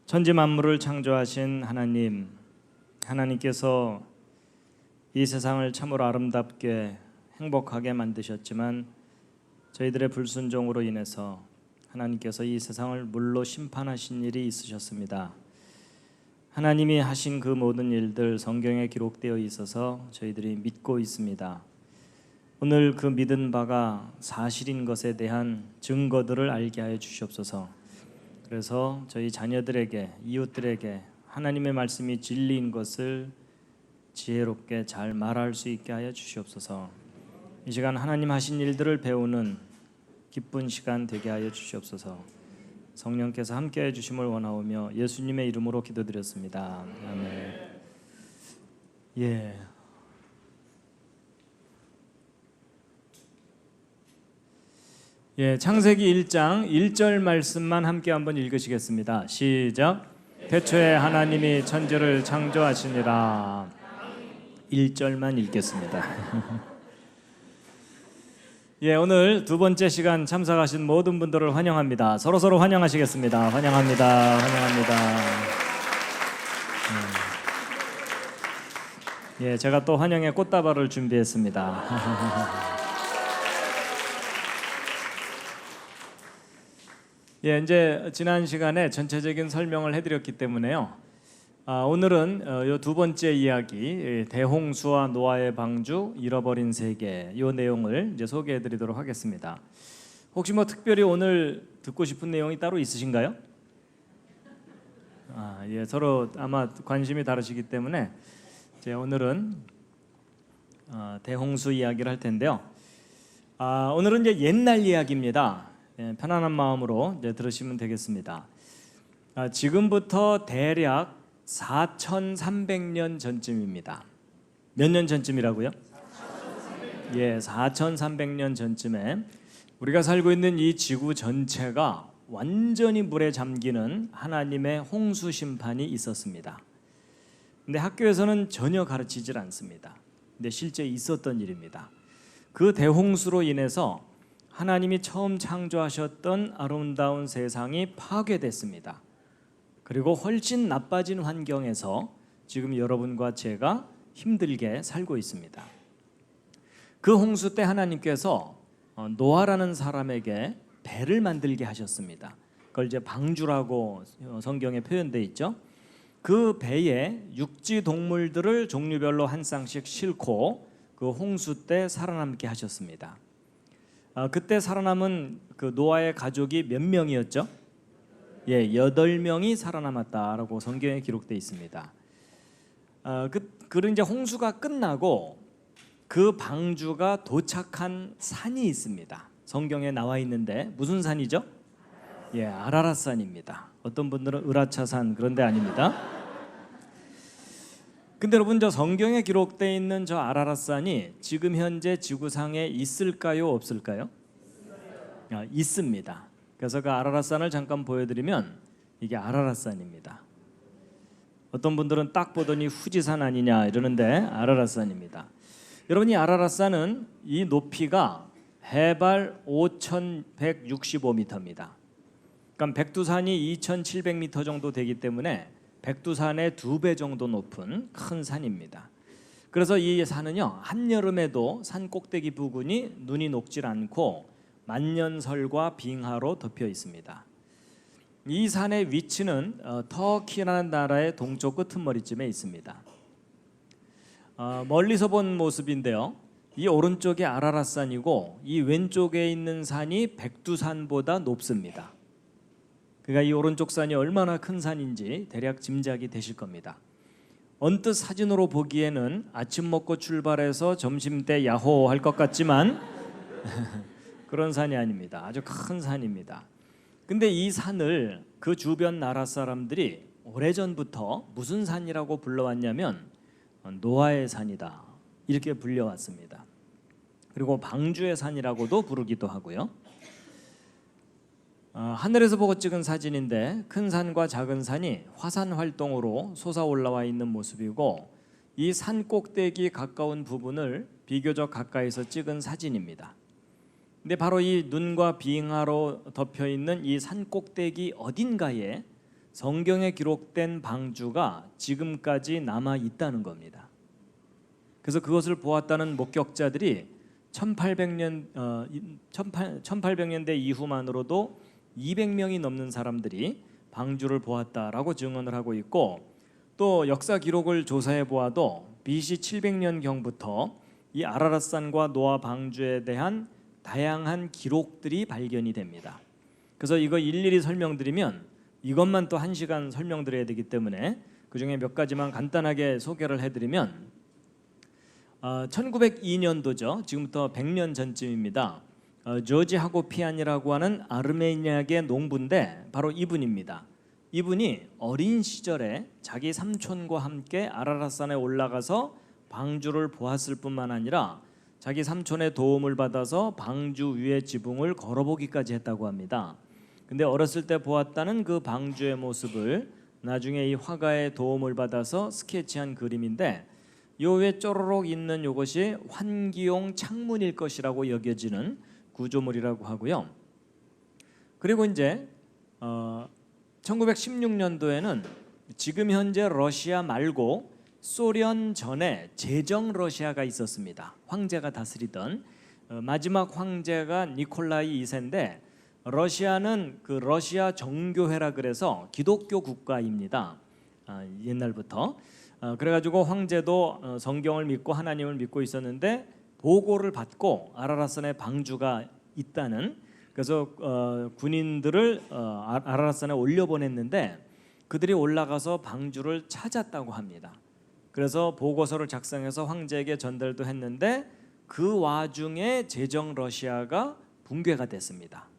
천지 만물을 창조하신 하나님, 하나님께서 이 세상을 참으로 아름답게 행복하게 만드셨지만 저희들의 불순종으로 인해서 하나님께서 이 세상을 물로 심판하신 일이 있으셨습니다. 하나님이 하신 그 모든 일들 성경에 기록되어 있어서 저희들이 믿고 있습니다. 오늘 그 믿은 바가 사실인 것에 대한 증거들을 알게 하여 주시옵소서. 그래서 저희 자녀들에게, 이웃들에게 하나님의 말씀이 진리인 것을 지혜롭게 잘 말할 수 있게 하여 주시옵소서. 이 시간 하나님 하신 일들을 배우는 기쁜 시간 되게 하여 주시옵소서. 성령께서 함께해 주심을 원하오며 예수님의 이름으로 기도드렸습니다. 아멘. 창세기 1장 1절 말씀만 함께 한번 읽으시겠습니다. 시작. 태초에 하나님이 천지를 창조하시니라. 1절만 읽겠습니다. 오늘 두 번째 시간 참석하신 모든 분들을 환영합니다. 서로 환영하시겠습니다. 환영합니다. 제가 또 환영의 꽃다발을 준비했습니다. 이제 지난 시간에 전체적인 설명을 해드렸기 때문에요. 오늘은 이 두 번째 이야기, 대홍수와 노아의 방주, 잃어버린 세계, 이 내용을 이제 소개해드리도록 하겠습니다. 혹시 특별히 오늘 듣고 싶은 내용이 따로 있으신가요? 서로 아마 관심이 다르시기 때문에 오늘은 대홍수 이야기를 할 텐데요. 오늘은 이제 옛날 이야기입니다. 편안한 마음으로 이제 들으시면 되겠습니다. 지금부터 대략 4,300년 전쯤입니다. 몇 년 전쯤이라고요? 4,300년 전쯤에 우리가 살고 있는 이 지구 전체가 완전히 물에 잠기는 하나님의 홍수 심판이 있었습니다. 근데 학교에서는 전혀 가르치질 않습니다. 근데 실제 있었던 일입니다. 그 대홍수로 인해서 하나님이 처음 창조하셨던 아름다운 세상이 파괴됐습니다. 그리고 훨씬 나빠진 환경에서 지금 여러분과 제가 힘들게 살고 있습니다. 그 홍수 때 하나님께서 노아라는 사람에게 배를 만들게 하셨습니다. 그걸 이제 방주라고 성경에 표현되어 있죠. 그 배에 육지 동물들을 종류별로 한 쌍씩 싣고 그 홍수 때 살아남게 하셨습니다. 그때 살아남은 그 노아의 가족이 몇 명이었죠? 8명이 살아남았다라고 성경에 기록되어 있습니다. 그런 이제 홍수가 끝나고 그 방주가 도착한 산이 있습니다. 성경에 나와 있는데 무슨 산이죠? 아라랏산입니다. 어떤 분들은 으라차산 그런 데 아닙니다. 근데 여러분, 저 성경에 기록되어 있는 저 아라랏산이 지금 현재 지구상에 있을까요, 없을까요? 있습니다. 그래서 그 아라랏산을 잠깐 보여드리면 이게 아라랏산입니다. 어떤 분들은 딱 보더니 후지산 아니냐 이러는데 아라랏산입니다. 여러분, 이 아라랏산은 이 높이가 해발 5,165m입니다. 그러니까 백두산이 2,700m 정도 되기 때문에 백두산의 2배 정도 높은 큰 산입니다. 그래서 이 산은요, 한여름에도 산 꼭대기 부근이 눈이 녹질 않고 만년설과 빙하로 덮여 있습니다. 이 산의 위치는 터키라는 나라의 동쪽 끄트머리쯤에 있습니다. 멀리서 본 모습인데요, 이 오른쪽이 아라랏산이고 이 왼쪽에 있는 산이 백두산보다 높습니다. 그러니까 이 오른쪽 산이 얼마나 큰 산인지 대략 짐작이 되실 겁니다. 언뜻 사진으로 보기에는 아침 먹고 출발해서 점심때 야호 할 것 같지만 그런 산이 아닙니다. 아주 큰 산입니다. 근데 이 산을 그 주변 나라 사람들이 오래전부터 무슨 산이라고 불러왔냐면 노아의 산이다 이렇게 불려왔습니다. 그리고 방주의 산이라고도 부르기도 하고요. 하늘에서 보고 찍은 사진인데 큰 산과 작은 산이 화산 활동으로 솟아 올라와 있는 모습이고, 이 산 꼭대기 가까운 부분을 비교적 가까이서 찍은 사진입니다. 근데 바로 이 눈과 빙하로 덮여 있는 이 산 꼭대기 어딘가에 성경에 기록된 방주가 지금까지 남아 있다는 겁니다. 그래서 그것을 보았다는 목격자들이 1800년대 이후만으로도 200명이 넘는 사람들이 방주를 보았다라고 증언을 하고 있고, 또 역사 기록을 조사해 보아도 BC 700년경부터 이 아라랏산과 노아 방주에 대한 다양한 기록들이 발견이 됩니다. 그래서 이거 일일이 설명드리면 이것만 또 1시간 설명드려야 되기 때문에 그중에 몇 가지만 간단하게 소개를 해드리면, 1902년도죠. 지금부터 100년 전쯤입니다. 조지 하고피안이라고 하는 아르메니아계 농부인데 바로 이분입니다. 이분이 어린 시절에 자기 삼촌과 함께 아라랏산에 올라가서 방주를 보았을 뿐만 아니라 자기 삼촌의 도움을 받아서 방주 위의 지붕을 걸어보기까지 했다고 합니다. 근데 어렸을 때 보았다는 그 방주의 모습을 나중에 이 화가의 도움을 받아서 스케치한 그림인데, 요 위에 쪼로록 있는 이것이 환기용 창문일 것이라고 여겨지는 구조물이라고 하고요. 그리고 이제 1916년도에는 지금 현재 러시아 말고 소련 전에 제정 러시아가 있었습니다. 황제가 다스리던 마지막 황제가 니콜라이 2세인데, 러시아는 그 러시아 정교회라 그래서 기독교 국가입니다. 옛날부터. 그래가지고 황제도 성경을 믿고 하나님을 믿고 있었는데 보고를 받고 아라랏산에 방주가 있다는, 그래서 군인들을 아라랏산에 올려보냈는데 그들이 올라가서 방주를 찾았다고 합니다. 그래서 보고서를 작성해서 황제에게 전달도 했는데 그 와중에 제정 러시아가 붕괴가 됐습니다.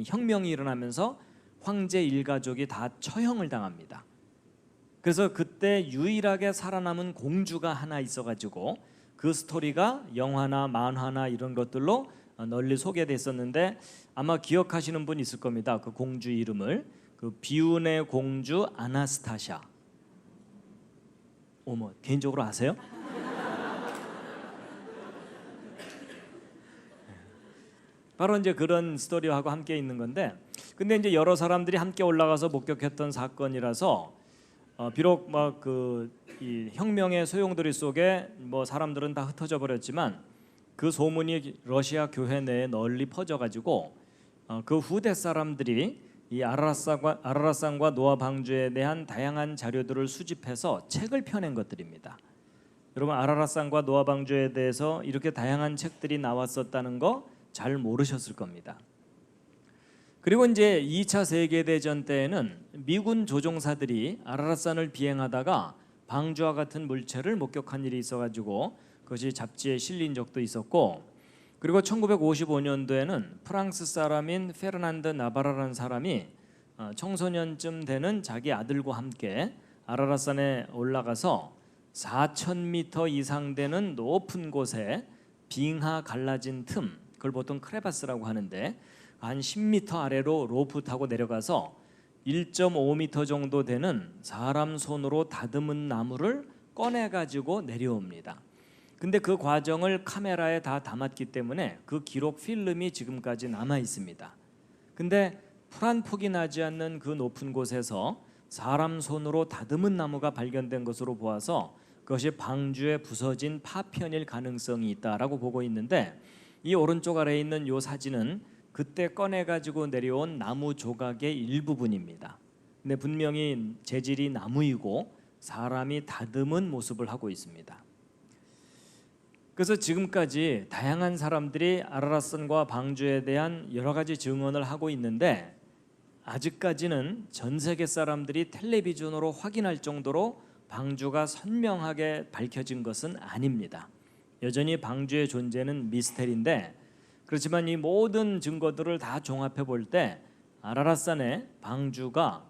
혁명이 일어나면서 황제 일가족이 다 처형을 당합니다. 그래서 그때 유일하게 살아남은 공주가 하나 있어가지고 그 스토리가 영화나 만화나 이런 것들로 널리 소개됐었는데, 아마 기억하시는 분 있을 겁니다. 그 공주 이름을, 그 비운의 공주 아나스타샤. 어머, 개인적으로 아세요? 바로 이제 그런 스토리하고 함께 있는 건데, 근데 이제 여러 사람들이 함께 올라가서 목격했던 사건이라서 비록 막 이 혁명의 소용돌이 속에 뭐 사람들은 다 흩어져 버렸지만 그 소문이 러시아 교회 내에 널리 퍼져가지고 그 후대 사람들이 이 아라랏산과 노아 방주에 대한 다양한 자료들을 수집해서 책을 펴낸 것들입니다. 여러분, 아라랏산과 노아 방주에 대해서 이렇게 다양한 책들이 나왔었다는 거 잘 모르셨을 겁니다. 그리고 이제 2차 세계대전 때에는 미군 조종사들이 아라랏산을 비행하다가 방주와 같은 물체를 목격한 일이 있어가지고 그것이 잡지에 실린 적도 있었고, 그리고 1955년도에는 프랑스 사람인 페르난드 나바라라는 사람이 청소년쯤 되는 자기 아들과 함께 아라랏산에 올라가서 4,000m 이상 되는 높은 곳에 빙하 갈라진 틈, 그걸 보통 크레바스라고 하는데 한 10m 아래로 로프 타고 내려가서 1.5m 정도 되는 사람 손으로 다듬은 나무를 꺼내 가지고 내려옵니다. 근데 그 과정을 카메라에 다 담았기 때문에 그 기록 필름이 지금까지 남아 있습니다. 근데 풀 한 폭이 나지 않는 그 높은 곳에서 사람 손으로 다듬은 나무가 발견된 것으로 보아서 그것이 방주에 부서진 파편일 가능성이 있다라고 보고 있는데, 이 오른쪽 아래에 있는 이 사진은 그때 꺼내 가지고 내려온 나무 조각의 일부분입니다. 근데 분명히 재질이 나무이고 사람이 다듬은 모습을 하고 있습니다. 그래서 지금까지 다양한 사람들이 아라랏산과 방주에 대한 여러 가지 증언을 하고 있는데, 아직까지는 전 세계 사람들이 텔레비전으로 확인할 정도로 방주가 선명하게 밝혀진 것은 아닙니다. 여전히 방주의 존재는 미스테리인데, 그렇지만 이 모든 증거들을 다 종합해 볼 때 아라랏산에 방주가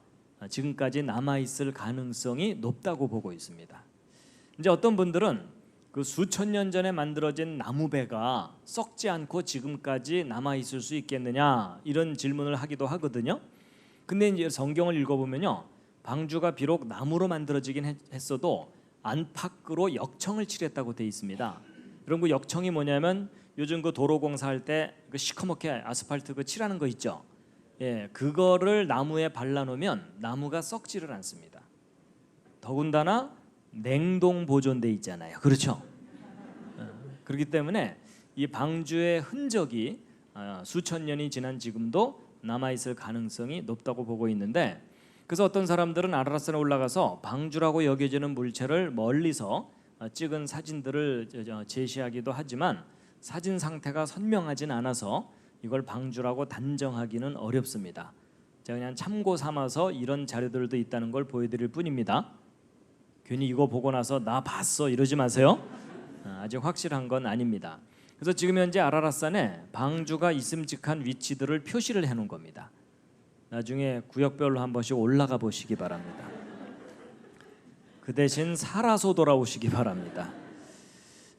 지금까지 남아 있을 가능성이 높다고 보고 있습니다. 이제 어떤 분들은 그 수천 년 전에 만들어진 나무배가 썩지 않고 지금까지 남아 있을 수 있겠느냐, 이런 질문을 하기도 하거든요. 근데 이제 성경을 읽어보면요, 방주가 비록 나무로 만들어지긴 했어도 안팎으로 역청을 칠했다고 돼 있습니다. 그런 그 역청이 뭐냐면 요즘 그 도로 공사할 때 그 시커멓게 아스팔트 그 칠하는 거 있죠. 그거를 나무에 발라놓으면 나무가 썩지를 않습니다. 더군다나 냉동 보존돼 있잖아요. 그렇죠? 그렇기 때문에 이 방주의 흔적이 수천 년이 지난 지금도 남아있을 가능성이 높다고 보고 있는데, 그래서 어떤 사람들은 아라라산에 올라가서 방주라고 여겨지는 물체를 멀리서 찍은 사진들을 제시하기도 하지만 사진 상태가 선명하진 않아서 이걸 방주라고 단정하기는 어렵습니다. 제가 그냥 참고 삼아서 이런 자료들도 있다는 걸 보여드릴 뿐입니다. 괜히 이거 보고 나서 나 봤어 이러지 마세요. 아직 확실한 건 아닙니다. 그래서 지금 현재 아라라산에 방주가 있음직한 위치들을 표시를 해놓은 겁니다. 나중에 구역별로 한 번씩 올라가 보시기 바랍니다. 그 대신 살아서 돌아오시기 바랍니다.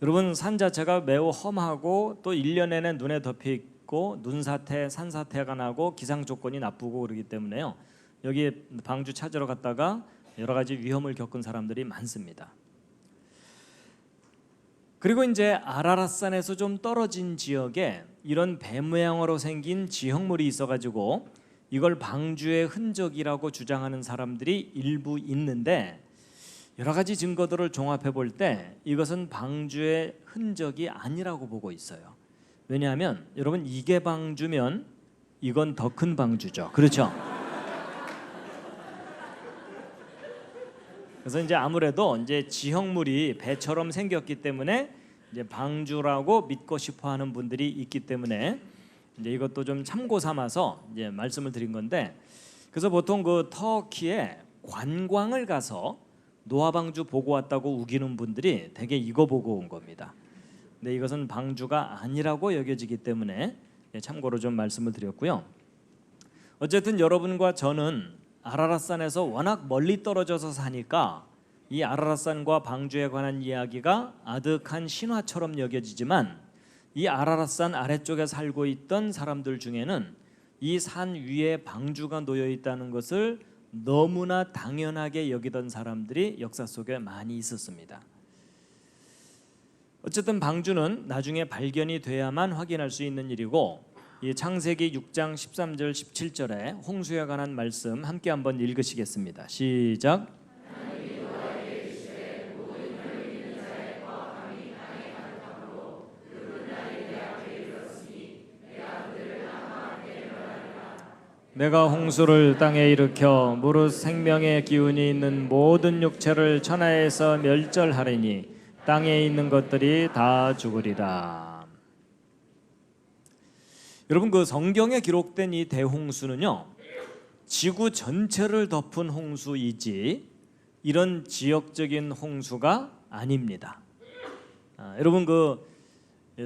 여러분, 산 자체가 매우 험하고 또 1년 내내 눈에 덮여 있고 눈사태, 산사태가 나고 기상 조건이 나쁘고 그러기 때문에요. 여기 방주 찾으러 갔다가 여러 가지 위험을 겪은 사람들이 많습니다. 그리고 이제 아라라산에서 좀 떨어진 지역에 이런 배 모양으로 생긴 지형물이 있어가지고 이걸 방주의 흔적이라고 주장하는 사람들이 일부 있는데, 여러 가지 증거들을 종합해 볼 때 이것은 방주의 흔적이 아니라고 보고 있어요. 왜냐하면 여러분, 이게 방주면 이건 더 큰 방주죠. 그렇죠? 그래서 이제 아무래도 이제 지형물이 배처럼 생겼기 때문에 이제 방주라고 믿고 싶어하는 분들이 있기 때문에 이제 이것도 좀 참고 삼아서 이제 말씀을 드린 건데, 그래서 보통 그 터키에 관광을 가서 노아 방주 보고 왔다고 우기는 분들이 대개 이거 보고 온 겁니다. 근데 이것은 방주가 아니라고 여겨지기 때문에 참고로 좀 말씀을 드렸고요. 어쨌든 여러분과 저는 아라라산에서 워낙 멀리 떨어져서 사니까 이 아라라산과 방주에 관한 이야기가 아득한 신화처럼 여겨지지만, 이 아라라산 아래쪽에 살고 있던 사람들 중에는 이 산 위에 방주가 놓여 있다는 것을 너무나 당연하게 여기던 사람들이 역사 속에 많이 있었습니다. 어쨌든 방주는 나중에 발견이 돼야만 확인할 수 있는 일이고, 이 창세기 6장 13절 17절에 홍수에 관한 말씀 함께 한번 읽으시겠습니다. 시작. 내가 홍수를 땅에 일으켜 무릇 생명의 기운이 있는 모든 육체를 천하에서 멸절하리니 땅에 있는 것들이 다 죽으리라. 여러분, 그 성경에 기록된 이 대홍수는요, 지구 전체를 덮은 홍수이지 이런 지역적인 홍수가 아닙니다. 여러분, 그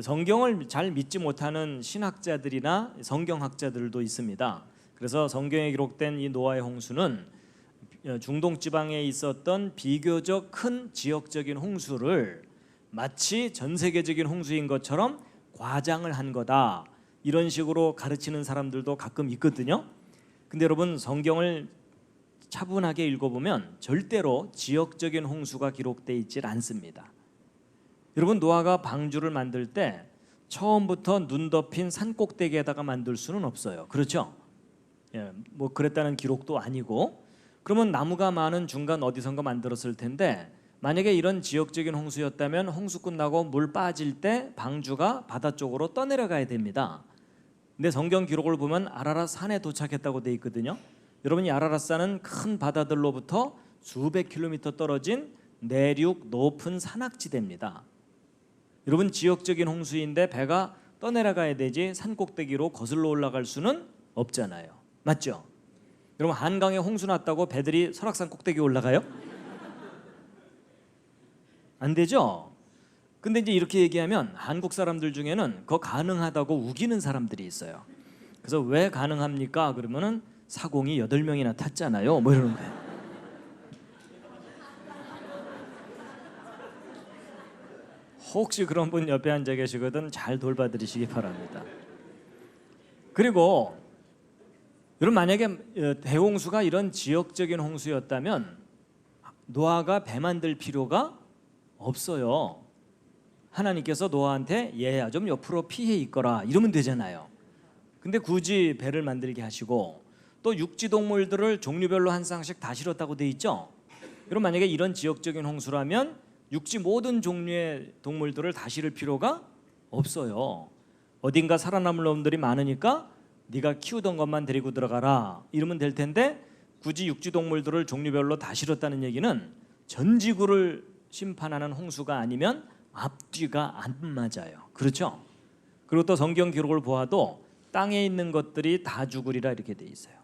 성경을 잘 믿지 못하는 신학자들이나 성경학자들도 있습니다. 그래서 성경에 기록된 이 노아의 홍수는 중동 지방에 있었던 비교적 큰 지역적인 홍수를 마치 전 세계적인 홍수인 것처럼 과장을 한 거다, 이런 식으로 가르치는 사람들도 가끔 있거든요. 근데 여러분, 성경을 차분하게 읽어보면 절대로 지역적인 홍수가 기록되어 있질 않습니다. 여러분, 노아가 방주를 만들 때 처음부터 눈 덮인 산 꼭대기에다가 만들 수는 없어요. 그렇죠? 뭐 그랬다는 기록도 아니고, 그러면 나무가 많은 중간 어디선가 만들었을 텐데, 만약에 이런 지역적인 홍수였다면 홍수 끝나고 물 빠질 때 방주가 바다 쪽으로 떠내려가야 됩니다. 근데 성경 기록을 보면 아라랏 산에 도착했다고 돼 있거든요. 여러분, 이 아라랏 산은 큰 바다들로부터 수백 킬로미터 떨어진 내륙 높은 산악지대입니다. 여러분, 지역적인 홍수인데 배가 떠내려가야 되지 산 꼭대기로 거슬러 올라갈 수는 없잖아요. 맞죠? 여러분, 한강에 홍수 났다고 배들이 설악산 꼭대기 올라가요? 안 되죠? 근데 이제 이렇게 얘기하면 한국 사람들 중에는 그거 가능하다고 우기는 사람들이 있어요. 그래서 왜 가능합니까? 그러면은 사공이 8명이나 탔잖아요. 뭐 이러는 거예요. 혹시 그런 분 옆에 앉아 계시거든 잘 돌봐드리시기 바랍니다. 그리고 여러분, 만약에 대홍수가 이런 지역적인 홍수였다면 노아가 배 만들 필요가 없어요. 하나님께서 노아한테 얘야 좀 옆으로 피해 있거라 이러면 되잖아요. 근데 굳이 배를 만들게 하시고 또 육지 동물들을 종류별로 한 쌍씩 다 실었다고 돼 있죠. 그럼 만약에 이런 지역적인 홍수라면 육지 모든 종류의 동물들을 다 실을 필요가 없어요. 어딘가 살아남을 놈들이 많으니까 네가 키우던 것만 데리고 들어가라 이러면 될 텐데, 굳이 육지 동물들을 종류별로 다 실었다는 얘기는 전 지구를 심판하는 홍수가 아니면 앞뒤가 안 맞아요. 그렇죠? 그리고 또 성경 기록을 보아도 땅에 있는 것들이 다 죽으리라 이렇게 돼 있어요.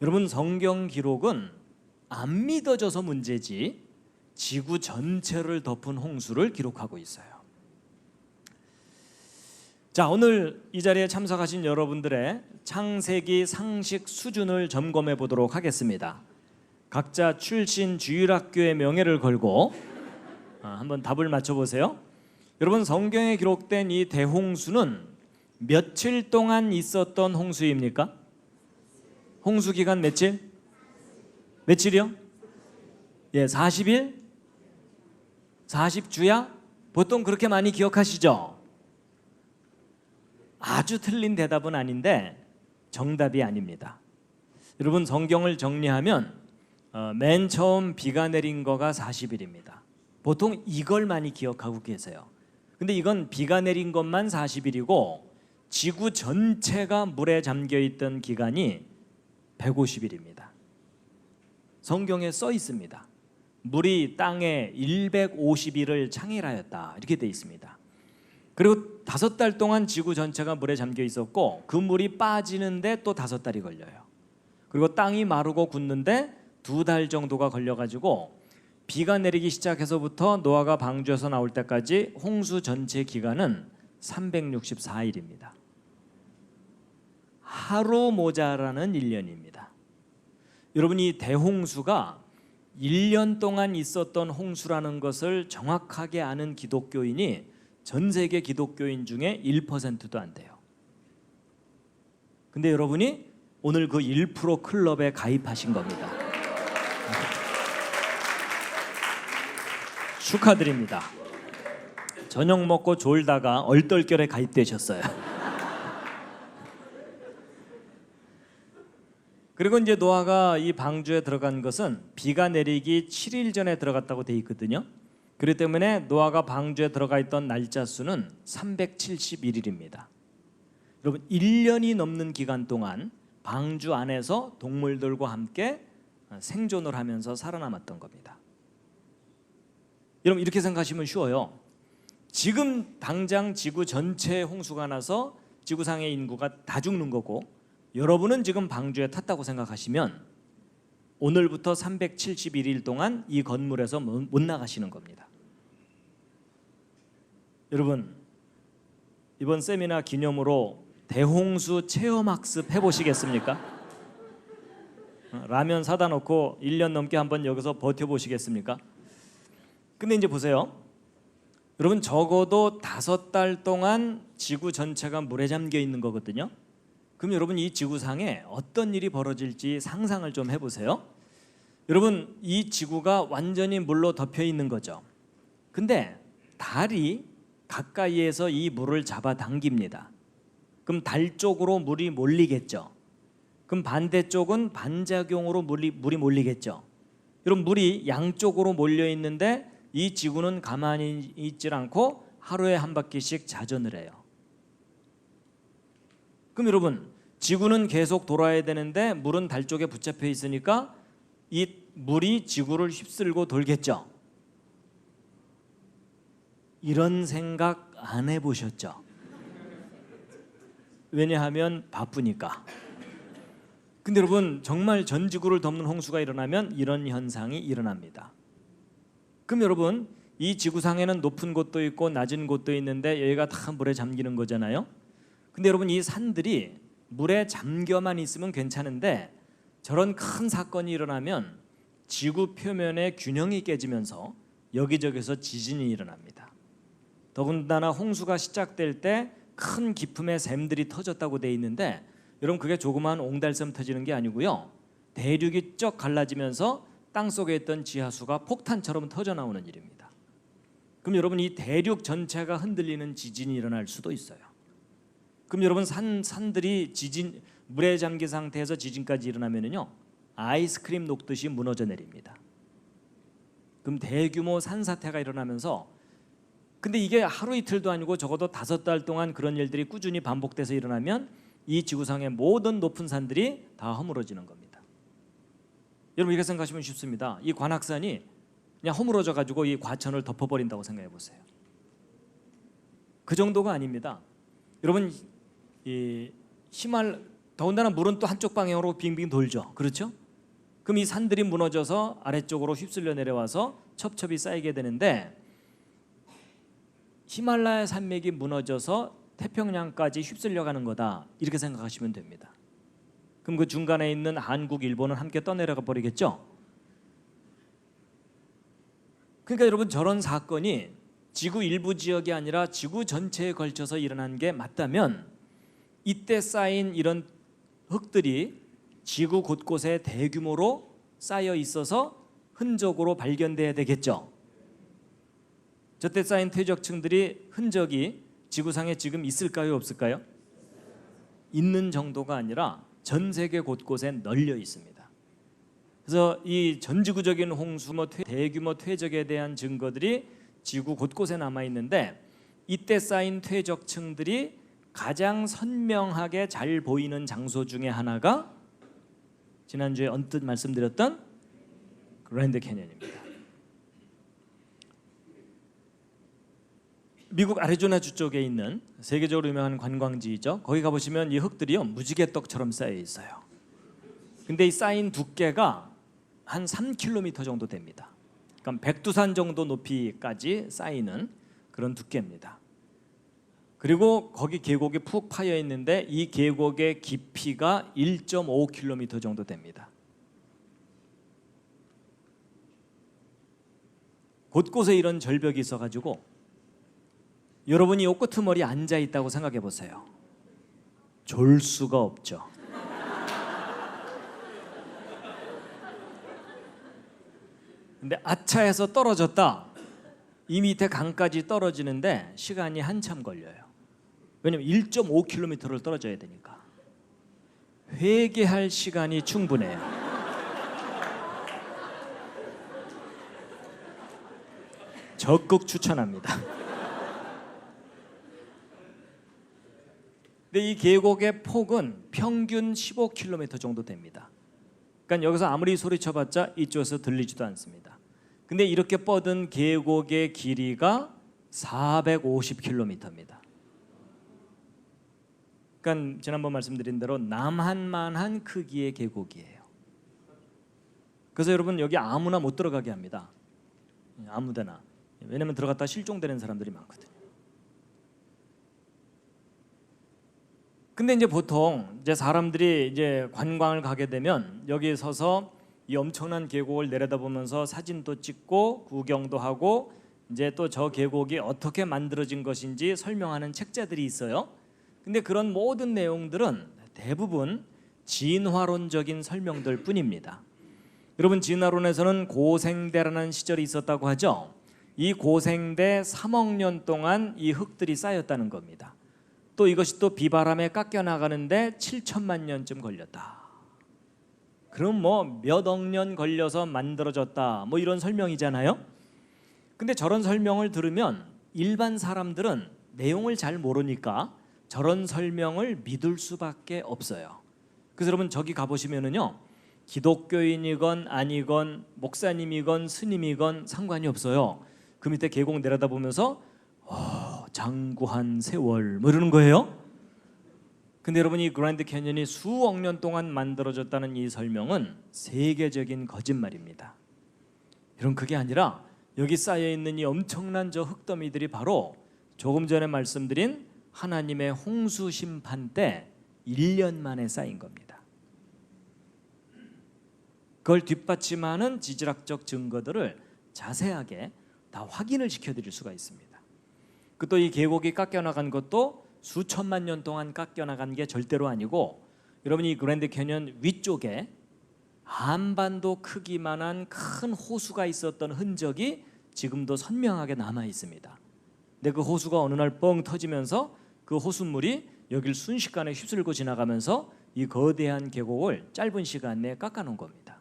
여러분, 성경 기록은 안 믿어져서 문제지 지구 전체를 덮은 홍수를 기록하고 있어요. 자, 오늘 이 자리에 참석하신 여러분들의 창세기 상식 수준을 점검해 보도록 하겠습니다. 각자 출신 주일학교의 명예를 걸고 한번 답을 맞춰보세요. 여러분, 성경에 기록된 이 대홍수는 며칠 동안 있었던 홍수입니까? 홍수 기간 며칠? 며칠이요? 예, 40일? 40주야? 보통 그렇게 많이 기억하시죠? 아주 틀린 대답은 아닌데 정답이 아닙니다. 여러분, 성경을 정리하면 맨 처음 비가 내린 거가 40일입니다. 보통 이걸 많이 기억하고 계세요. 근데 이건 비가 내린 것만 40일이고 지구 전체가 물에 잠겨 있던 기간이 150일입니다. 성경에 써 있습니다. 물이 땅에 150일을 창일하였다 이렇게 돼 있습니다. 그리고 5달 동안 지구 전체가 물에 잠겨 있었고 그 물이 빠지는데 또 5달이 걸려요. 그리고 땅이 마르고 굳는데 2달 정도가 걸려가지고 비가 내리기 시작해서부터 노아가 방주에서 나올 때까지 홍수 전체 기간은 364일입니다. 하루 모자라는 1년입니다. 여러분, 이 대홍수가 1년 동안 있었던 홍수라는 것을 정확하게 아는 기독교인이 전 세계 기독교인 중에 1%도 안 돼요. 근데 여러분이 오늘 그 1% 클럽에 가입하신 겁니다. 축하드립니다. 저녁 먹고 졸다가 얼떨결에 가입되셨어요. 그리고 이제 노아가 이 방주에 들어간 것은 비가 내리기 7일 전에 들어갔다고 돼 있거든요. 그렇기 때문에 노아가 방주에 들어가 있던 날짜 수는 371일입니다. 여러분, 1년이 넘는 기간 동안 방주 안에서 동물들과 함께 생존을 하면서 살아남았던 겁니다. 여러분, 이렇게 생각하시면 쉬워요. 지금 당장 지구 전체에 홍수가 나서 지구상의 인구가 다 죽는 거고 여러분은 지금 방주에 탔다고 생각하시면 오늘부터 371일 동안 이 건물에서 못 나가시는 겁니다. 여러분, 이번 세미나 기념으로 대홍수 체험학습 해보시겠습니까? 라면 사다 놓고 1년 넘게 한번 여기서 버텨보시겠습니까? 근데 이제 보세요. 여러분, 적어도 5달 동안 지구 전체가 물에 잠겨 있는 거거든요. 그럼 여러분, 이 지구상에 어떤 일이 벌어질지 상상을 좀 해보세요. 여러분, 이 지구가 완전히 물로 덮여 있는 거죠. 근데 달이 가까이에서 이 물을 잡아당깁니다. 그럼 달 쪽으로 물이 몰리겠죠. 그럼 반대쪽은 반작용으로 물이 몰리겠죠. 여러분, 물이 양쪽으로 몰려 있는데 이 지구는 가만히 있질 않고 하루에 한 바퀴씩 자전을 해요. 그럼 여러분, 지구는 계속 돌아야 되는데 물은 달 쪽에 붙잡혀 있으니까 이 물이 지구를 휩쓸고 돌겠죠. 이런 생각 안 해보셨죠? 왜냐하면 바쁘니까. 근데 여러분, 정말 전 지구를 덮는 홍수가 일어나면 이런 현상이 일어납니다. 그럼 여러분, 이 지구상에는 높은 곳도 있고 낮은 곳도 있는데 여기가 다 물에 잠기는 거잖아요. 근데 여러분, 이 산들이 물에 잠겨만 있으면 괜찮은데 저런 큰 사건이 일어나면 지구 표면의 균형이 깨지면서 여기저기서 지진이 일어납니다. 더군다나 홍수가 시작될 때 큰 기품의 샘들이 터졌다고 돼 있는데 여러분, 그게 조그마한 옹달샘 터지는 게 아니고요. 대륙이 쩍 갈라지면서 땅속에 있던 지하수가 폭탄처럼 터져 나오는 일입니다. 그럼 여러분, 이 대륙 전체가 흔들리는 지진이 일어날 수도 있어요. 그럼 여러분 산들이 물에 잠긴 상태에서 지진까지 일어나면은요 아이스크림 녹듯이 무너져 내립니다. 그럼 대규모 산사태가 일어나면서, 근데 이게 하루 이틀도 아니고 적어도 5달 동안 그런 일들이 꾸준히 반복돼서 일어나면 이 지구상의 모든 높은 산들이 다 허물어지는 겁니다. 여러분 이렇게 생각하시면 쉽습니다. 이 관악산이 그냥 허물어져 가지고 이 과천을 덮어버린다고 생각해 보세요. 그 정도가 아닙니다. 여러분 이 더군다나 물은 또 한쪽 방향으로 빙빙 돌죠. 그렇죠? 그럼 이 산들이 무너져서 아래쪽으로 휩쓸려 내려와서 첩첩이 쌓이게 되는데, 히말라야 산맥이 무너져서 태평양까지 휩쓸려 가는 거다 이렇게 생각하시면 됩니다. 그럼 그 중간에 있는 한국, 일본은 함께 떠내려가 버리겠죠. 그러니까 여러분 저런 사건이 지구 일부 지역이 아니라 지구 전체에 걸쳐서 일어난 게 맞다면 이때 쌓인 이런 흙들이 지구 곳곳에 대규모로 쌓여 있어서 흔적으로 발견돼야 되겠죠. 저때 쌓인 퇴적층들이 흔적이 지구상에 지금 있을까요, 없을까요? 있는 정도가 아니라 전 세계 곳곳에 널려 있습니다. 그래서 이 전지구적인 홍수, 대규모 퇴적에 대한 증거들이 지구 곳곳에 남아 있는데, 이때 쌓인 퇴적층들이 가장 선명하게 잘 보이는 장소 중에 하나가 지난주에 언뜻 말씀드렸던 그랜드 캐니언입니다. 미국 애리조나주 쪽에 있는 세계적으로 유명한 관광지이죠. 거기 가보시면 이 흙들이요 무지개떡처럼 쌓여 있어요. 근데 이 쌓인 두께가 한 3km 정도 됩니다. 그러니까 백두산 정도 높이까지 쌓이는 그런 두께입니다. 그리고 거기 계곡이 푹 파여 있는데 이 계곡의 깊이가 1.5km 정도 됩니다. 곳곳에 이런 절벽이 있어가지고 여러분이 요 끄트머리에 앉아 있다고 생각해 보세요. 졸 수가 없죠. 근데 아차해서 떨어졌다. 이 밑에 강까지 떨어지는데 시간이 한참 걸려요. 왜냐면 1.5km를 떨어져야 되니까. 회개할 시간이 충분해요. 적극 추천합니다. 근데 이 계곡의 폭은 평균 15km 정도 됩니다. 그러니까 여기서 아무리 소리쳐봤자 이쪽에서 들리지도 않습니다. 근데 이렇게 뻗은 계곡의 길이가 450km입니다. 그러니까 지난번 말씀드린 대로 남한만한 크기의 계곡이에요. 그래서 여러분 여기 아무나 못 들어가게 합니다. 아무데나. 왜냐면 들어갔다 실종되는 사람들이 많거든요. 근데 이제 보통 이제 사람들이 이제 관광을 가게 되면 여기 서서 이 엄청난 계곡을 내려다보면서 사진도 찍고 구경도 하고 이제 또 저 계곡이 어떻게 만들어진 것인지 설명하는 책자들이 있어요. 근데 그런 모든 내용들은 대부분 진화론적인 설명들 뿐입니다. 여러분 진화론에서는 고생대라는 시절이 있었다고 하죠. 이 고생대 3억 년 동안 이 흙들이 쌓였다는 겁니다. 또 이것이 또 비바람에 깎여 나가는데 7천만 년쯤 걸렸다. 그럼 뭐 몇 억 년 걸려서 만들어졌다. 뭐 이런 설명이잖아요. 근데 저런 설명을 들으면 일반 사람들은 내용을 잘 모르니까 저런 설명을 믿을 수밖에 없어요. 그래서 여러분 저기 가보시면은요 기독교인이건 아니건 목사님이건 스님이건 상관이 없어요. 그 밑에 계곡 내려다보면서 장구한 세월 뭐 이러는 거예요. 근데 여러분 이 그랜드 캐니언이 수억 년 동안 만들어졌다는 이 설명은 세계적인 거짓말입니다. 여러분 그게 아니라 여기 쌓여있는 이 엄청난 저 흙더미들이 바로 조금 전에 말씀드린 하나님의 홍수 심판 때 1년 만에 쌓인 겁니다. 그걸 뒷받침하는 지질학적 증거들을 자세하게 다 확인을 시켜드릴 수가 있습니다. 또 이 계곡이 깎여나간 것도 수천만 년 동안 깎여나간 게 절대로 아니고 여러분이 이 그랜드 캐니언 위쪽에 한반도 크기만한 큰 호수가 있었던 흔적이 지금도 선명하게 남아 있습니다. 근데 그 호수가 어느 날 뻥 터지면서 그 호수물이 여길 순식간에 휩쓸고 지나가면서 이 거대한 계곡을 짧은 시간 내에 깎아놓은 겁니다.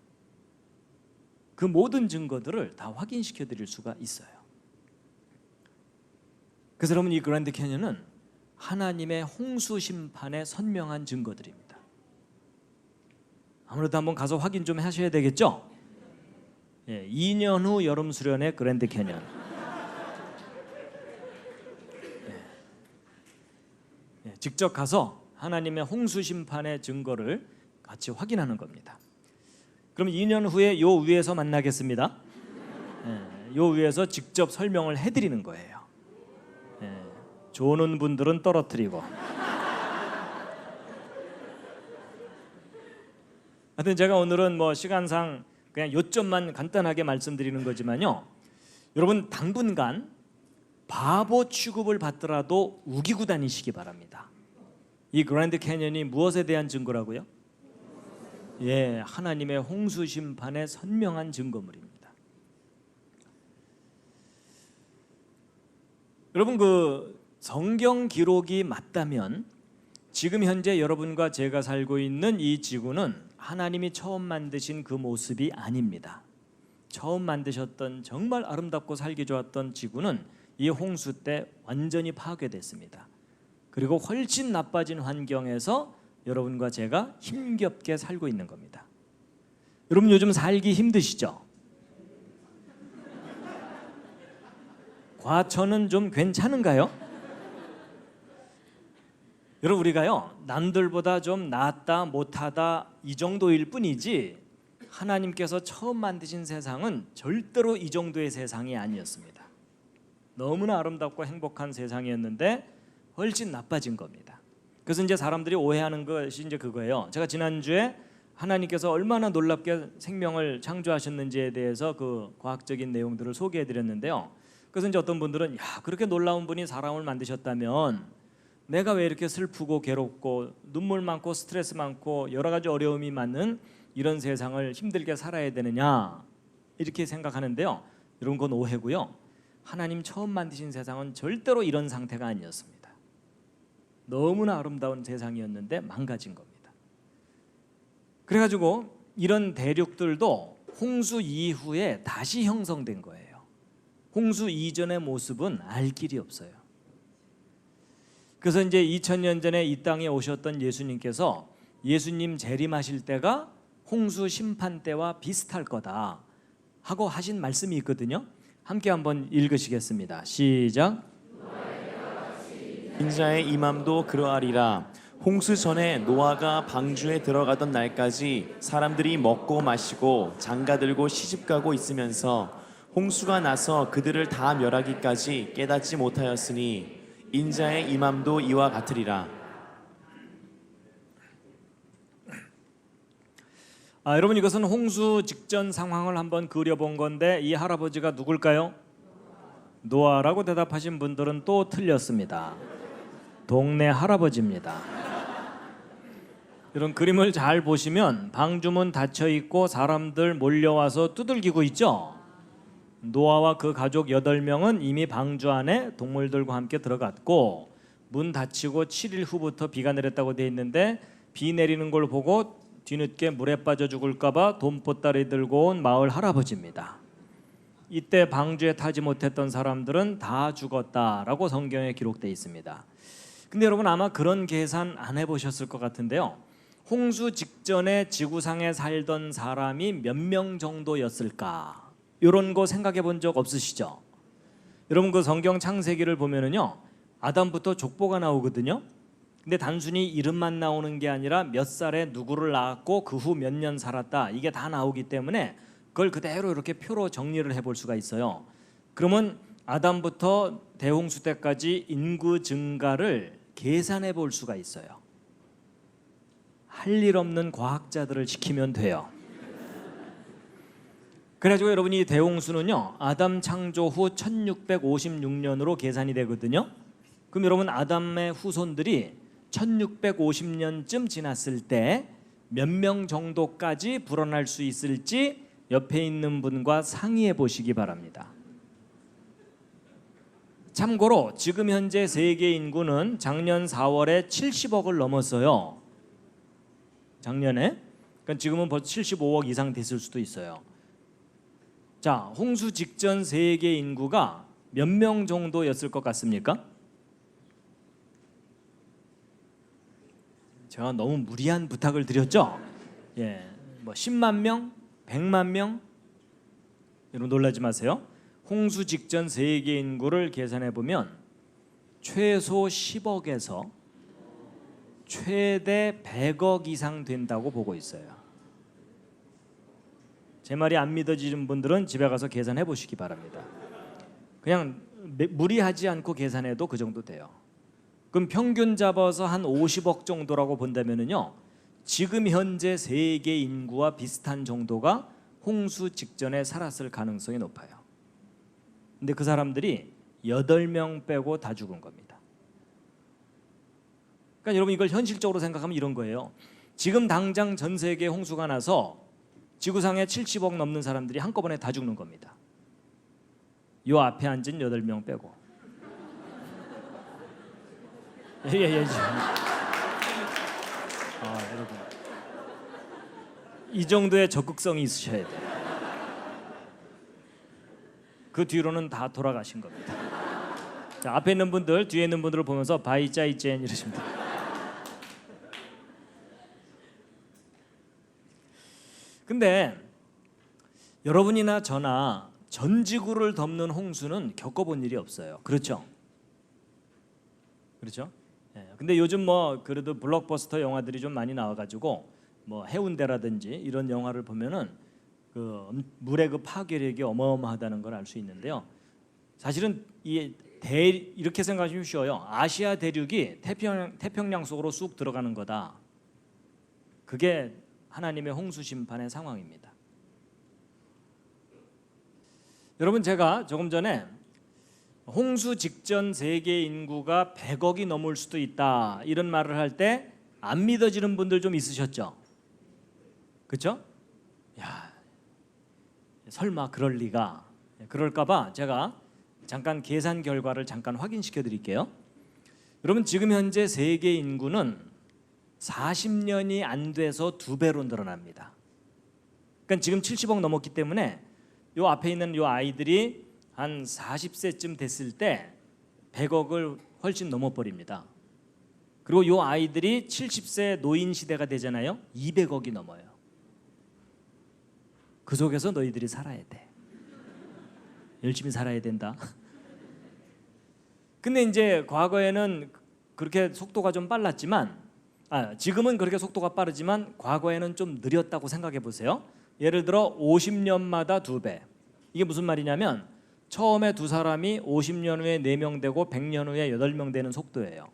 그 모든 증거들을 다 확인시켜 드릴 수가 있어요. 그래서 여러분, 이 그랜드 캐년은 하나님의 홍수 심판의 선명한 증거들입니다. 아무래도 한번 가서 확인 좀 하셔야 되겠죠? 2년 후 여름 수련의 그랜드 캐년. 직접 가서 하나님의 홍수 심판의 증거를 같이 확인하는 겁니다. 그럼 2년 후에 요 위에서 만나겠습니다. 요 위에서 직접 설명을 해드리는 거예요. 조는 분들은 떨어뜨리고. 하여튼 제가 오늘은 뭐 시간상 그냥 요점만 간단하게 말씀드리는 거지만요, 여러분 당분간 바보 취급을 받더라도 우기고 다니시기 바랍니다. 이 그랜드 캐년이 무엇에 대한 증거라고요? 하나님의 홍수 심판의 선명한 증거물입니다. 여러분, 그 성경 기록이 맞다면 지금 현재 여러분과 제가 살고 있는 이 지구는 하나님이 처음 만드신 그 모습이 아닙니다. 처음 만드셨던 정말 아름답고 살기 좋았던 지구는 이 홍수 때 완전히 파괴됐습니다. 그리고 훨씬 나빠진 환경에서 여러분과 제가 힘겹게 살고 있는 겁니다. 여러분 요즘 살기 힘드시죠? 과천은 좀 괜찮은가요? 여러분, 우리가요 남들보다 좀 낫다 못하다 이 정도일 뿐이지 하나님께서 처음 만드신 세상은 절대로 이 정도의 세상이 아니었습니다. 너무나 아름답고 행복한 세상이었는데 훨씬 나빠진 겁니다. 그래서 이제 사람들이 오해하는 것이 이제 그거예요. 제가 지난주에 하나님께서 얼마나 놀랍게 생명을 창조하셨는지에 대해서 그 과학적인 내용들을 소개해 드렸는데요. 그래서 이제 어떤 분들은 그렇게 놀라운 분이 사람을 만드셨다면 내가 왜 이렇게 슬프고 괴롭고 눈물 많고 스트레스 많고 여러 가지 어려움이 많은 이런 세상을 힘들게 살아야 되느냐 이렇게 생각하는데요. 여러분, 그건 오해고요. 하나님 처음 만드신 세상은 절대로 이런 상태가 아니었습니다. 너무나 아름다운 세상이었는데 망가진 겁니다. 그래가지고 이런 대륙들도 홍수 이후에 다시 형성된 거예요. 홍수 이전의 모습은 알 길이 없어요. 그래서 이제 2000년 전에 이 땅에 오셨던 예수님께서 예수님 재림하실 때가 홍수 심판 때와 비슷할 거다 하고 하신 말씀이 있거든요. 함께 한번 읽으시겠습니다. 시작. 인자의 임함도 그러하리라. 홍수 전에 노아가 방주에 들어가던 날까지 사람들이 먹고 마시고 장가들고 시집가고 있으면서 홍수가 나서 그들을 다 멸하기까지 깨닫지 못하였으니 인자의 임함도 이와 같으리라. 여러분, 이것은 홍수 직전 상황을 한번 그려본 건데 이 할아버지가 누굴까요? 노아라고 대답하신 분들은 또 틀렸습니다. 동네 할아버지입니다. 이런 그림을 잘 보시면 방주문 닫혀 있고 사람들 몰려와서 두들기고 있죠. 노아와 그 가족 8명은 이미 방주 안에 동물들과 함께 들어갔고 문 닫히고 7일 후부터 비가 내렸다고 돼 있는데 비 내리는 걸 보고 뒤늦게 물에 빠져 죽을까 봐 돈보따리 들고 온 마을 할아버지입니다. 이때 방주에 타지 못했던 사람들은 다 죽었다라고 성경에 기록되어 있습니다. 근데 여러분 아마 그런 계산 안 해보셨을 것 같은데요. 홍수 직전에 지구상에 살던 사람이 몇 명 정도였을까? 이런 거 생각해 본 적 없으시죠? 여러분 그 성경 창세기를 보면은요 아담부터 족보가 나오거든요. 근데 단순히 이름만 나오는 게 아니라 몇 살에 누구를 낳았고 그 후 몇 년 살았다 이게 다 나오기 때문에 그걸 그대로 이렇게 표로 정리를 해볼 수가 있어요. 그러면 아담부터 대홍수 때까지 인구 증가를 계산해 볼 수가 있어요. 할 일 없는 과학자들을 시키면 돼요. 그래가지고 여러분이 대홍수는요 아담 창조 후 1656년으로 계산이 되거든요. 그럼 여러분 아담의 후손들이 1650년쯤 지났을 때 몇 명 정도까지 불어날 수 있을지 옆에 있는 분과 상의해 보시기 바랍니다. 참고로 지금 현재 세계 인구는 작년 4월에 70억을 넘었어요. 작년에. 그러니까 지금은 벌써 75억 이상 됐을 수도 있어요. 자, 홍수 직전 세계 인구가 몇 명 정도였을 것 같습니까? 제가 너무 무리한 부탁을 드렸죠? 예, 뭐 10만 명, 100만 명? 여러분 놀라지 마세요. 홍수 직전 세계 인구를 계산해 보면 최소 10억에서 최대 100억 이상 된다고 보고 있어요. 제 말이 안 믿어지는 분들은 집에 가서 계산해 보시기 바랍니다. 그냥 무리하지 않고 계산해도 그 정도 돼요. 그럼 평균 잡아서 한 50억 정도라고 본다면은요, 지금 현재 세계 인구와 비슷한 정도가 홍수 직전에 살았을 가능성이 높아요. 근데 그 사람들이 8명 빼고 다 죽은 겁니다. 그러니까 여러분 이걸 현실적으로 생각하면 이런 거예요. 지금 당장 전 세계에 홍수가 나서 지구상에 70억 넘는 사람들이 한꺼번에 다 죽는 겁니다. 요 앞에 앉은 8명 빼고. 예. 여러분. 이 정도의 적극성이 있으셔야 돼요. 그 뒤로는 다 돌아가신 겁니다. 자, 앞에 있는 분들, 뒤에 있는 분들을 보면서 바이 짜이 젠 이러시면 돼요. 근데 여러분이나 저나 전 지구를 덮는 홍수는 겪어본 일이 없어요. 그렇죠? 그렇죠? 예. 근데 요즘 뭐 그래도 블록버스터 영화들이 좀 많이 나와가지고 뭐 해운대라든지 이런 영화를 보면은 그 물의 그 파괴력이 어마어마하다는 걸 알 수 있는데요. 사실은 이렇게 생각하시면 쉬워요. 아시아 대륙이 태평양 속으로 쑥 들어가는 거다. 그게 하나님의 홍수 심판의 상황입니다. 여러분, 제가 조금 전에 홍수 직전 세계 인구가 100억이 넘을 수도 있다 이런 말을 할 때 안 믿어지는 분들 좀 있으셨죠? 그렇죠? 야, 설마 그럴 리가. 그럴까 봐 제가 잠깐 계산 결과를 잠깐 확인시켜 드릴게요. 여러분, 지금 현재 세계 인구는 40년이 안 돼서 2배로 늘어납니다. 그러니까 지금 70억 넘었기 때문에 요 앞에 있는 요 아이들이 한 40세쯤 됐을 때 100억을 훨씬 넘어버립니다. 그리고 요 아이들이 70세 노인 시대가 되잖아요. 200억이 넘어요. 그 속에서 너희들이 살아야 돼. 열심히 살아야 된다. 근데 이제 과거에는 그렇게 속도가 좀 빨랐지만, 지금은 그렇게 속도가 빠르지만 과거에는 좀 느렸다고 생각해 보세요. 예를 들어 50년마다 2배. 이게 무슨 말이냐면 처음에 두 사람이 50년 후에 4명 되고 100년 후에 8명 되는 속도예요.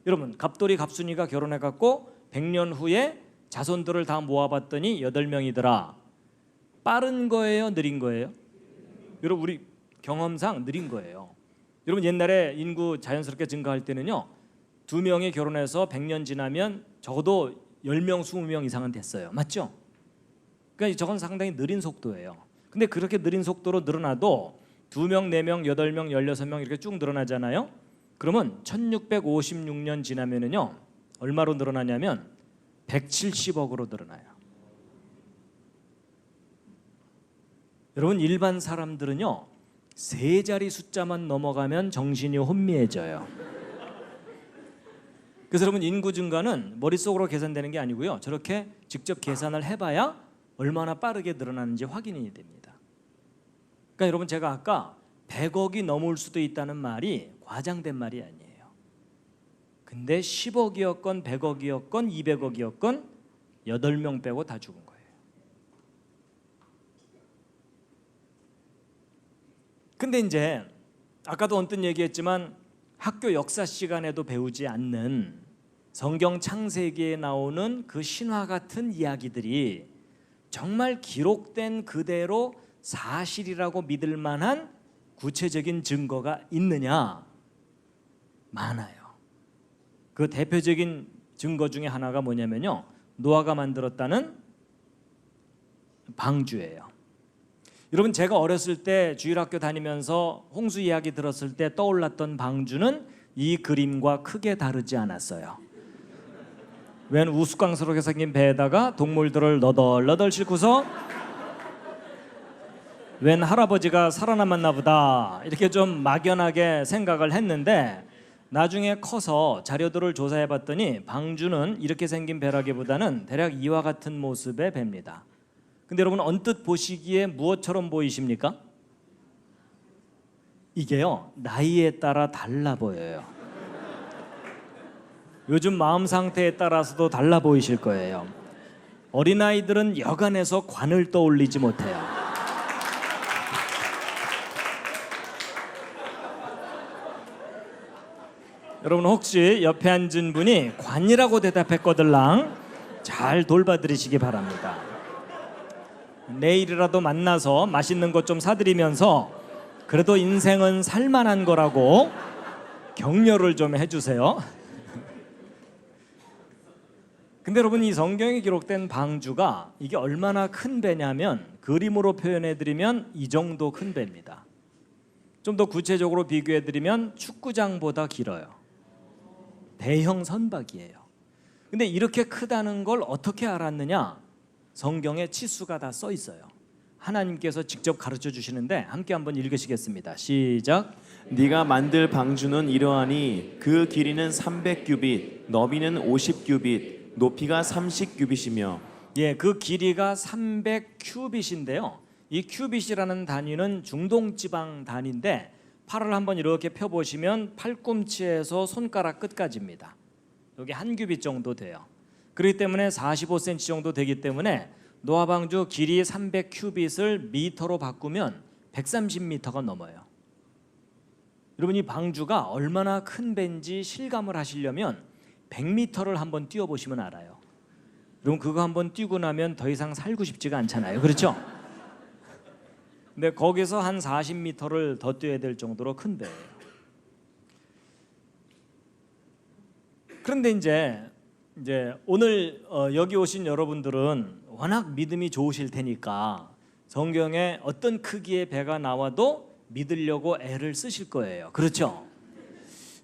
여러분, 갑돌이 갑순이가 결혼해갖고 100년 후에 자손들을 다 모아봤더니 8명이더라. 빠른 거예요? 느린 거예요? 여러분, 우리 경험상 느린 거예요. 여러분, 옛날에 인구 자연스럽게 증가할 때는요, 2명이 결혼해서 100년 지나면 적어도 10명, 20명 이상은 됐어요. 맞죠? 그러니까 저건 상당히 느린 속도예요. 근데 그렇게 느린 속도로 늘어나도 2명, 4명, 8명, 16명 이렇게 쭉 늘어나잖아요. 그러면 1656년 지나면은요, 얼마로 늘어나냐면 170억으로 늘어나요. 여러분, 일반 사람들은요 3자리 숫자만 넘어가면 정신이 혼미해져요. 그래서 여러분, 인구 증가는 머릿속으로 계산되는 게 아니고요, 저렇게 직접 계산을 해봐야 얼마나 빠르게 늘어나는지 확인이 됩니다. 그러니까 여러분, 제가 아까 100억이 넘을 수도 있다는 말이 과장된 말이 아니에요. 근데 10억이었건 100억이었건 200억이었건 8명 빼고 다 죽은 거예요. 근데 이제 아까도 언뜻 얘기했지만 학교 역사 시간에도 배우지 않는 성경 창세기에 나오는 그 신화 같은 이야기들이 정말 기록된 그대로 사실이라고 믿을 만한 구체적인 증거가 있느냐? 많아요. 그 대표적인 증거 중에 하나가 뭐냐면요, 노아가 만들었다는 방주예요. 여러분 제가 어렸을 때 주일학교 다니면서 홍수 이야기 들었을 때 떠올랐던 방주는 이 그림과 크게 다르지 않았어요. 웬 우스꽝스럽게 생긴 배에다가 동물들을 너덜너덜 싣고서 웬 할아버지가 살아남았나 보다 이렇게 좀 막연하게 생각을 했는데 나중에 커서 자료들을 조사해 봤더니 방주는 이렇게 생긴 배라기보다는 대략 이와 같은 모습의 배입니다. 근데 여러분 언뜻 보시기에 무엇처럼 보이십니까? 이게요 나이에 따라 달라 보여요. 요즘 마음 상태에 따라서도 달라 보이실 거예요. 어린아이들은 여간해서 관을 떠올리지 못해요. 여러분 혹시 옆에 앉은 분이 관이라고 대답했거들랑 잘 돌봐드리시기 바랍니다. 내일이라도 만나서 맛있는 것 좀 사드리면서 그래도 인생은 살만한 거라고 격려를 좀 해주세요. 근데 여러분 이 성경에 기록된 방주가 이게 얼마나 큰 배냐면 그림으로 표현해드리면 이 정도 큰 배입니다. 좀 더 구체적으로 비교해드리면 축구장보다 길어요. 대형 선박이에요. 근데 이렇게 크다는 걸 어떻게 알았느냐? 성경에 치수가 다 써 있어요. 하나님께서 직접 가르쳐 주시는데 함께 한번 읽으시겠습니다. 시작. 네가 만들 방주는 이러하니 그 길이는 300규빗, 너비는 50규빗, 높이가 30규빗이며. 예, 그 길이가 300규빗인데요. 이 규빗이라는 단위는 중동 지방 단위인데 팔을 한번 이렇게 펴 보시면 팔꿈치에서 손가락 끝까지입니다. 여기 한 규빗 정도 돼요. 그렇기 때문에 45cm 정도 되기 때문에 노아방주 길이 300규빗을 미터로 바꾸면 130m가 넘어요. 여러분 이 방주가 얼마나 큰 배인지 실감을 하시려면 100m를 한번 뛰어보시면 알아요. 여러분 그거 한번 뛰고 나면 더 이상 살고 싶지가 않잖아요. 그렇죠? 근데 거기서 한 40m를 더 뛰어야 될 정도로 큰 배예요. 그런데 이제 오늘 여기 오신 여러분들은 워낙 믿음이 좋으실 테니까 성경에 어떤 크기의 배가 나와도 믿으려고 애를 쓰실 거예요. 그렇죠?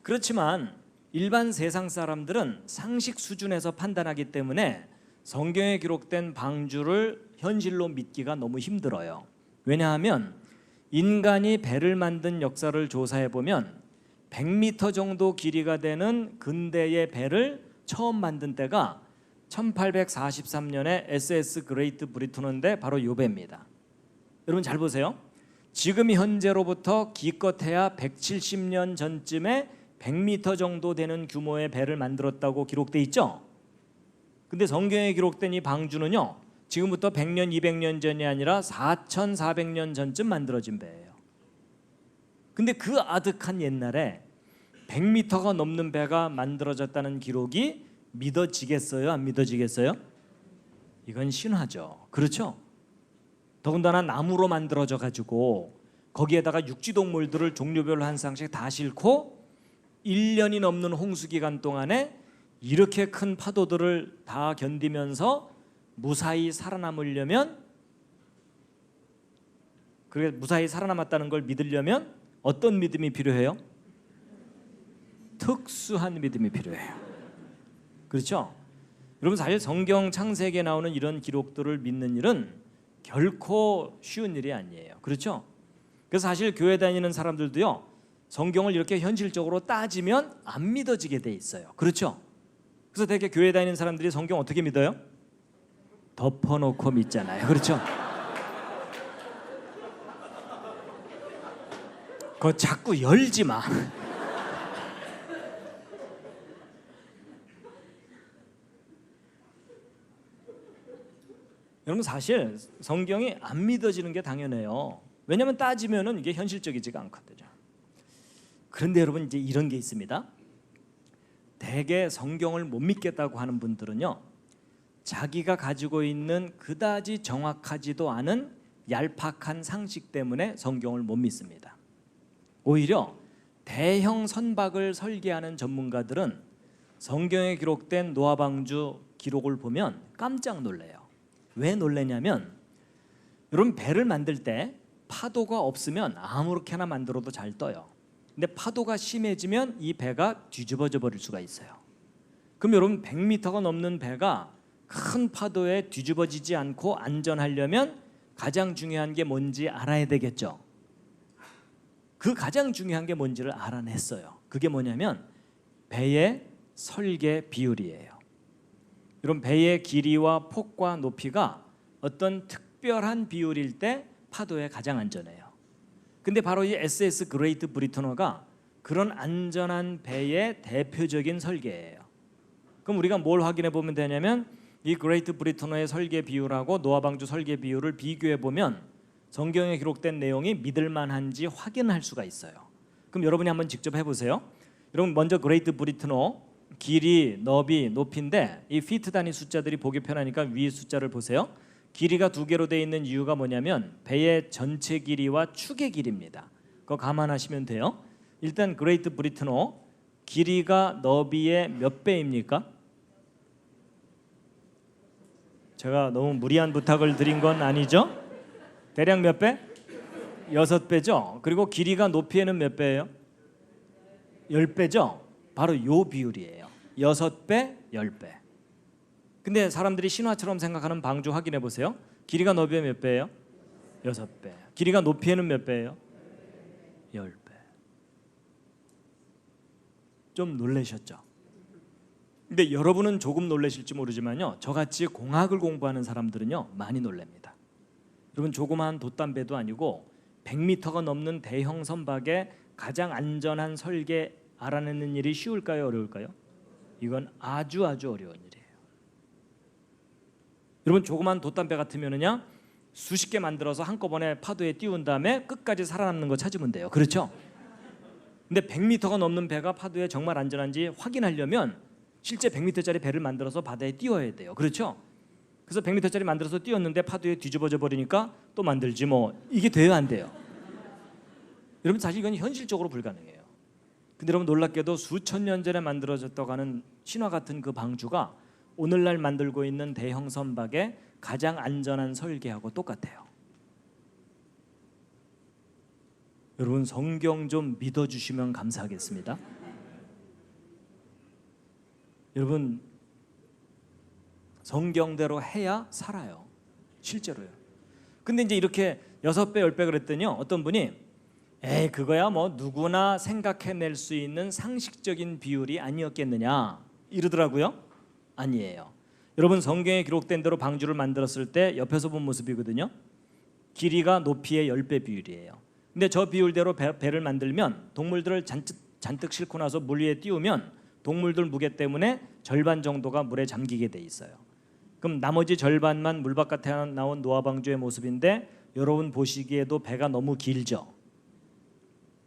그렇지만 일반 세상 사람들은 상식 수준에서 판단하기 때문에 성경에 기록된 방주를 현실로 믿기가 너무 힘들어요. 왜냐하면 인간이 배를 만든 역사를 조사해 보면 100m 정도 길이가 되는 근대의 배를 처음 만든 때가 1843년에 SS 그레이트 브리튼인데 바로 이 배입니다. 여러분 잘 보세요. 지금 현재로부터 기껏해야 170년 전쯤에 100m 정도 되는 규모의 배를 만들었다고 기록돼 있죠. 근데 성경에 기록된 이 방주는요 지금부터 100년 200년 전이 아니라 4400년 전쯤 만들어진 배예요. 근데 그 아득한 옛날에 100m가 넘는 배가 만들어졌다는 기록이 믿어지겠어요? 안 믿어지겠어요? 이건 신화죠. 그렇죠? 더군다나 나무로 만들어져 가지고 거기에다가 육지동물들을 종류별로 한 쌍씩 다 싣고 1년이 넘는 홍수 기간 동안에 이렇게 큰 파도들을 다 견디면서 무사히 살아남으려면, 그래 무사히 살아남았다는 걸 믿으려면 어떤 믿음이 필요해요? 특수한 믿음이 필요해요. 그렇죠? 여러분 사실 성경 창세기에 나오는 이런 기록들을 믿는 일은 결코 쉬운 일이 아니에요. 그렇죠? 그래서 사실 교회 다니는 사람들도요 성경을 이렇게 현실적으로 따지면 안 믿어지게 돼 있어요. 그렇죠? 그래서 되게 교회 다니는 사람들이 성경 어떻게 믿어요? 덮어놓고 믿잖아요. 그렇죠? 그거 자꾸 열지 마. 여러분 사실 성경이 안 믿어지는 게 당연해요. 왜냐하면 따지면은 이게 현실적이지가 않거든요. 그런데 여러분 이제 이런 게 있습니다. 대개 성경을 못 믿겠다고 하는 분들은요 자기가 가지고 있는 그다지 정확하지도 않은 얄팍한 상식 때문에 성경을 못 믿습니다. 오히려 대형 선박을 설계하는 전문가들은 성경에 기록된 노아방주 기록을 보면 깜짝 놀래요. 왜 놀래냐면 여러분 배를 만들 때 파도가 없으면 아무렇게나 만들어도 잘 떠요. 근데 파도가 심해지면 이 배가 뒤집어져 버릴 수가 있어요. 그럼 여러분 100m가 넘는 배가 큰 파도에 뒤집어지지 않고 안전하려면 가장 중요한 게 뭔지 알아야 되겠죠. 그 가장 중요한 게 뭔지를 알아냈어요. 그게 뭐냐면 배의 설계 비율이에요. 여러분 배의 길이와 폭과 높이가 어떤 특별한 비율일 때 파도에 가장 안전해요. 근데 바로 이 SS 그레이트 브리터너가 그런 안전한 배의 대표적인 설계예요. 그럼 우리가 뭘 확인해 보면 되냐면 이 그레이트 브리터너의 설계 비율하고 노아 방주 설계 비율을 비교해 보면 성경에 기록된 내용이 믿을 만한지 확인할 수가 있어요. 그럼 여러분이 한번 직접 해보세요. 여러분 먼저 그레이트 브리터너 길이, 너비, 높이인데 이 피트 단위 숫자들이 보기 편하니까 위에 숫자를 보세요. 길이가 두 개로 되어 있는 이유가 뭐냐면 배의 전체 길이와 축의 길이입니다. 그거 감안하시면 돼요. 일단 그레이트 브리터너 길이가 너비의 몇 배입니까? 제가 너무 무리한 부탁을 드린 건 아니죠? 대략 몇 배? 6배죠. 그리고 길이가 높이에는 몇 배예요? 10배죠. 바로 요 비율이에요. 6배, 10배. 근데 사람들이 신화처럼 생각하는 방주 확인해 보세요. 길이가 너비에 몇 배예요? 6배. 길이가 높이에는 몇 배예요? 10배. 좀 놀라셨죠? 근데 여러분은 조금 놀라실지 모르지만요, 저같이 공학을 공부하는 사람들은요 많이 놀랍니다. 여러분 조그마한 돛담배도 아니고 100m가 넘는 대형 선박의 가장 안전한 설계 알아내는 일이 쉬울까요, 어려울까요? 이건 아주 어려운 일이에요. 여러분 조그만 돛담배 같으면은요 수십 개 만들어서 한꺼번에 파도에 띄운 다음에 끝까지 살아남는 거 찾으면 돼요. 그렇죠? 근데 100m가 넘는 배가 파도에 정말 안전한지 확인하려면 실제 100m짜리 배를 만들어서 바다에 띄워야 돼요. 그렇죠? 그래서 100m짜리 만들어서 띄웠는데 파도에 뒤집어져 버리니까 또 만들지 뭐. 이게 돼요, 안 돼요? 여러분 사실 이건 현실적으로 불가능해요. 근데 여러분 놀랍게도 수천 년 전에 만들어졌다고 하는 신화 같은 그 방주가 오늘날 만들고 있는 대형 선박의 가장 안전한 설계하고 똑같아요. 여러분 성경 좀 믿어주시면 감사하겠습니다. 여러분 성경대로 해야 살아요. 실제로요. 근데 이제 이렇게 6배, 10배 그랬더니요, 어떤 분이 에이 그거야 뭐 누구나 생각해낼 수 있는 상식적인 비율이 아니었겠느냐 이러더라고요. 아니에요. 여러분 성경에 기록된 대로 방주를 만들었을 때 옆에서 본 모습이거든요. 길이가 높이의 10배 비율이에요. 근데 저 비율대로 배를 만들면 동물들을 잔뜩 싣고 나서 물 위에 띄우면 동물들 무게 때문에 절반 정도가 물에 잠기게 돼 있어요. 그럼 나머지 절반만 물 바깥에 나온 노아 방주의 모습인데 여러분 보시기에도 배가 너무 길죠.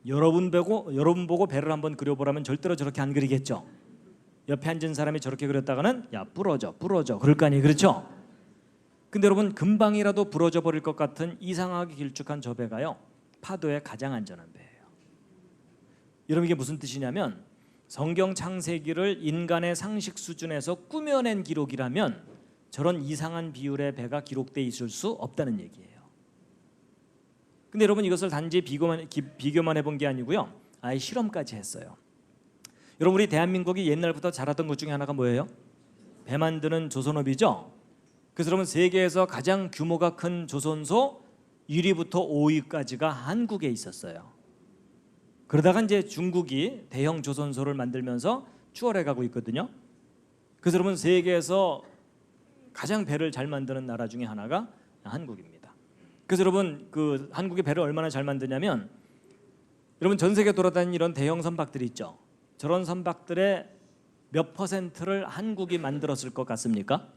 여러분 보고 배를 한번 그려보라면 절대로 저렇게 안 그리겠죠. 옆에 앉은 사람이 저렇게 그렸다가는 야 부러져 그럴 거 아니에요. 그렇죠? 근데 여러분 금방이라도 부러져 버릴 것 같은 이상하게 길쭉한 저 배가요 파도에 가장 안전한 배예요. 여러분 이게 무슨 뜻이냐면 성경 창세기를 인간의 상식 수준에서 꾸며낸 기록이라면 저런 이상한 비율의 배가 기록돼 있을 수 없다는 얘기예요. 근데 여러분 이것을 단지 비교만 해본 게 아니고요, 아예 실험까지 했어요. 여러분 우리 대한민국이 옛날부터 잘하던 것 중에 하나가 뭐예요? 배 만드는 조선업이죠. 그래서 여러분 세계에서 가장 규모가 큰 조선소 1위부터 5위까지가 한국에 있었어요. 그러다가 이제 중국이 대형 조선소를 만들면서 추월해 가고 있거든요. 그래서 여러분 세계에서 가장 배를 잘 만드는 나라 중에 하나가 한국입니다. 그래서 여러분 그 한국이 배를 얼마나 잘 만드냐면 여러분 전 세계 돌아다니는 이런 대형 선박들이 있죠. 저런 선박들의 몇 퍼센트를 한국이 만들었을 것 같습니까?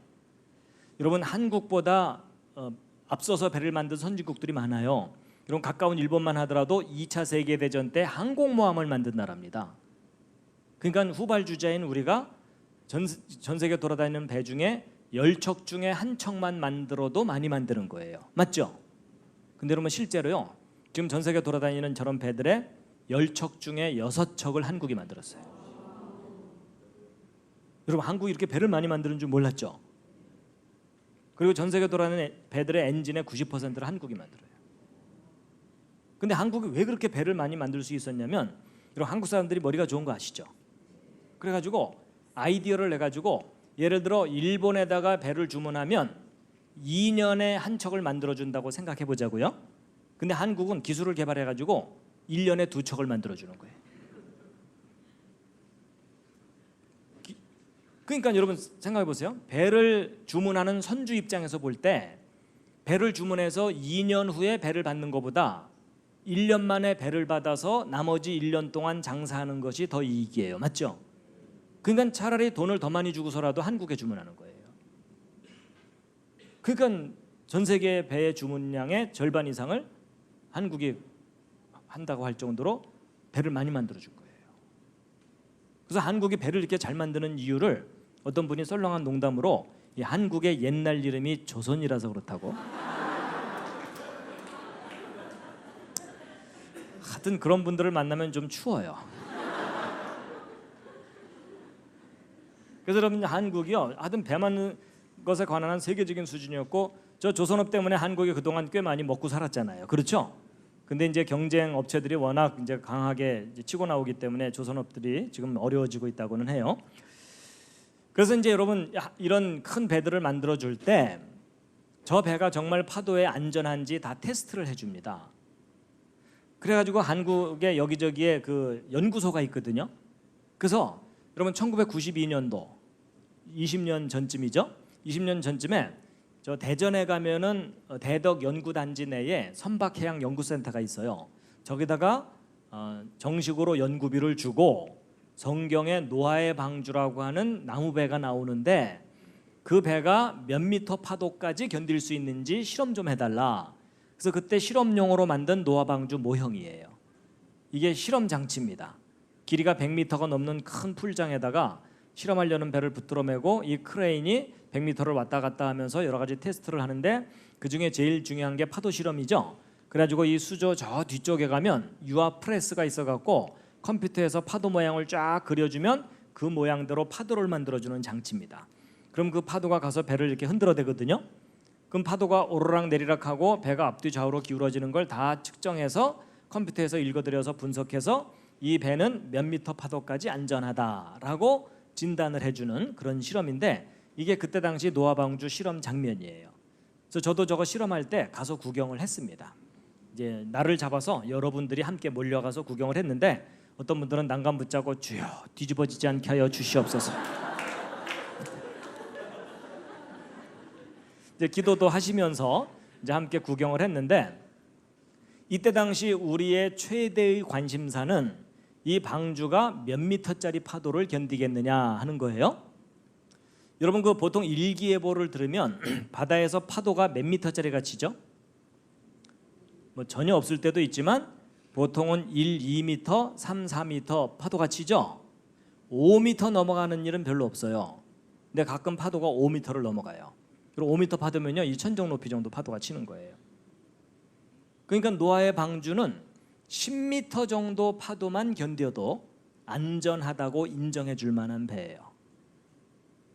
여러분 한국보다 앞서서 배를 만든 선진국들이 많아요. 여러분 가까운 일본만 하더라도 2차 세계대전 때 항공모함을 만든 나라입니다. 그러니까 후발주자인 우리가 전 세계 돌아다니는 배 중에 10척 중에 한 척만 만들어도 많이 만드는 거예요. 맞죠? 근데 여러분 실제로요, 지금 전 세계 돌아다니는 저런 배들의 10척 중에 6척을 한국이 만들었어요. 여러분 한국이 이렇게 배를 많이 만드는 줄 몰랐죠? 그리고 전 세계 돌아다니는 배들의 엔진의 90%를 한국이 만들어요. 근데 한국이 왜 그렇게 배를 많이 만들 수 있었냐면 여러분 한국 사람들이 머리가 좋은 거 아시죠? 그래가지고 아이디어를 내가지고 예를 들어 일본에다가 배를 주문하면 2년에 한 척을 만들어준다고 생각해 보자고요. 근데 한국은 기술을 개발해가지고 1년에 2척을 만들어주는 거예요. 그러니까 여러분 생각해 보세요. 배를 주문하는 선주 입장에서 볼 때 배를 주문해서 2년 후에 배를 받는 것보다 1년 만에 배를 받아서 나머지 1년 동안 장사하는 것이 더 이익이에요. 맞죠? 그러니까 차라리 돈을 더 많이 주고서라도 한국에 주문하는 거예요. 그러니까 전 세계 배의 주문량의 절반 이상을 한국이 한다고 할 정도로 배를 많이 만들어 줄 거예요. 그래서 한국이 배를 이렇게 잘 만드는 이유를 어떤 분이 썰렁한 농담으로 이 한국의 옛날 이름이 조선이라서 그렇다고. 하여튼 그런 분들을 만나면 좀 추워요. 그래서 여러분 한국이요, 하여튼 배 만드는 것에 관한 한 세계적인 수준이었고 저 조선업 때문에 한국이 그동안 꽤 많이 먹고 살았잖아요. 그렇죠? 근데 이제 경쟁 업체들이 워낙 이제 강하게 이제 치고 나오기 때문에 조선업들이 지금 어려워지고 있다고는 해요. 그래서 이제 여러분 이런 큰 배들을 만들어 줄 때 저 배가 정말 파도에 안전한지 다 테스트를 해줍니다. 그래가지고 한국에 여기저기에 그 연구소가 있거든요. 그래서 여러분 1992년도 20년 전쯤이죠. 20년 전쯤에 저 대전에 가면은 대덕 연구단지 내에 선박해양 연구센터가 있어요. 저기다가 정식으로 연구비를 주고 성경의 노아의 방주라고 하는 나무배가 나오는데 그 배가 몇 미터 파도까지 견딜 수 있는지 실험 좀 해달라. 그래서 그때 실험용으로 만든 노아 방주 모형이에요. 이게 실험 장치입니다. 길이가 100m가 넘는 큰 풀장에다가 실험하려는 배를 붙들어 메고 이 크레인이 100m를 왔다 갔다 하면서 여러 가지 테스트를 하는데 그중에 제일 중요한 게 파도 실험이죠. 그래가지고 이 수조 저 뒤쪽에 가면 유압 프레스가 있어갖고 컴퓨터에서 파도 모양을 쫙 그려주면 그 모양대로 파도를 만들어주는 장치입니다. 그럼 그 파도가 가서 배를 이렇게 흔들어대거든요. 그럼 파도가 오르락 내리락하고 배가 앞뒤 좌우로 기울어지는 걸 다 측정해서 컴퓨터에서 읽어들여서 분석해서 이 배는 몇 미터 파도까지 안전하다라고 진단을 해주는 그런 실험인데 이게 그때 당시 노아 방주 실험 장면이에요. 그래서 저도 저거 실험할 때 가서 구경을 했습니다. 이제 날을 잡아서 여러분들이 함께 몰려가서 구경을 했는데 어떤 분들은 난간 붙잡고 주여 뒤집어지지 않게 하여 주시옵소서. 이제 기도도 하시면서 이제 함께 구경을 했는데 이때 당시 우리의 최대의 관심사는 이 방주가 몇 미터짜리 파도를 견디겠느냐 하는 거예요. 여러분 그 보통 일기예보를 들으면 바다에서 파도가 몇 미터짜리가 치죠? 뭐 전혀 없을 때도 있지만 보통은 1, 2미터, 3, 4미터 파도가 치죠. 5미터 넘어가는 일은 별로 없어요. 근데 가끔 파도가 5미터를 넘어가요. 그리고 5미터 파도면요 이 천정 높이 정도 파도가 치는 거예요. 그러니까 노아의 방주는 10미터 정도 파도만 견뎌도 안전하다고 인정해 줄 만한 배예요.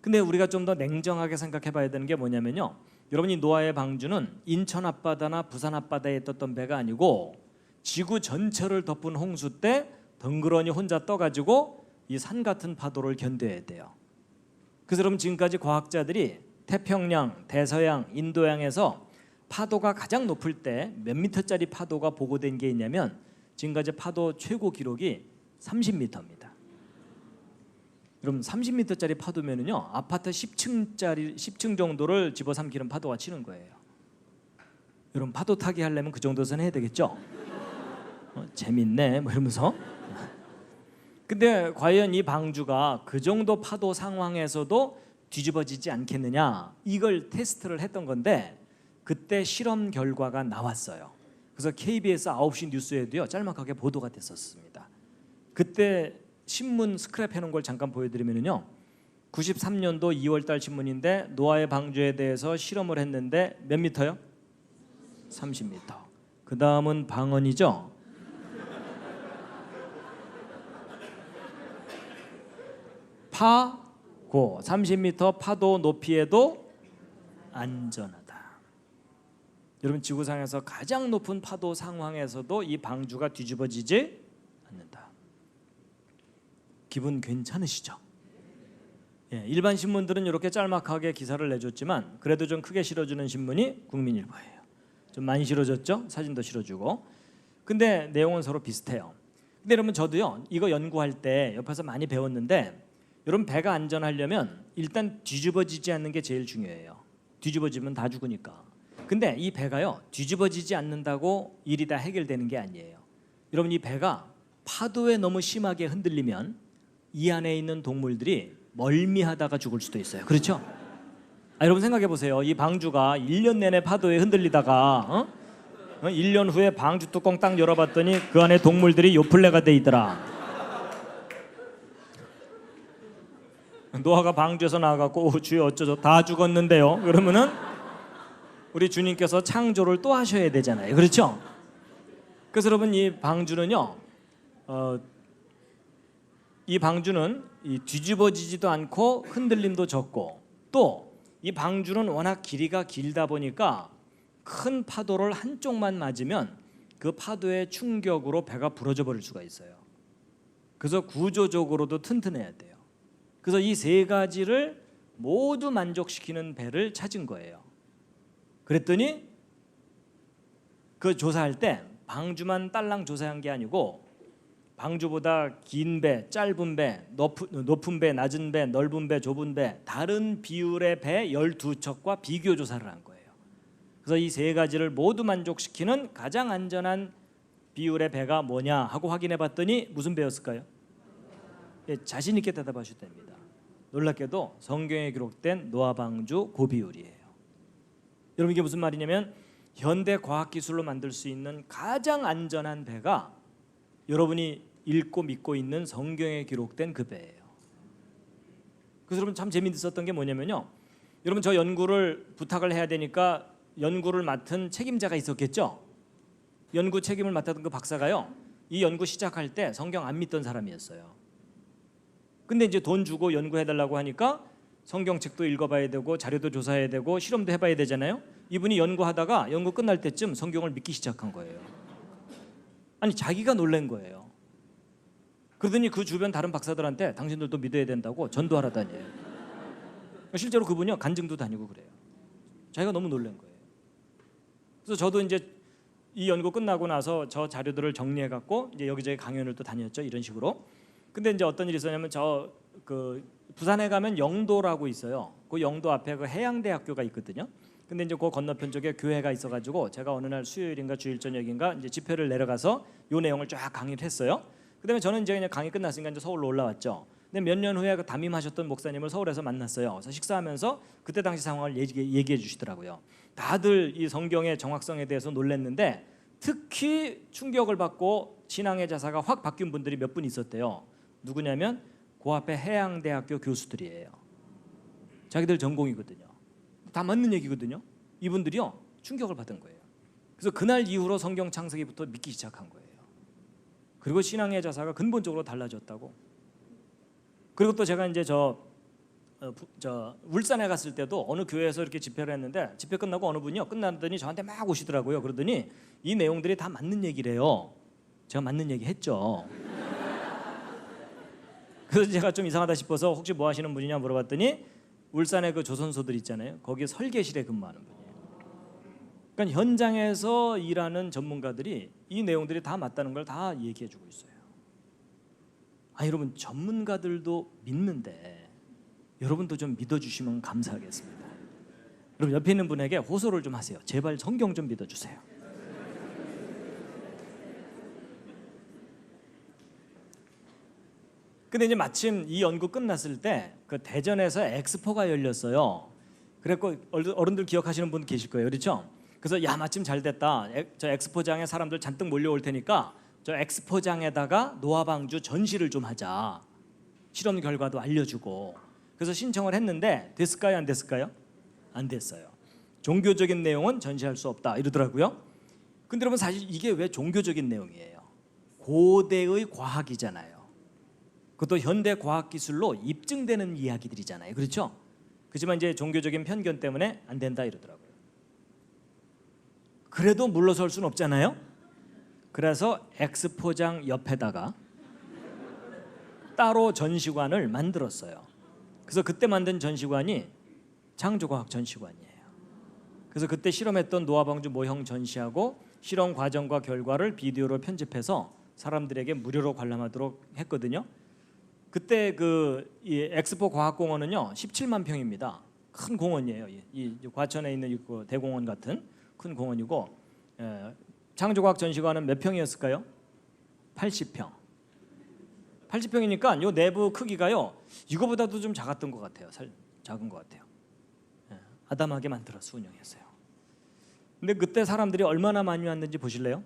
근데 우리가 좀 더 냉정하게 생각해 봐야 되는 게 뭐냐면요, 여러분이 노아의 방주는 인천 앞바다나 부산 앞바다에 떴던 배가 아니고 지구 전체를 덮은 홍수 때 덩그러니 혼자 떠가지고 이 산 같은 파도를 견뎌야 돼요. 그래서 여러분 지금까지 과학자들이 태평양, 대서양, 인도양에서 파도가 가장 높을 때 몇 미터짜리 파도가 보고된 게 있냐면 지금까지 파도 최고 기록이 30미터입니다. 여러분 30미터짜리 파도면은요 아파트 10층 정도를 집어삼키는 파도가 치는 거예요. 여러분 파도 타기 하려면 그 정도선 해야 되겠죠? 재밌네 뭐 이러면서. 근데 과연 이 방주가 그 정도 파도 상황에서도 뒤집어지지 않겠느냐 이걸 테스트를 했던 건데 그때 실험 결과가 나왔어요. 그래서 KBS 9시 뉴스에도요 짤막하게 보도가 됐었습니다. 그때 신문 스크랩 해놓은 걸 잠깐 보여드리면요 93년도 2월달 신문인데 노아의 방주에 대해서 실험을 했는데 몇 미터요? 30미터. 그 다음은 방언이죠. 파고 30미터 파도 높이에도 안전하다. 여러분 지구상에서 가장 높은 파도 상황에서도 이 방주가 뒤집어지지 않는다. 기분 괜찮으시죠? 예, 일반 신문들은 이렇게 짤막하게 기사를 내줬지만 그래도 좀 크게 실어주는 신문이 국민일보예요. 좀 많이 실어줬죠? 사진도 실어주고. 근데 내용은 서로 비슷해요. 근데 여러분 저도요 이거 연구할 때 옆에서 많이 배웠는데 여러분 배가 안전하려면 일단 뒤집어지지 않는 게 제일 중요해요. 뒤집어지면 다 죽으니까. 근데 이 배가요 뒤집어지지 않는다고 일이 다 해결되는 게 아니에요. 여러분 이 배가 파도에 너무 심하게 흔들리면 이 안에 있는 동물들이 멀미하다가 죽을 수도 있어요. 그렇죠? 여러분 생각해 보세요. 이 방주가 1년 내내 파도에 흔들리다가 1년 후에 방주 뚜껑 딱 열어봤더니 그 안에 동물들이 요플레가 돼 있더라. 노아가 방주에서 나와갖고 주여 어쩌죠 다 죽었는데요. 그러면은 우리 주님께서 창조를 또 하셔야 되잖아요. 그렇죠? 그래서 여러분 이 방주는요 이 방주는 이 뒤집어지지도 않고 흔들림도 적고 또 이 방주는 워낙 길이가 길다 보니까 큰 파도를 한쪽만 맞으면 그 파도의 충격으로 배가 부러져 버릴 수가 있어요. 그래서 구조적으로도 튼튼해야 돼요. 그래서 이 세 가지를 모두 만족시키는 배를 찾은 거예요. 그랬더니 그 조사할 때 방주만 딸랑 조사한 게 아니고 방주보다 긴 배, 짧은 배, 높은 배, 낮은 배, 넓은 배, 좁은 배 다른 비율의 배 12척과 비교 조사를 한 거예요. 그래서 이 세 가지를 모두 만족시키는 가장 안전한 비율의 배가 뭐냐 하고 확인해 봤더니 무슨 배였을까요? 예, 자신 있게 대답하셔도 됩니다. 놀랍게도 성경에 기록된 노아 방주 고비율이에요. 여러분 이게 무슨 말이냐면 현대 과학 기술로 만들 수 있는 가장 안전한 배가 여러분이 읽고 믿고 있는 성경에 기록된 그 배예요. 그래서 여러분 참 재미있었던 게 뭐냐면요. 여러분 저 연구를 부탁을 해야 되니까 연구를 맡은 책임자가 있었겠죠. 연구 책임을 맡았던 그 박사가요. 이 연구 시작할 때 성경 안 믿던 사람이었어요. 근데 이제 돈 주고 연구해달라고 하니까 성경책도 읽어봐야 되고 자료도 조사해야 되고 실험도 해봐야 되잖아요. 이분이 연구하다가 연구 끝날 때쯤 성경을 믿기 시작한 거예요. 아니 자기가 놀란 거예요. 그러더니 그 주변 다른 박사들한테 당신들도 믿어야 된다고 전도하라다니요. 실제로 그분이요 간증도 다니고 그래요. 자기가 너무 놀란 거예요. 그래서 저도 이제 이 연구 끝나고 나서 저 자료들을 정리해 갖고 이제 여기저기 강연을 또 다녔죠. 이런 식으로. 근데 이제 어떤 일이 있었냐면 저 그 부산에 가면 영도라고 있어요. 그 영도 앞에 그 해양대학교가 있거든요. 근데 이제 그 건너편 쪽에 교회가 있어가지고 제가 어느 날 수요일인가 주일 저녁인가 이제 집회를 내려가서 요 내용을 쫙 강의를 했어요. 그다음에 저는 이제 그냥 강의 끝났으니까 이제 서울로 올라왔죠. 근데 몇 년 후에 그 담임하셨던 목사님을 서울에서 만났어요. 그래서 식사하면서 그때 당시 상황을 얘기해 주시더라고요. 다들 이 성경의 정확성에 대해서 놀랐는데 특히 충격을 받고 신앙의 자세가 확 바뀐 분들이 몇 분 있었대요. 누구냐면 그 앞에 해양대학교 교수들이에요. 자기들 전공이거든요. 다 맞는 얘기거든요. 이분들이요 충격을 받은 거예요. 그래서 그날 이후로 성경 창세기부터 믿기 시작한 거예요. 그리고 신앙의 자세가 근본적으로 달라졌다고. 그리고 또 제가 이제 저 울산에 갔을 때도 어느 교회에서 이렇게 집회를 했는데 집회 끝나고 어느 분이요 끝났더니 저한테 막 오시더라고요. 그러더니 이 내용들이 다 맞는 얘기래요. 제가 맞는 얘기 했죠. 그래서 제가 좀 이상하다 싶어서 혹시 뭐 하시는 분이냐 물어봤더니 울산에 그 조선소들 있잖아요. 거기 설계실에 근무하는 분이에요. 그러니까 현장에서 일하는 전문가들이 이 내용들이 다 맞다는 걸 다 얘기해주고 있어요. 여러분 전문가들도 믿는데 여러분도 좀 믿어주시면 감사하겠습니다. 여러분 옆에 있는 분에게 호소를 좀 하세요. 제발 성경 좀 믿어주세요. 근데 이제 마침 이 연구 끝났을 때 그 대전에서 엑스포가 열렸어요. 그래서 어른들 기억하시는 분 계실 거예요, 그렇죠? 그래서 야 마침 잘 됐다. 저 엑스포장에 사람들 잔뜩 몰려올 테니까 저 엑스포장에다가 노아방주 전시를 좀 하자. 실험 결과도 알려주고. 그래서 신청을 했는데 됐을까요, 안 됐을까요? 안 됐어요. 종교적인 내용은 전시할 수 없다 이러더라고요. 근데 여러분 사실 이게 왜 종교적인 내용이에요? 고대의 과학이잖아요. 그것도 현대 과학 기술로 입증되는 이야기들이잖아요. 그렇죠? 그렇지만 이제 종교적인 편견 때문에 안 된다 이러더라고요. 그래도 물러설 수는 없잖아요. 그래서 엑스포장 옆에다가 따로 전시관을 만들었어요. 그래서 그때 만든 전시관이 창조과학 전시관이에요. 그래서 그때 실험했던 노아방주 모형 전시하고 실험 과정과 결과를 비디오로 편집해서 사람들에게 무료로 관람하도록 했거든요. 그때 이 엑스포 과학공원은요 17만 평입니다. 큰 공원이에요. 이 과천에 있는 그 대공원 같은 큰 공원이고, 창조과학 전시관은 몇 평이었을까요? 80평. 80평이니까 요 내부 크기가요 이거보다도 좀 작았던 것 같아요. 작은 것 같아요. 아담하게 만들어서 운영했어요. 근데 그때 사람들이 얼마나 많이 왔는지 보실래요?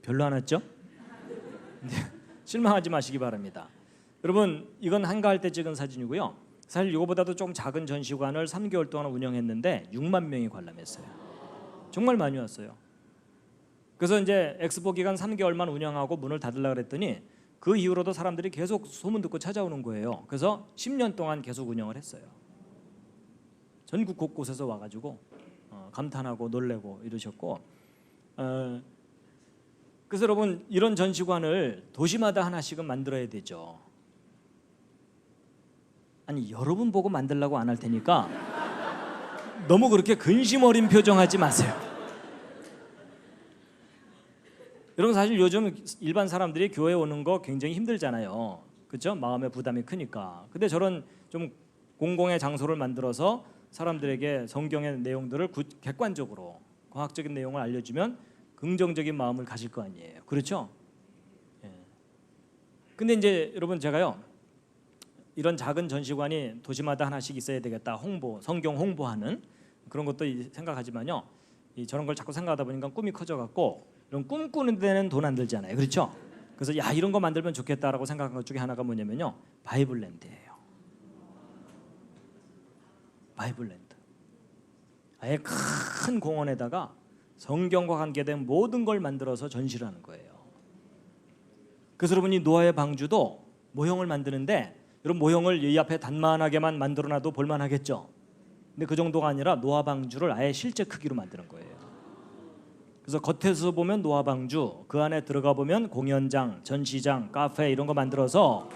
별로 안 왔죠? 실망하지 마시기 바랍니다. 여러분, 이건 한가할 때 찍은 사진이고요. 사실 이거보다도 좀 작은 전시관을 3개월 동안 운영했는데 6만 명이 관람했어요. 정말 많이 왔어요. 그래서 이제 엑스포 기간 3개월만 운영하고 문을 닫으려고 그랬더니 그 이후로도 사람들이 계속 소문 듣고 찾아오는 거예요. 그래서 10년 동안 계속 운영을 했어요. 전국 곳곳에서 와가지고 감탄하고 놀래고 이러셨고, 그래서 여러분 이런 전시관을 도시마다 하나씩은 만들어야 되죠. 아니 여러분 보고 만들라고 안 할 테니까 너무 그렇게 근심 어린 표정하지 마세요. 여러분 사실 요즘 일반 사람들이 교회 오는 거 굉장히 힘들잖아요. 그렇죠? 마음의 부담이 크니까. 근데 저런 좀 공공의 장소를 만들어서 사람들에게 성경의 내용들을 객관적으로 과학적인 내용을 알려주면 긍정적인 마음을 가질 거 아니에요. 그렇죠? 예. 근데 이제 여러분 제가요 이런 작은 전시관이 도시마다 하나씩 있어야 되겠다. 성경 홍보하는 그런 것도 생각하지만요. 저런 걸 자꾸 생각하다 보니까 꿈이 커져갖고 이런 꿈꾸는 데는 돈 안 들잖아요. 그렇죠? 그래서 야 이런 거 만들면 좋겠다라고 생각한 것 중에 하나가 뭐냐면요. 바이블랜드예요. 바이블랜드. 아예 큰 공원에다가 성경과 관계된 모든 걸 만들어서 전시를 하는 거예요. 그래서 여러분이 노아의 방주도 모형을 만드는데 여러분 모형을 이 앞에 단만하게만 만들어놔도 볼만하겠죠. 근데 그 정도가 아니라 노아 방주를 아예 실제 크기로 만드는 거예요. 그래서 겉에서 보면 노아 방주, 그 안에 들어가 보면 공연장, 전시장, 카페 이런 거 만들어서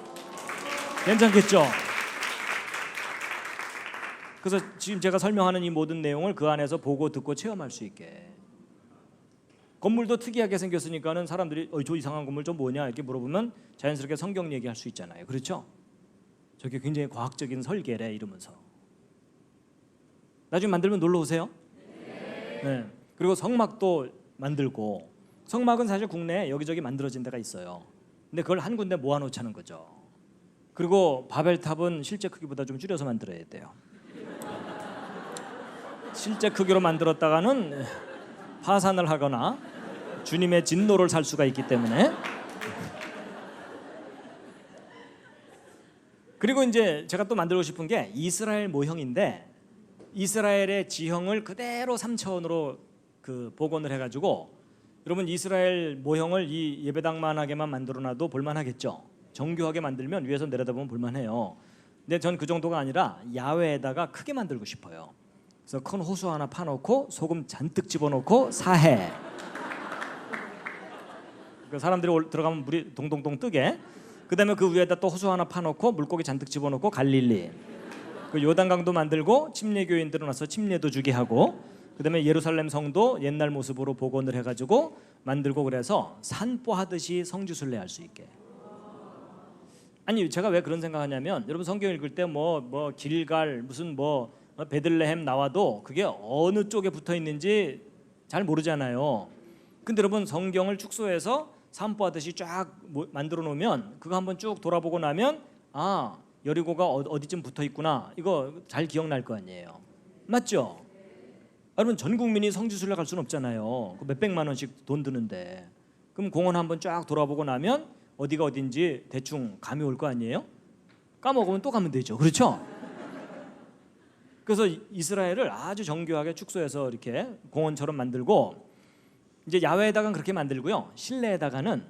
괜찮겠죠. 그래서 지금 제가 설명하는 이 모든 내용을 그 안에서 보고 듣고 체험할 수 있게. 건물도 특이하게 생겼으니까는 사람들이 저 이상한 건물 좀 뭐냐 이렇게 물어보면 자연스럽게 성경 얘기할 수 있잖아요. 그렇죠? 저게 굉장히 과학적인 설계래 이러면서. 나중에 만들면 놀러 오세요. 네. 그리고 성막도 만들고, 성막은 사실 국내에 여기저기 만들어진 데가 있어요. 근데 그걸 한 군데 모아놓자는 거죠. 그리고 바벨탑은 실제 크기보다 좀 줄여서 만들어야 돼요. 실제 크기로 만들었다가는 파산을 하거나 주님의 진노를 살 수가 있기 때문에. 그리고 이제 제가 또 만들고 싶은 게 이스라엘 모형인데 이스라엘의 지형을 그대로 3차원으로 복원을 해가지고 여러분 이스라엘 모형을 이 예배당만하게만 만들어놔도 볼만하겠죠. 정교하게 만들면 위에서 내려다보면 볼만해요. 근데 전 그 정도가 아니라 야외에다가 크게 만들고 싶어요. 그래서 큰 호수 하나 파놓고 소금 잔뜩 집어넣고 사해. 그 사람들이 들어가면 물이 동동동 뜨게. 그다음에 그 위에다 또 호수 하나 파놓고 물고기 잔뜩 집어넣고 갈릴리. 그 요단강도 만들고 침례교인들은 와서 침례도 주게 하고, 그다음에 예루살렘 성도 옛날 모습으로 복원을 해가지고 만들고, 그래서 산보하듯이 성지순례 할 수 있게. 아니 제가 왜 그런 생각하냐면 여러분 성경 읽을 때 뭐 길갈 무슨 베들레헴 나와도 그게 어느 쪽에 붙어 있는지 잘 모르잖아요. 근데 여러분 성경을 축소해서 산보하듯이 쫙 만들어 놓으면 그거 한번 쭉 돌아보고 나면 아 여리고가 어디쯤 붙어 있구나 이거 잘 기억날 거 아니에요. 맞죠? 여러분 전 국민이 성지순례 갈 수는 없잖아요. 그 몇백만 원씩 돈 드는데. 그럼 공원 한번 쫙 돌아보고 나면 어디가 어딘지 대충 감이 올 거 아니에요? 까먹으면 또 가면 되죠. 그렇죠? 그래서 이스라엘을 아주 정교하게 축소해서 이렇게 공원처럼 만들고, 이제 야외에다가는 그렇게 만들고요. 실내에다가는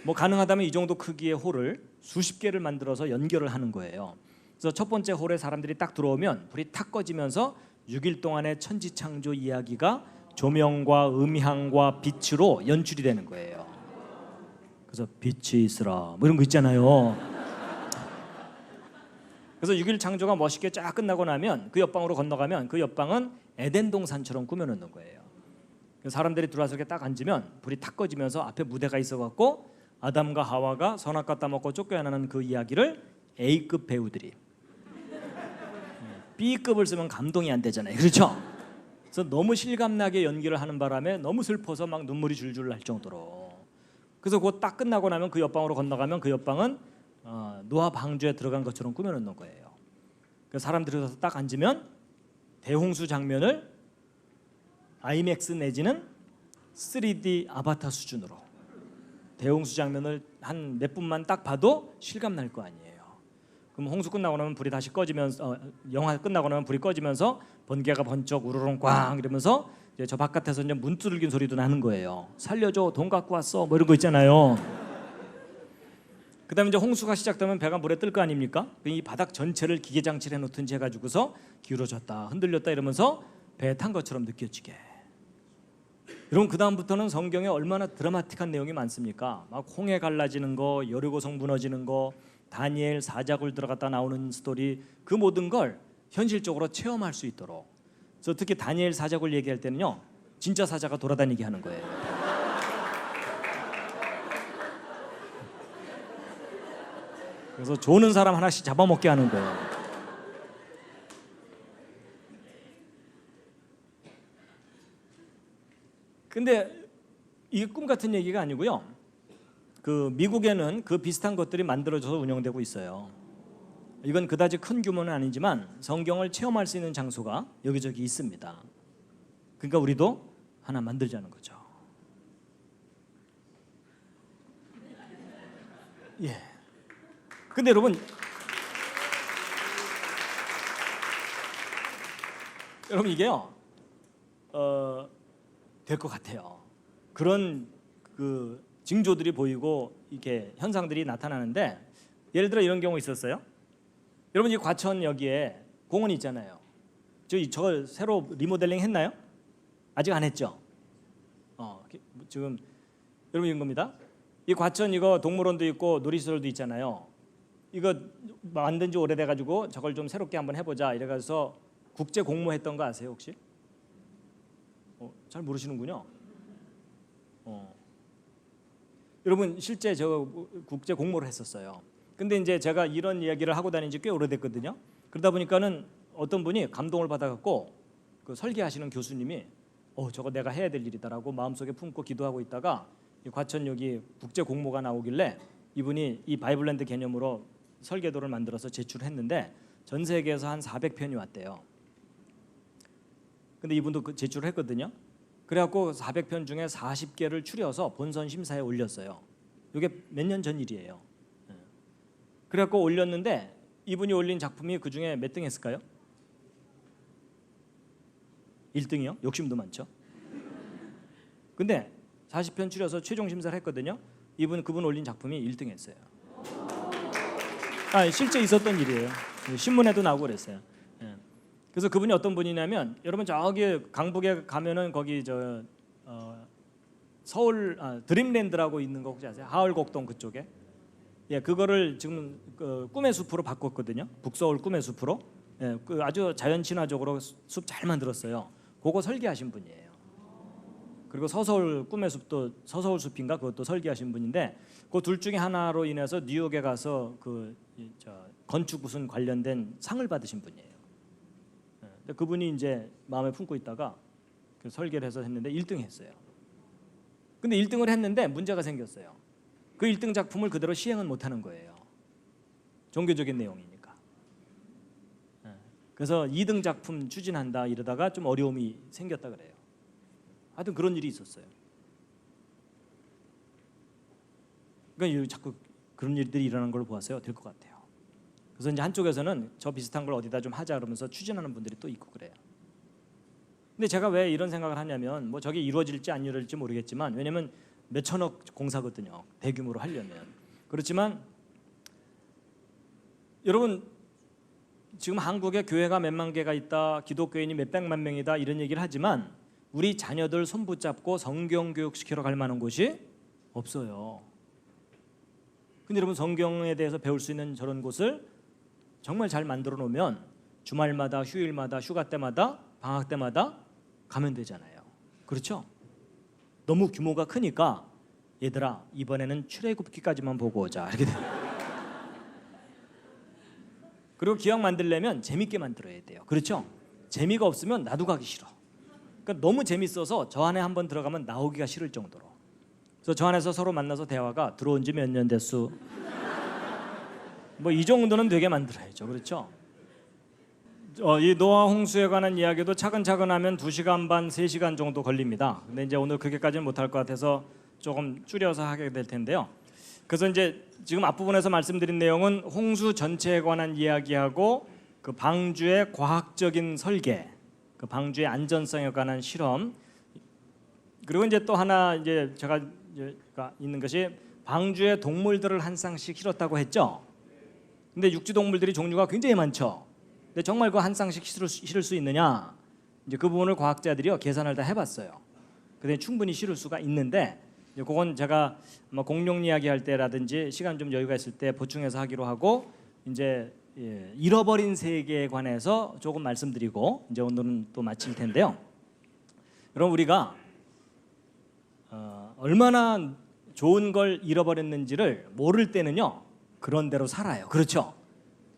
뭐 가능하다면 이 정도 크기의 홀을 수십 개를 만들어서 연결을 하는 거예요. 그래서 첫 번째 홀에 사람들이 딱 들어오면 불이 탁 꺼지면서 6일 동안의 천지창조 이야기가 조명과 음향과 빛으로 연출이 되는 거예요. 그래서 빛이 있으라 뭐 이런 거 있잖아요. 그래서 6일 창조가 멋있게 쫙 끝나고 나면 그 옆방으로 건너가면 그 옆방은 에덴 동산처럼 꾸며놓는 거예요. 사람들이 들어와서 이렇게 딱 앉으면 불이 탁 꺼지면서 앞에 무대가 있어갖고 아담과 하와가 선악과 따먹고 쫓겨나는 그 이야기를 A급 배우들이 B급을 쓰면 감동이 안 되잖아요. 그렇죠? 그래서 너무 실감나게 연기를 하는 바람에 너무 슬퍼서 막 눈물이 줄줄 날 정도로. 그래서 그거 딱 끝나고 나면 그 옆방으로 건너가면 그 옆방은 노아 방주에 들어간 것처럼 꾸며놓는 거예요. 그래서 사람들이 가서 딱 앉으면 대홍수 장면을 아이맥스 내지는 3D 아바타 수준으로 대홍수 장면을 한 몇 분만 딱 봐도 실감 날 거 아니에요. 그럼 홍수 끝나고 나면 불이 다시 꺼지면서 영화 끝나고 나면 불이 꺼지면서 번개가 번쩍 우르릉 꽝 이러면서 이제 저 바깥에서 이제 문 두들긴 소리도 나는 거예요. 살려줘, 돈 갖고 왔어, 뭐 이런 거 있잖아요. 그다음에 이제 홍수가 시작되면 배가 물에 뜰 거 아닙니까? 이 바닥 전체를 기계 장치를 해놓든지 해가지고서 기울어졌다, 흔들렸다 이러면서 배에 탄 것처럼 느껴지게. 여러분 그 다음부터는 성경에 얼마나 드라마틱한 내용이 많습니까? 막 홍해 갈라지는 거, 여리고성 무너지는 거, 다니엘 사자굴 들어갔다 나오는 스토리, 그 모든 걸 현실적으로 체험할 수 있도록. 그래서 특히 다니엘 사자굴 얘기할 때는요, 진짜 사자가 돌아다니게 하는 거예요. 그래서 조는 사람 하나씩 잡아먹게 하는 거예요. 근데 이게 꿈 같은 얘기가 아니고요. 그 미국에는 그 비슷한 것들이 만들어져서 운영되고 있어요. 이건 그다지 큰 규모는 아니지만 성경을 체험할 수 있는 장소가 여기저기 있습니다. 그러니까 우리도 하나 만들자는 거죠. 예. 근데 여러분 이게요. 될 것 같아요. 그런 그 징조들이 보이고 이렇게 현상들이 나타나는데, 예를 들어 이런 경우 있었어요. 여러분 이 과천 여기에 공원이 있잖아요. 저걸 새로 리모델링 했나요? 아직 안 했죠. 지금 여러분 이런 겁니다. 이 과천 이거 동물원도 있고 놀이시설도 있잖아요. 이거 만든 지 오래돼 가지고 저걸 좀 새롭게 한번 해보자 이래가서 국제 공모했던 거 아세요 혹시? 잘 모르시는군요. 여러분 실제 저 국제 공모를 했었어요. 근데 이제 제가 이런 이야기를 하고 다닌 지 꽤 오래됐거든요. 그러다 보니까는 어떤 분이 감동을 받아갖고 그 설계하시는 교수님이 저거 내가 해야 될 일이다라고 마음속에 품고 기도하고 있다가 이 과천 여기 국제 공모가 나오길래 이분이 이 바이블랜드 개념으로 설계도를 만들어서 제출했는데 전 세계에서 한 400편이 왔대요. 근데 이분도 제출을 했거든요. 그래갖고 400편 중에 40개를 추려서 본선 심사에 올렸어요. 이게 몇 년 전 일이에요. 그래갖고 올렸는데 이분이 올린 작품이 그 중에 몇 등 했을까요? 1등이요? 욕심도 많죠. 근데 40편 추려서 최종 심사를 했거든요. 그분 올린 작품이 1등 했어요. 실제 있었던 일이에요. 신문에도 나오고 그랬어요. 그래서 그분이 어떤 분이냐면, 여러분 저기 강북에 가면은 거기 서울 드림랜드라고 있는 거 혹시 아세요? 하얼곡동 그쪽에. 예, 그거를 지금 꿈의 숲으로 바꿨거든요. 북서울 꿈의 숲으로. 예, 아주 자연 친화적으로 숲 잘 만들었어요. 그거 설계하신 분이에요. 그리고 서서울 꿈의 숲도 서서울 숲인가 그것도 설계하신 분인데, 그 둘 중에 하나로 인해서 뉴욕에 가서 건축 무슨 관련된 상을 받으신 분이에요. 그분이 이제 마음에 품고 있다가 그 설계를 해서 했는데 1등 했어요. 근데 1등을 했는데 문제가 생겼어요. 그 1등 작품을 그대로 시행은 못하는 거예요. 종교적인 내용이니까. 그래서 2등 작품 추진한다 이러다가 좀 어려움이 생겼다 그래요. 하여튼 그런 일이 있었어요. 그러니까 자꾸 그런 일들이 일어나는 걸 보았어요. 될 것 같아요. 그래서 이제 한쪽에서는 저 비슷한 걸 어디다 좀 하자 그러면서 추진하는 분들이 또 있고 그래요. 근데 제가 왜 이런 생각을 하냐면, 뭐 저게 이루어질지 안 이루어질지 모르겠지만, 왜냐면 몇천억 공사거든요. 대규모로 하려면. 그렇지만 여러분 지금 한국에 교회가 몇만 개가 있다, 기독교인이 몇백만 명이다 이런 얘기를 하지만 우리 자녀들 손 붙잡고 성경 교육 시키러 갈 만한 곳이 없어요. 근데 여러분 성경에 대해서 배울 수 있는 저런 곳을 정말 잘 만들어 놓으면 주말마다 휴일마다 휴가 때마다 방학 때마다 가면 되잖아요. 그렇죠? 너무 규모가 크니까 얘들아 이번에는 출애굽기까지만 보고 오자 이렇게 돼요. 그리고 기왕 만들려면 재밌게 만들어야 돼요. 그렇죠? 재미가 없으면 나도 가기 싫어. 그러니까 너무 재밌어서 저 안에 한번 들어가면 나오기가 싫을 정도로. 그래서 저 안에서 서로 만나서 대화가 들어온 지 몇 년 됐수? 뭐 이 정도는 되게 만들어야죠. 그렇죠? 이 노아 홍수에 관한 이야기도 차근차근 하면 2시간 반, 3시간 정도 걸립니다. 근데 이제 오늘 그렇게까지는 못할 것 같아서 조금 줄여서 하게 될 텐데요. 그래서 이제 지금 앞부분에서 말씀드린 내용은 홍수 전체에 관한 이야기하고 그 방주의 과학적인 설계, 그 방주의 안전성에 관한 실험, 그리고 이제 또 하나 이제 제가 있는 것이 방주의 동물들을 한 쌍씩 실었다고 했죠. 근데 육지 동물들이 종류가 굉장히 많죠. 근데 정말 그 한 쌍씩 실을 수 있느냐? 이제 그 부분을 과학자들이요 계산을 다 해봤어요. 근데 충분히 실을 수가 있는데 이제 그건 제가 아마 공룡 이야기할 때라든지 시간 좀 여유가 있을 때 보충해서 하기로 하고 이제 잃어버린 세계에 관해서 조금 말씀드리고 이제 오늘은 또 마칠 텐데요. 여러분 우리가 얼마나 좋은 걸 잃어버렸는지를 모를 때는요 그런 대로 살아요. 그렇죠?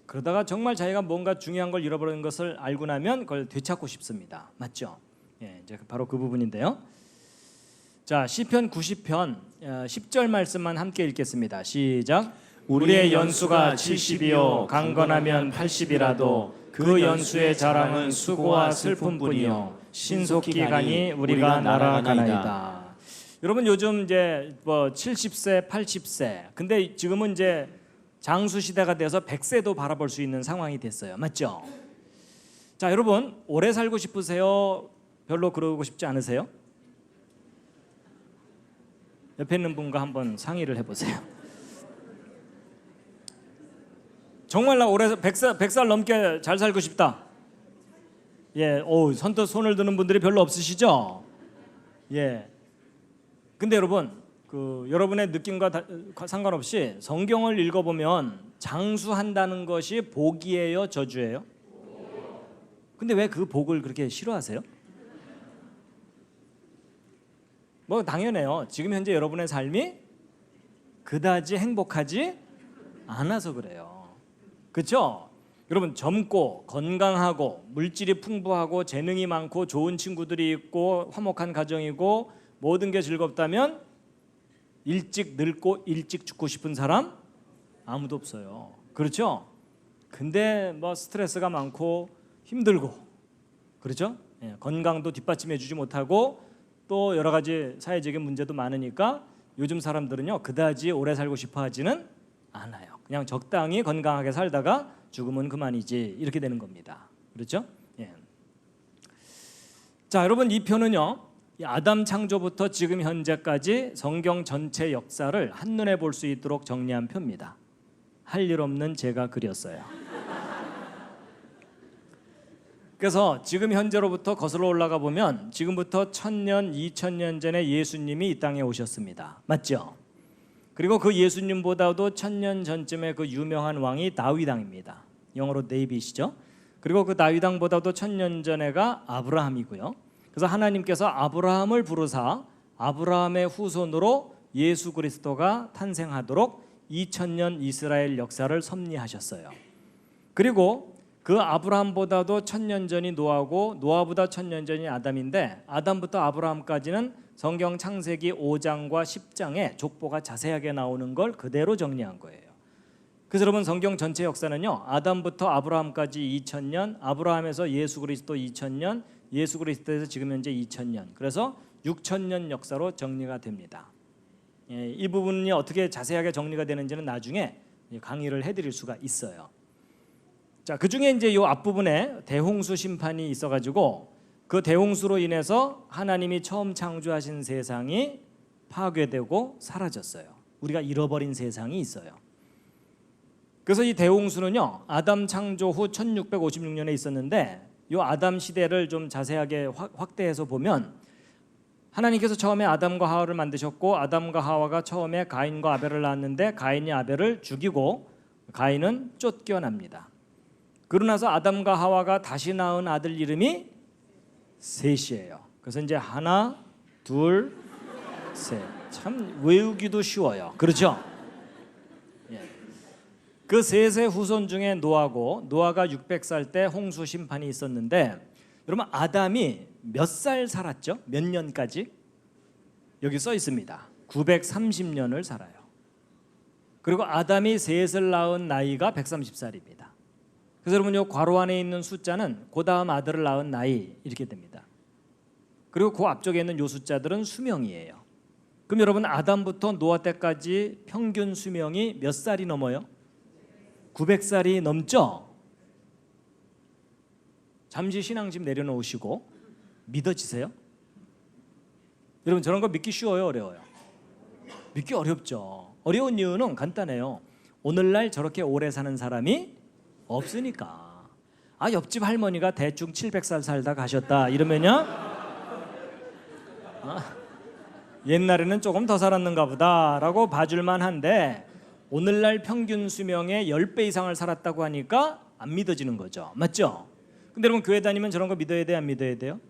그러다가 정말 자기가 뭔가 중요한 걸 잃어버린 것을 알고 나면 그걸 되찾고 싶습니다. 맞죠? 예, 이제 바로 그 부분인데요. 자, 시편 90편 10절 말씀만 함께 읽겠습니다. 시작. 우리의 연수가 70이요 강건하면 80이라도 그 연수의 자랑은 수고와 슬픔뿐이요 신속히 가니 우리가 날아가나이다. 여러분 요즘 이제 뭐 70세, 80세. 근데 지금은 이제 장수 시대가 돼서 100세도 바라볼 수 있는 상황이 됐어요. 맞죠? 자, 여러분 오래 살고 싶으세요? 별로 그러고 싶지 않으세요? 옆에 있는 분과 한번 상의를 해보세요. 정말 나 올해 100살 넘게 잘 살고 싶다. 예, 선뜻 손을 드는 분들이 별로 없으시죠? 예. 근데 여러분, 여러분의 느낌과 상관없이 성경을 읽어보면 장수한다는 것이 복이에요, 저주예요? 근데 왜 그 복을 그렇게 싫어하세요? 뭐 당연해요. 지금 현재 여러분의 삶이 그다지 행복하지 않아서 그래요. 그렇죠? 여러분 젊고 건강하고 물질이 풍부하고 재능이 많고 좋은 친구들이 있고 화목한 가정이고 모든 게 즐겁다면 일찍 늙고 일찍 죽고 싶은 사람 아무도 없어요. 그렇죠? 근데 뭐 스트레스가 많고 힘들고 그렇죠? 예, 건강도 뒷받침해주지 못하고 또 여러 가지 사회적인 문제도 많으니까 요즘 사람들은요 그다지 오래 살고 싶어 하지는 않아요. 그냥 적당히 건강하게 살다가 죽으면 그만이지 이렇게 되는 겁니다. 그렇죠? 예. 자, 여러분 이 표는요 이 아담 창조부터 지금 현재까지 성경 전체 역사를 한눈에 볼 수 있도록 정리한 표입니다. 할 일 없는 제가 그렸어요. 그래서 지금 현재로부터 거슬러 올라가 보면 지금부터 1000년, 2000년 전에 예수님이 이 땅에 오셨습니다. 맞죠? 그리고 그 예수님보다도 1000년 전쯤에 그 유명한 왕이 다윗 왕입니다. 영어로 데이빗이죠. 그리고 그 다윗 왕보다도 1000년 전에가 아브라함이고요. 그래서 하나님께서 아브라함을 부르사 아브라함의 후손으로 예수 그리스도가 탄생하도록 2000년 이스라엘 역사를 섭리하셨어요. 그리고 그 아브라함보다도 1000년 전이 노아고 노아보다 1000년 전이 아담인데 아담부터 아브라함까지는 성경 창세기 5장과 10장에 족보가 자세하게 나오는 걸 그대로 정리한 거예요. 그래서 여러분 성경 전체 역사는요 아담부터 아브라함까지 2000년, 아브라함에서 예수 그리스도 2000년, 예수 그리스도에서 지금 현재 2000년, 그래서 6000년 역사로 정리가 됩니다. 예, 이 부분이 어떻게 자세하게 정리가 되는지는 나중에 강의를 해드릴 수가 있어요. 자, 그 중에 이제 이 앞부분에 대홍수 심판이 있어가지고 그 대홍수로 인해서 하나님이 처음 창조하신 세상이 파괴되고 사라졌어요. 우리가 잃어버린 세상이 있어요. 그래서 이 대홍수는요, 아담 창조 후 1656년에 있었는데 이 아담 시대를 좀 자세하게 확대해서 보면 하나님께서 처음에 아담과 하와를 만드셨고 아담과 하와가 처음에 가인과 아벨을 낳았는데 가인이 아벨을 죽이고 가인은 쫓겨납니다. 그러고 나서 아담과 하와가 다시 낳은 아들 이름이 셋이에요. 그래서 이제 하나, 둘, 셋. 참 외우기도 쉬워요. 그렇죠? 예. 그 셋의 후손 중에 노아고 노아가 600살 때 홍수 심판이 있었는데 여러분 아담이 몇 살 살았죠? 몇 년까지? 여기 써 있습니다. 930년을 살아요. 그리고 아담이 셋을 낳은 나이가 130살입니다. 그래서 여러분 요 괄호 안에 있는 숫자는 그 다음 아들을 낳은 나이 이렇게 됩니다. 그리고 그 앞쪽에 있는 요 숫자들은 수명이에요. 그럼 여러분 아담부터 노아 때까지 평균 수명이 몇 살이 넘어요? 900살이 넘죠? 잠시 신앙심 내려놓으시고 믿어지세요? 여러분 저런 거 믿기 쉬워요? 어려워요? 믿기 어렵죠. 어려운 이유는 간단해요. 오늘날 저렇게 오래 사는 사람이 없으니까. 아 옆집 할머니가 대충 700살 살다 가셨다 이러면요 옛날에는 조금 더 살았는가 보다 라고 봐줄만 한데 오늘날 평균 수명의 10배 이상을 살았다고 하니까 안 믿어지는 거죠. 맞죠? 근데 여러분 교회 다니면 저런 거 믿어야 돼요? 안 믿어야 돼요?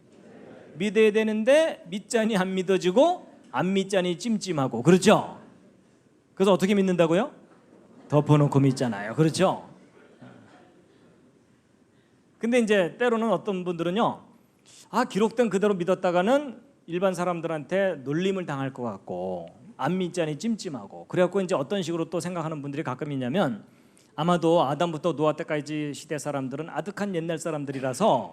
믿어야 되는데 믿자니 안 믿어지고 안 믿자니 찜찜하고 그렇죠? 그래서 어떻게 믿는다고요? 덮어놓고 믿잖아요. 그렇죠? 근데 이제 때로는 어떤 분들은요 기록된 그대로 믿었다가는 일반 사람들한테 놀림을 당할 것 같고 안 믿자니 찜찜하고 그래갖고 이제 어떤 식으로 또 생각하는 분들이 가끔 있냐면 아마도 아담부터 노아 때까지 시대 사람들은 아득한 옛날 사람들이라서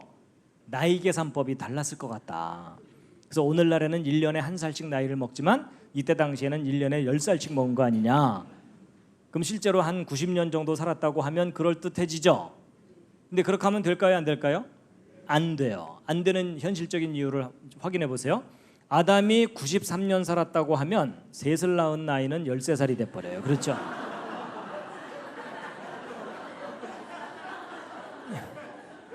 나이 계산법이 달랐을 것 같다. 그래서 오늘날에는 1년에 한 살씩 나이를 먹지만 이때 당시에는 1년에 10살씩 먹은 거 아니냐. 그럼 실제로 한 90년 정도 살았다고 하면 그럴듯해지죠. 근데 그렇게 하면 될까요? 안 될까요? 안 돼요. 안 되는 현실적인 이유를 확인해 보세요. 아담이 93년 살았다고 하면 셋을 낳은 나이는 13살이 돼버려요. 그렇죠?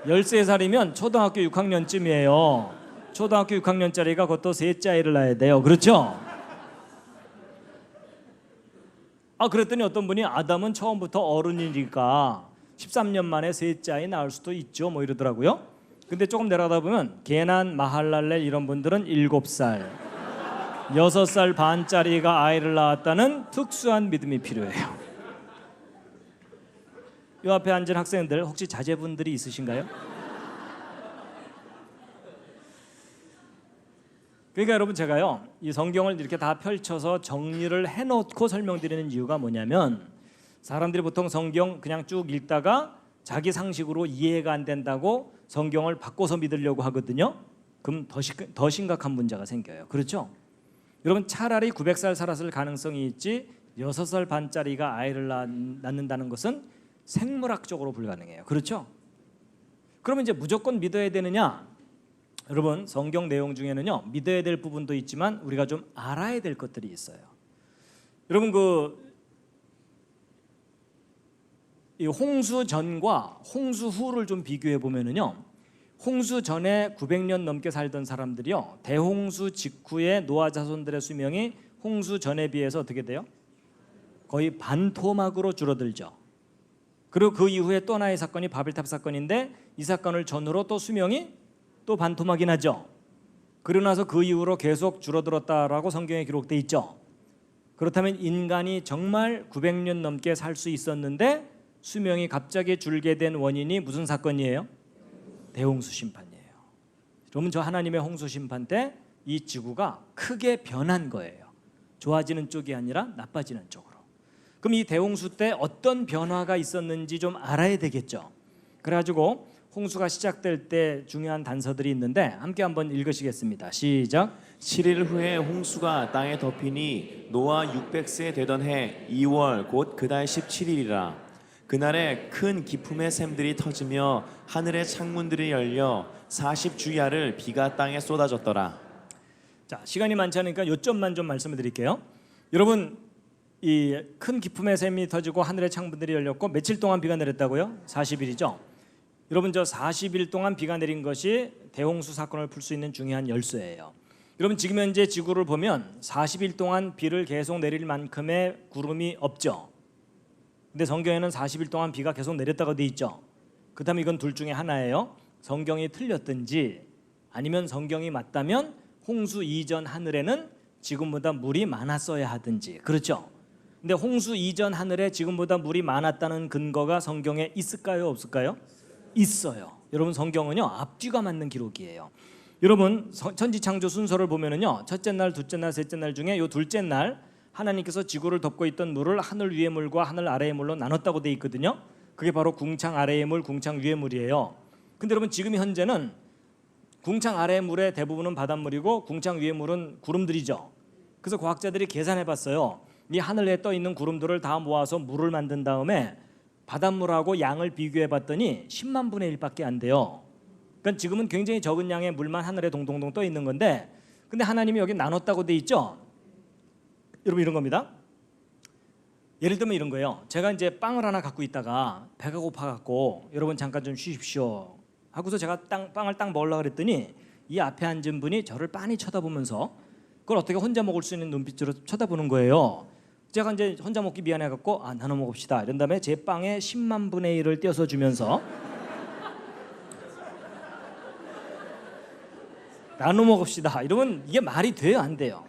열세 살이면 초등학교 6학년쯤이에요. 초등학교 6학년짜리가 그것도 셋째 아이를 낳아야 돼요. 그렇죠? 그랬더니 어떤 분이 아담은 처음부터 어른이니까 13년 만에 셋째 아이 낳을 수도 있죠. 뭐 이러더라고요. 근데 조금 내려가다 보면 게난, 마할랄렐 이런 분들은 7살, 6살 반짜리가 아이를 낳았다는 특수한 믿음이 필요해요. 이 앞에 앉은 학생들 혹시 자제분들이 있으신가요? 그러니까 여러분 제가요 이 성경을 이렇게 다 펼쳐서 정리를 해놓고 설명드리는 이유가 뭐냐면 사람들이 보통 성경 그냥 쭉 읽다가 자기 상식으로 이해가 안 된다고 성경을 바꿔서 믿으려고 하거든요. 그럼 더 심각한 문제가 생겨요. 그렇죠? 여러분 차라리 900살 살았을 가능성이 있지 6살 반짜리가 아이를 낳는다는 것은 생물학적으로 불가능해요. 그렇죠? 그러면 이제 무조건 믿어야 되느냐? 여러분 성경 내용 중에는요 믿어야 될 부분도 있지만 우리가 좀 알아야 될 것들이 있어요. 여러분 이 홍수 전과 홍수 후를 좀 비교해 보면은요 홍수 전에 900년 넘게 살던 사람들이요 대홍수 직후에 노아 자손들의 수명이 홍수 전에 비해서 어떻게 돼요? 거의 반토막으로 줄어들죠. 그리고 그 이후에 또 하나의 사건이 바벨탑 사건인데 이 사건을 전후로 또 수명이 또 반토막이 나죠. 그러고 나서 그 이후로 계속 줄어들었다라고 성경에 기록돼 있죠. 그렇다면 인간이 정말 900년 넘게 살 수 있었는데 수명이 갑자기 줄게 된 원인이 무슨 사건이에요? 대홍수 심판이에요. 그러면 저 하나님의 홍수 심판 때 이 지구가 크게 변한 거예요. 좋아지는 쪽이 아니라 나빠지는 쪽으로. 그럼 이 대홍수 때 어떤 변화가 있었는지 좀 알아야 되겠죠. 그래가지고 홍수가 시작될 때 중요한 단서들이 있는데 함께 한번 읽으시겠습니다. 시작. 7일 후에 홍수가 땅에 덮이니 노아 600세 되던 해 2월 곧 그달 17일이라. 그날에 큰 기품의 샘들이 터지며 하늘의 창문들이 열려 40주야를 비가 땅에 쏟아졌더라. 자, 시간이 많지 않으니까 요점만 좀 말씀을 드릴게요. 여러분 이 큰 기품의 샘이 터지고 하늘의 창문들이 열렸고 며칠 동안 비가 내렸다고요? 40일이죠. 여러분 저 40일 동안 비가 내린 것이 대홍수 사건을 풀 수 있는 중요한 열쇠예요. 여러분 지금 현재 지구를 보면 40일 동안 비를 계속 내릴 만큼의 구름이 없죠. 근데 성경에는 40일 동안 비가 계속 내렸다고 돼 있죠. 그렇다면 이건 둘 중에 하나예요. 성경이 틀렸든지 아니면 성경이 맞다면 홍수 이전 하늘에는 지금보다 물이 많았어야 하든지. 그렇죠. 근데 홍수 이전 하늘에 지금보다 물이 많았다는 근거가 성경에 있을까요? 없을까요? 있어요. 여러분 성경은요 앞뒤가 맞는 기록이에요. 여러분 천지창조 순서를 보면은요 첫째 날, 둘째 날, 셋째 날 중에 요 둘째 날 하나님께서 지구를 덮고 있던 물을 하늘 위의 물과 하늘 아래의 물로 나눴다고 돼 있거든요. 그게 바로 궁창 아래의 물, 궁창 위의 물이에요. 근데 여러분 지금 현재는 궁창 아래의 물의 대부분은 바닷물이고 궁창 위의 물은 구름들이죠. 그래서 과학자들이 계산해 봤어요. 이 하늘에 떠 있는 구름들을 다 모아서 물을 만든 다음에 바닷물하고 양을 비교해 봤더니 10만 분의 1밖에 안 돼요. 그러니까 지금은 굉장히 적은 양의 물만 하늘에 동동동 떠 있는 건데, 근데 하나님이 여기 나눴다고 돼 있죠. 여러분 이런 겁니다. 예를 들면 이런 거예요. 제가 이제 빵을 하나 갖고 있다가 배가 고파 갖고 여러분 잠깐 좀 쉬십시오 하고서 제가 빵을 딱 먹으려고 그랬더니 이 앞에 앉은 분이 저를 빤히 쳐다보면서 그걸 어떻게 혼자 먹을 수 있는 눈빛으로 쳐다보는 거예요. 제가 이제 혼자 먹기 미안해 갖고 나눠 먹읍시다 이런 다음에 제 빵에 10만 분의 1을 떼서 주면서 나눠 먹읍시다 이러면 이게 말이 돼요? 안 돼요?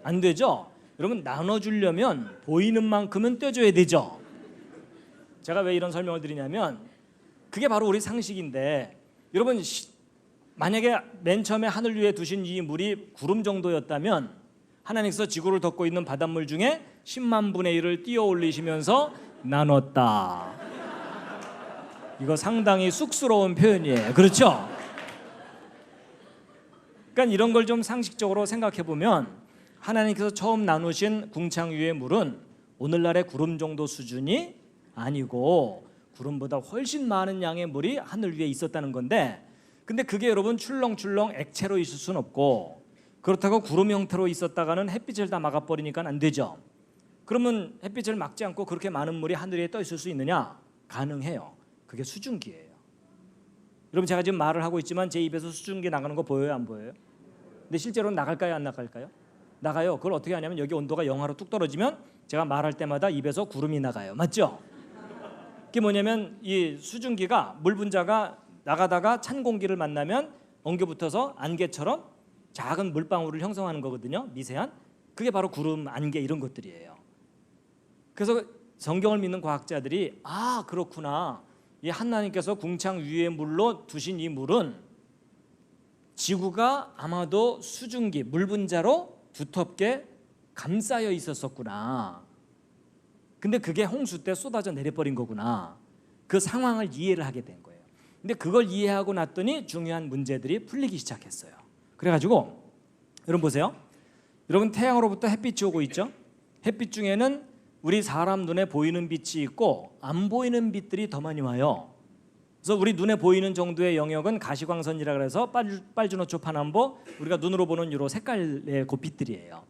안 되죠? 여러분 나눠주려면 보이는 만큼은 떼줘야 되죠. 제가 왜 이런 설명을 드리냐면 그게 바로 우리 상식인데, 여러분 만약에 맨 처음에 하늘 위에 두신 이 물이 구름 정도였다면 하나님께서 지구를 덮고 있는 바닷물 중에 10만 분의 1을 띄어 올리시면서 나눴다. 이거 상당히 쑥스러운 표현이에요. 그렇죠? 그러니까 이런 걸 좀 상식적으로 생각해 보면 하나님께서 처음 나누신 궁창 위의 물은 오늘날의 구름 정도 수준이 아니고 구름보다 훨씬 많은 양의 물이 하늘 위에 있었다는 건데, 근데 그게 여러분 출렁출렁 액체로 있을 수는 없고 그렇다고 구름 형태로 있었다가는 햇빛을 다 막아버리니까 안 되죠. 그러면 햇빛을 막지 않고 그렇게 많은 물이 하늘 위에 떠 있을 수 있느냐? 가능해요. 그게 수증기예요. 여러분 제가 지금 말을 하고 있지만 제 입에서 수증기 나가는 거 보여요? 안 보여요? 근데 실제로는 나갈까요? 안 나갈까요? 나가요. 그걸 어떻게 하냐면 여기 온도가 영하로 뚝 떨어지면 제가 말할 때마다 입에서 구름이 나가요. 맞죠? 그게 뭐냐면 이 수증기가 물 분자가 나가다가 찬 공기를 만나면 엉겨붙어서 안개처럼 작은 물방울을 형성하는 거거든요. 미세한. 그게 바로 구름, 안개 이런 것들이에요. 그래서 성경을 믿는 과학자들이 그렇구나. 이 하나님께서 궁창 위의 물로 두신 이 물은 지구가 아마도 수증기, 물 분자로 두텁게 감싸여 있었었구나. 근데 그게 홍수 때 쏟아져 내려버린 거구나. 그 상황을 이해를 하게 된 거예요. 근데 그걸 이해하고 났더니 중요한 문제들이 풀리기 시작했어요. 그래가지고 여러분 보세요. 여러분 태양으로부터 햇빛이 오고 있죠. 햇빛 중에는 우리 사람 눈에 보이는 빛이 있고 안 보이는 빛들이 더 많이 와요. 그래서 우리 눈에 보이는 정도의 영역은 가시광선이라 그래서 빨주노초 파남보, 우리가 눈으로 보는 유로 색깔의 그 빛들이에요.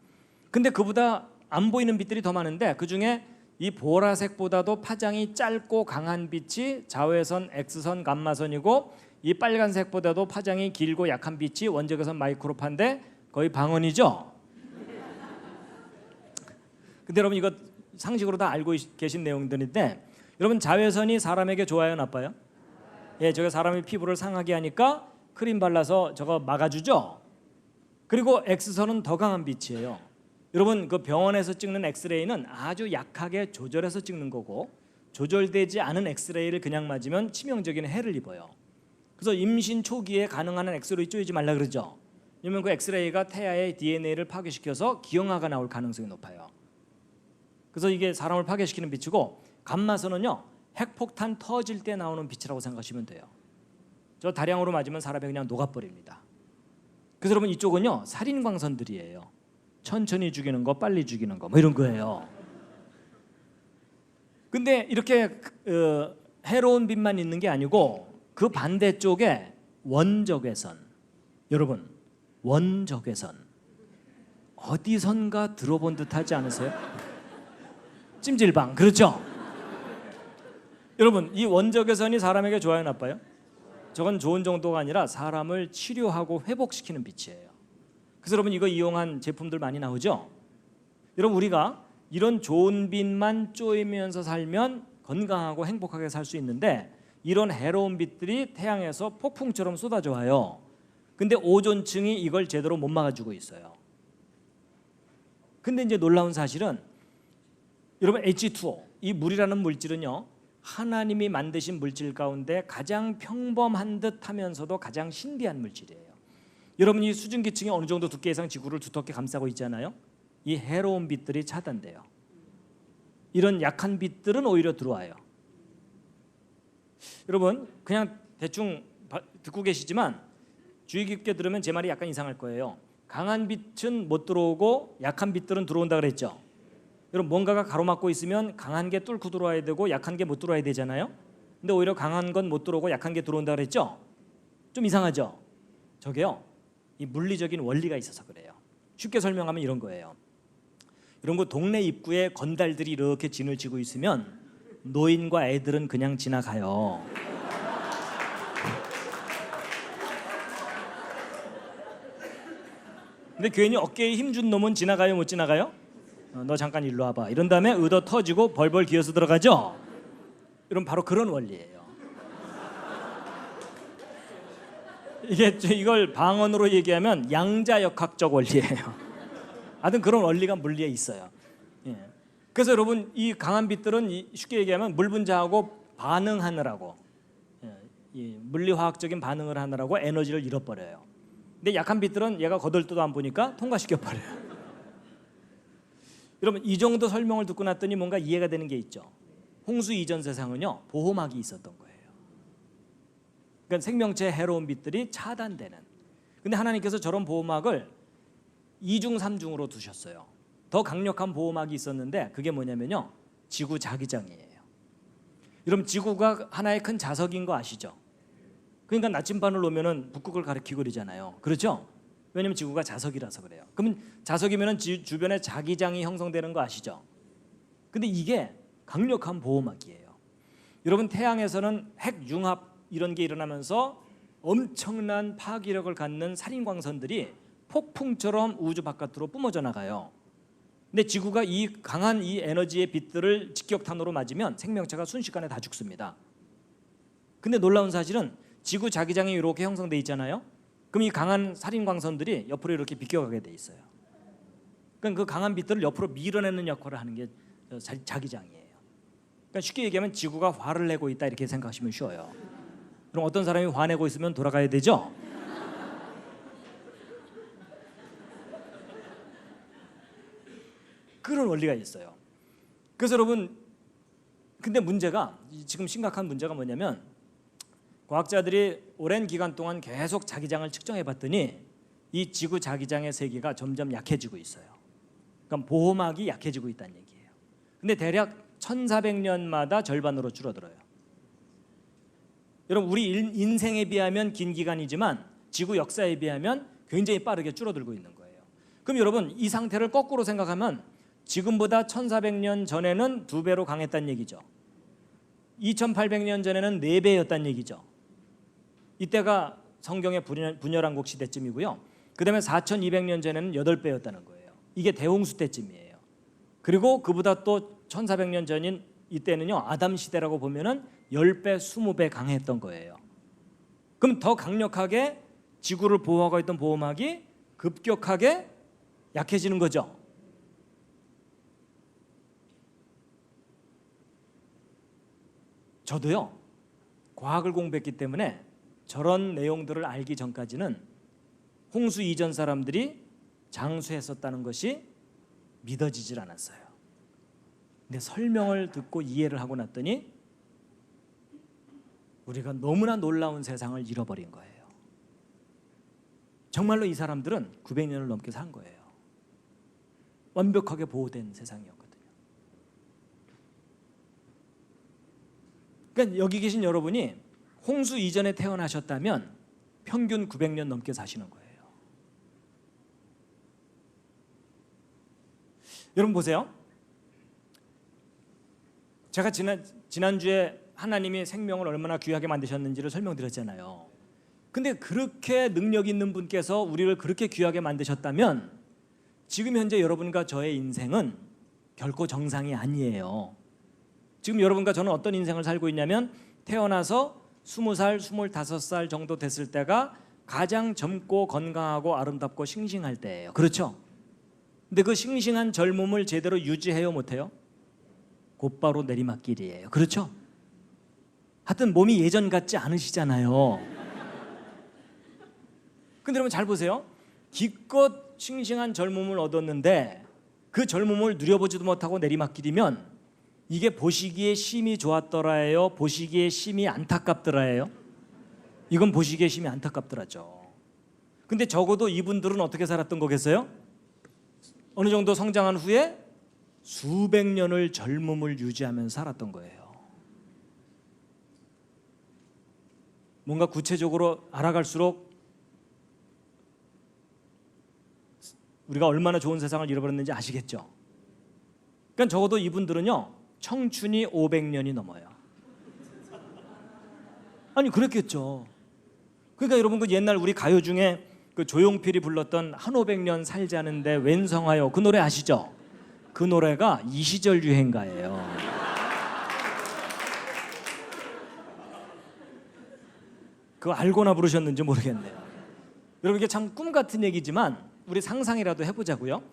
근데 그보다 안 보이는 빛들이 더 많은데 그중에 이 보라색보다도 파장이 짧고 강한 빛이 자외선, X선, 감마선이고 이 빨간색보다도 파장이 길고 약한 빛이 원적외선, 마이크로파인데 거의 방언이죠. 근데 여러분 이거 상식으로 다 알고 계신 내용들인데, 여러분 자외선이 사람에게 좋아요, 나빠요? 예, 저게 사람의 피부를 상하게 하니까 크림 발라서 저거 막아주죠. 그리고 X선은 더 강한 빛이에요. 여러분 그 병원에서 찍는 엑스레이는 아주 약하게 조절해서 찍는 거고 조절되지 않은 엑스레이를 그냥 맞으면 치명적인 해를 입어요. 그래서 임신 초기에 가능한 엑스레이 쪼이지 말라 그러죠. 왜냐면 그 엑스레이가 태아의 DNA를 파괴시켜서 기형아가 나올 가능성이 높아요. 그래서 이게 사람을 파괴시키는 빛이고, 감마선은요 핵폭탄 터질 때 나오는 빛이라고 생각하시면 돼요. 저 다량으로 맞으면 사람이 그냥 녹아버립니다. 그래서 여러분 이쪽은요 살인광선들이에요. 천천히 죽이는 거, 빨리 죽이는 거, 뭐 이런 거예요. 근데 이렇게 해로운 빛만 있는 게 아니고 그 반대쪽에 원적외선, 여러분 원적외선 어디선가 들어본 듯하지 않으세요? 찜질방. 그렇죠? 여러분, 이 원적외선이 사람에게 좋아요, 나빠요? 저건 좋은 정도가 아니라 사람을 치료하고 회복시키는 빛이에요. 그래서 여러분 이거 이용한 제품들 많이 나오죠? 여러분 우리가 이런 좋은 빛만 쬐면서 살면 건강하고 행복하게 살 수 있는데 이런 해로운 빛들이 태양에서 폭풍처럼 쏟아져 와요. 근데 오존층이 이걸 제대로 못 막아주고 있어요. 근데 이제 놀라운 사실은 여러분 H2O, 이 물이라는 물질은요, 하나님이 만드신 물질 가운데 가장 평범한 듯 하면서도 가장 신비한 물질이에요. 여러분 이 수증기층이 어느 정도 두께 이상 지구를 두텁게 감싸고 있잖아요. 이 해로운 빛들이 차단돼요. 이런 약한 빛들은 오히려 들어와요. 여러분 그냥 대충 듣고 계시지만 주의 깊게 들으면 제 말이 약간 이상할 거예요. 강한 빛은 못 들어오고 약한 빛들은 들어온다 그랬죠. 여러분 뭔가가 가로막고 있으면 강한 게 뚫고 들어와야 되고 약한 게 못 들어와야 되잖아요. 근데 오히려 강한 건 못 들어오고 약한 게 들어온다 그랬죠. 좀 이상하죠. 저게요, 이 물리적인 원리가 있어서 그래요. 쉽게 설명하면 이런 거예요. 이런 거 동네 입구에 건달들이 이렇게 진을 치고 있으면 노인과 애들은 그냥 지나가요. 근데 괜히 어깨에 힘준 놈은 지나가요, 못 지나가요? 너 잠깐 일로 와봐. 이런 다음에 의도 터지고 벌벌 기어서 들어가죠. 이런 바로 그런 원리예요. 이걸 방언으로 얘기하면 양자역학적 원리예요. 하여튼 그런 원리가 물리에 있어요. 예. 그래서 여러분 이 강한 빛들은 쉽게 얘기하면 물 분자하고 반응하느라고, 이 물리화학적인 반응을 하느라고 에너지를 잃어버려요. 근데 약한 빛들은 얘가 거들떠도 안 보니까 통과시켜버려요. 여러분 이 정도 설명을 듣고 났더니 뭔가 이해가 되는 게 있죠. 홍수 이전 세상은요, 보호막이 있었던 거예요. 그러니까 생명체의 해로운 빛들이 차단되는. 근데 하나님께서 저런 보호막을 2중 3중으로 두셨어요. 더 강력한 보호막이 있었는데 그게 뭐냐면요, 지구 자기장이에요. 여러분 지구가 하나의 큰 자석인 거 아시죠? 그러니까 나침반을 놓으면은 북극을 가리키고 그러잖아요. 그렇죠? 왜냐면 지구가 자석이라서 그래요. 그러면 자석이면은 주변에 자기장이 형성되는 거 아시죠? 근데 이게 강력한 보호막이에요. 여러분 태양에서는 핵 융합 이런 게 일어나면서 엄청난 파괴력을 갖는 살인광선들이 폭풍처럼 우주 바깥으로 뿜어져 나가요. 근데 지구가 이 강한 이 에너지의 빛들을 직격탄으로 맞으면 생명체가 순식간에 다 죽습니다. 근데 놀라운 사실은 지구 자기장이 이렇게 형성돼 있잖아요. 그럼 이 강한 살인광선들이 옆으로 이렇게 비껴가게 돼 있어요. 그러니까 그 강한 빛들을 옆으로 밀어내는 역할을 하는 게 자기장이에요. 그러니까 쉽게 얘기하면 지구가 화를 내고 있다 이렇게 생각하시면 쉬워요. 그럼 어떤 사람이 화내고 있으면 돌아가야 되죠? 그런 원리가 있어요. 그래서 여러분 근데 문제가 지금 심각한 문제가 뭐냐면 과학자들이 오랜 기간 동안 계속 자기장을 측정해 봤더니 이 지구 자기장의 세기가 점점 약해지고 있어요. 그러니까 보호막이 약해지고 있다는 얘기예요. 근데 대략 1400년마다 절반으로 줄어들어요. 여러분 우리 인생에 비하면 긴 기간이지만 지구 역사에 비하면 굉장히 빠르게 줄어들고 있는 거예요. 그럼 여러분 이 상태를 거꾸로 생각하면 지금보다 1400년 전에는 2배로 강했다는 얘기죠. 2800년 전에는 4배였다는 얘기죠. 이때가 성경의 분열왕국 시대쯤이고요. 그 다음에 4200년 전에는 8배였다는 거예요. 이게 대홍수 때쯤이에요. 그리고 그보다 또 1400년 전인 이때는요, 아담 시대라고 보면은 10배, 20배 강했던 거예요. 그럼 더 강력하게 지구를 보호하고 있던 보호막이 급격하게 약해지는 거죠. 저도요, 과학을 공부했기 때문에 저런 내용들을 알기 전까지는 홍수 이전 사람들이 장수했었다는 것이 믿어지질 않았어요. 근데 설명을 듣고 이해를 하고 났더니 우리가 너무나 놀라운 세상을 잃어버린 거예요. 정말로 이 사람들은 900년을 넘게 산 거예요. 완벽하게 보호된 세상이었거든요. 그러니까 여기 계신 여러분이 홍수 이전에 태어나셨다면 평균 900년 넘게 사시는 거예요. 여러분 보세요. 제가 지난주에 하나님이 생명을 얼마나 귀하게 만드셨는지를 설명드렸잖아요. 근데 그렇게 능력 있는 분께서 우리를 그렇게 귀하게 만드셨다면 지금 현재 여러분과 저의 인생은 결코 정상이 아니에요. 지금 여러분과 저는 어떤 인생을 살고 있냐면 태어나서 20살, 25살 정도 됐을 때가 가장 젊고 건강하고 아름답고 싱싱할 때예요. 그렇죠? 근데 그 싱싱한 젊음을 제대로 유지해요, 못해요? 곧바로 내리막길이에요. 그렇죠? 하여튼 몸이 예전 같지 않으시잖아요. 근데 여러분 잘 보세요. 기껏 싱싱한 젊음을 얻었는데 그 젊음을 누려보지도 못하고 내리막길이면 이게 보시기에 심히 좋았더라예요? 보시기에 심히 안타깝더라예요? 이건 보시기에 심히 안타깝더라죠. 근데 적어도 이분들은 어떻게 살았던 거겠어요? 어느 정도 성장한 후에 수백 년을 젊음을 유지하면서 살았던 거예요. 뭔가 구체적으로 알아갈수록 우리가 얼마나 좋은 세상을 잃어버렸는지 아시겠죠? 그러니까 적어도 이분들은요 청춘이 500년이 넘어요. 아니 그랬겠죠. 그러니까 여러분 그 옛날 우리 가요 중에 그 조용필이 불렀던 한 500년 살자는데 웬성하여 그 노래 아시죠? 그 노래가 이 시절 유행가예요. 그거 알고나 부르셨는지 모르겠네요. 여러분 이게 참 꿈 같은 얘기지만 우리 상상이라도 해보자고요.